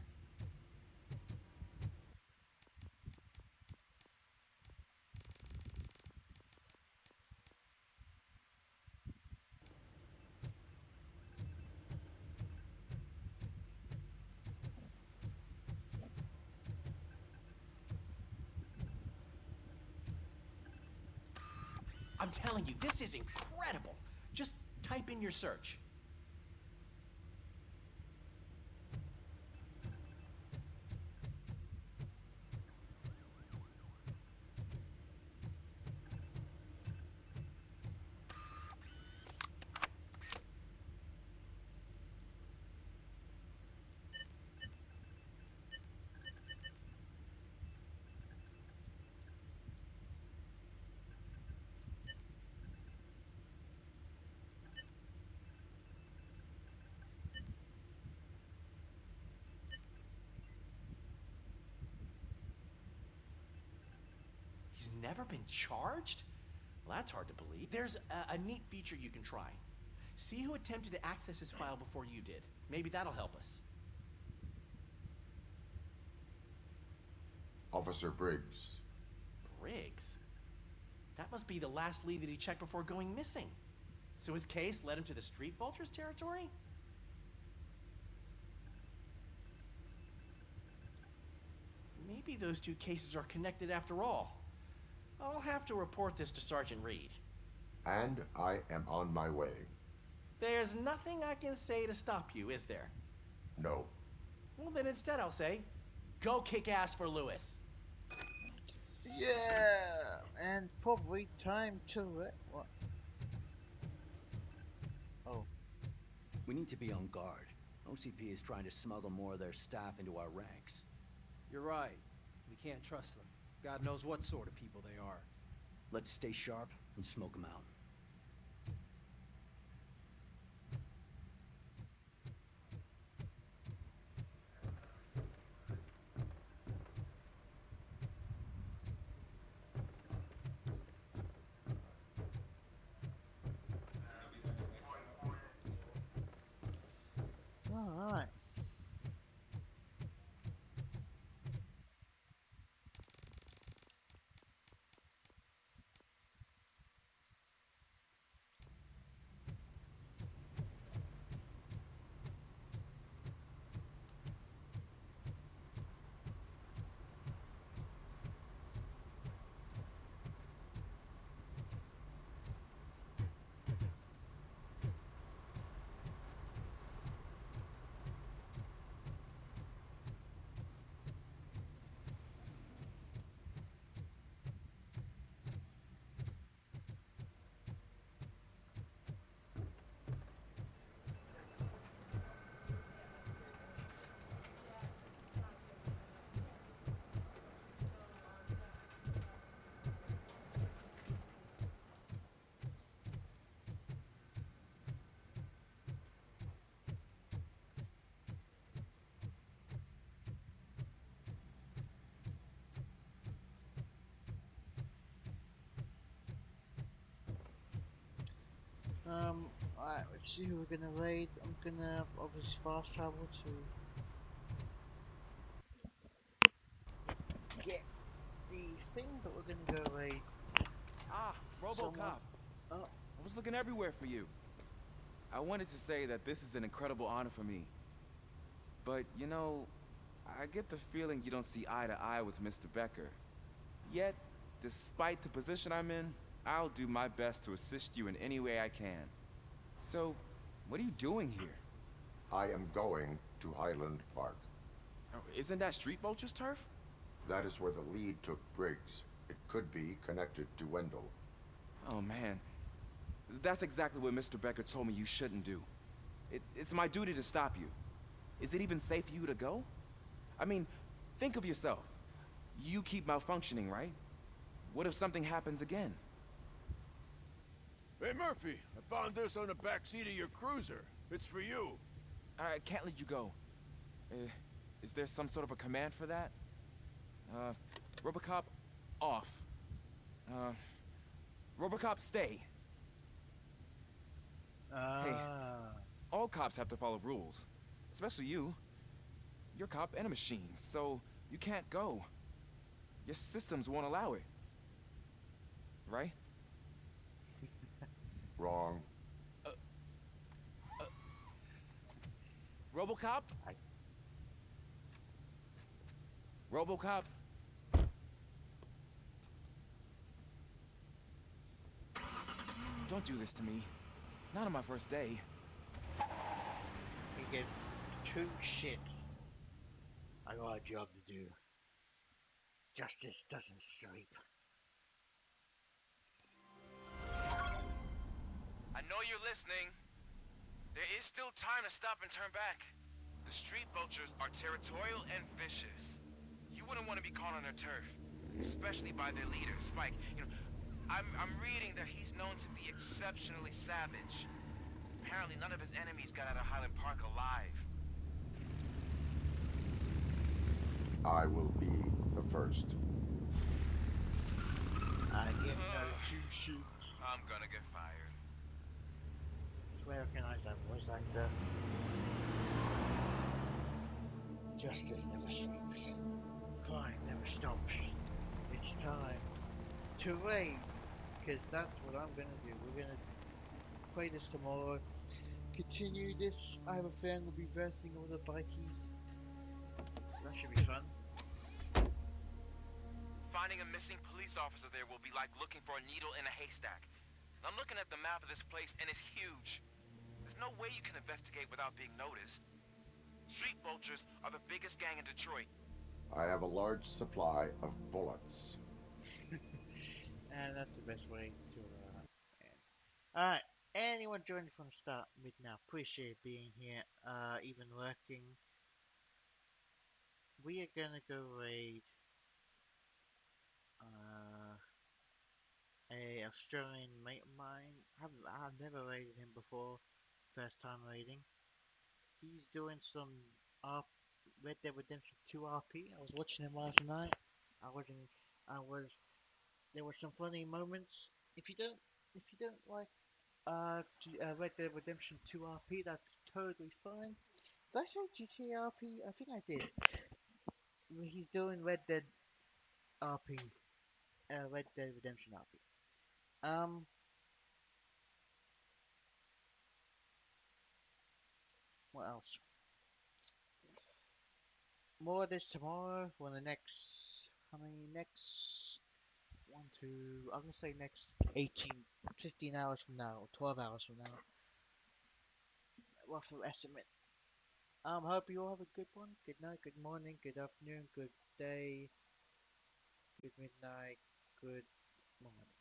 Speaker 9: I'm telling you, this is incredible. Just type in your search. He's never been charged? Well, that's hard to believe. There's a neat feature you can try. See who attempted to access his file before you did. Maybe that'll help us.
Speaker 14: Officer Briggs.
Speaker 9: Briggs? That must be the last lead that he checked before going missing. So his case led him to the Street Vultures territory? Maybe those two cases are connected after all. I'll have to report this to Sergeant Reed.
Speaker 14: And I am on my way.
Speaker 9: There's nothing I can say to stop you, is there?
Speaker 14: No.
Speaker 9: Well, then instead I'll say, go kick ass for Lewis.
Speaker 16: Yeah, and probably time to what? Oh.
Speaker 12: We need to be on guard. OCP is trying to smuggle more of their staff into our ranks.
Speaker 13: You're right. We can't trust them. God knows what sort of people they are.
Speaker 12: Let's stay sharp and smoke them out.
Speaker 16: Alright, let's see who we're gonna raid. I'm gonna obviously fast travel to get the thing, but we're gonna go raid
Speaker 18: Ah,
Speaker 16: someone.
Speaker 18: RoboCop.
Speaker 16: Oh,
Speaker 18: I was looking everywhere for you. I wanted to say that this is an incredible honor for me. But, you know, I get the feeling you don't see eye to eye with Mr. Becker. Yet, despite the position I'm in, I'll do my best to assist you in any way I can. So, what are you doing here?
Speaker 14: I am going to Highland Park.
Speaker 18: Oh, isn't that Street Vulture's turf?
Speaker 14: That is where the lead took Briggs. It could be connected to Wendell.
Speaker 18: Oh man, that's exactly what Mr. Becker told me you shouldn't do. It's my duty to stop you. Is it even safe for you to go? I mean, think of yourself. You keep malfunctioning, right? What if something happens again?
Speaker 17: Hey, Murphy, I found this on the back seat of your cruiser. It's for you.
Speaker 18: I can't let you go. Is there some sort of a command for that? RoboCop, off. Uh, RoboCop, stay. Hey,
Speaker 16: ah.
Speaker 18: all cops have to follow rules. Especially you. You're a cop and a machine, so you can't go. Your systems won't allow it. Right?
Speaker 14: Wrong.
Speaker 18: RoboCop? RoboCop? Don't do this to me. Not on my first day.
Speaker 16: He gave two shits. I got a job to do. Justice doesn't sleep.
Speaker 2: I know you're listening. There is still time to stop and turn back. The street vultures are territorial and vicious. You wouldn't want to be caught on their turf, especially by their leader, Spike. You know, I'm reading that he's known to be exceptionally savage. Apparently none of his enemies got out of Highland Park alive.
Speaker 14: I will be the first.
Speaker 16: I give no two shits.
Speaker 2: I'm gonna get fired.
Speaker 16: Swear I recognize that voice actor. Justice never sleeps. Crime never stops. It's time to raid. Because that's what I'm gonna do. We're gonna play this tomorrow. Continue this. I have a friend will be versing all the bikies. So that should be fun.
Speaker 2: Finding a missing police officer there will be like looking for a needle in a haystack. I'm looking at the map of this place and it's huge. There's no way you can investigate without being noticed. Street vultures are the biggest gang in Detroit.
Speaker 14: I have a large supply of bullets.
Speaker 16: And that's the best way to end. Alright, anyone joining from the start, mid now, appreciate being here, even working. We are gonna go raid a Australian mate of mine. I've never raided him before. First time raiding. He's doing some Red Dead Redemption 2 RP. I was watching him last night. I was in, I was. There were some funny moments. If you don't like Red Dead Redemption 2 RP, that's totally fine. Did I say GTA RP? I think I did. He's doing Red Dead RP, Red Dead Redemption RP. What else? More of this tomorrow. For the next, how many next? One, two. I'm gonna say next 18, 15 hours from now, or 12 hours from now. Rough estimate. Hope you all have a good one. Good night, good morning, good afternoon, good day, good midnight, good morning.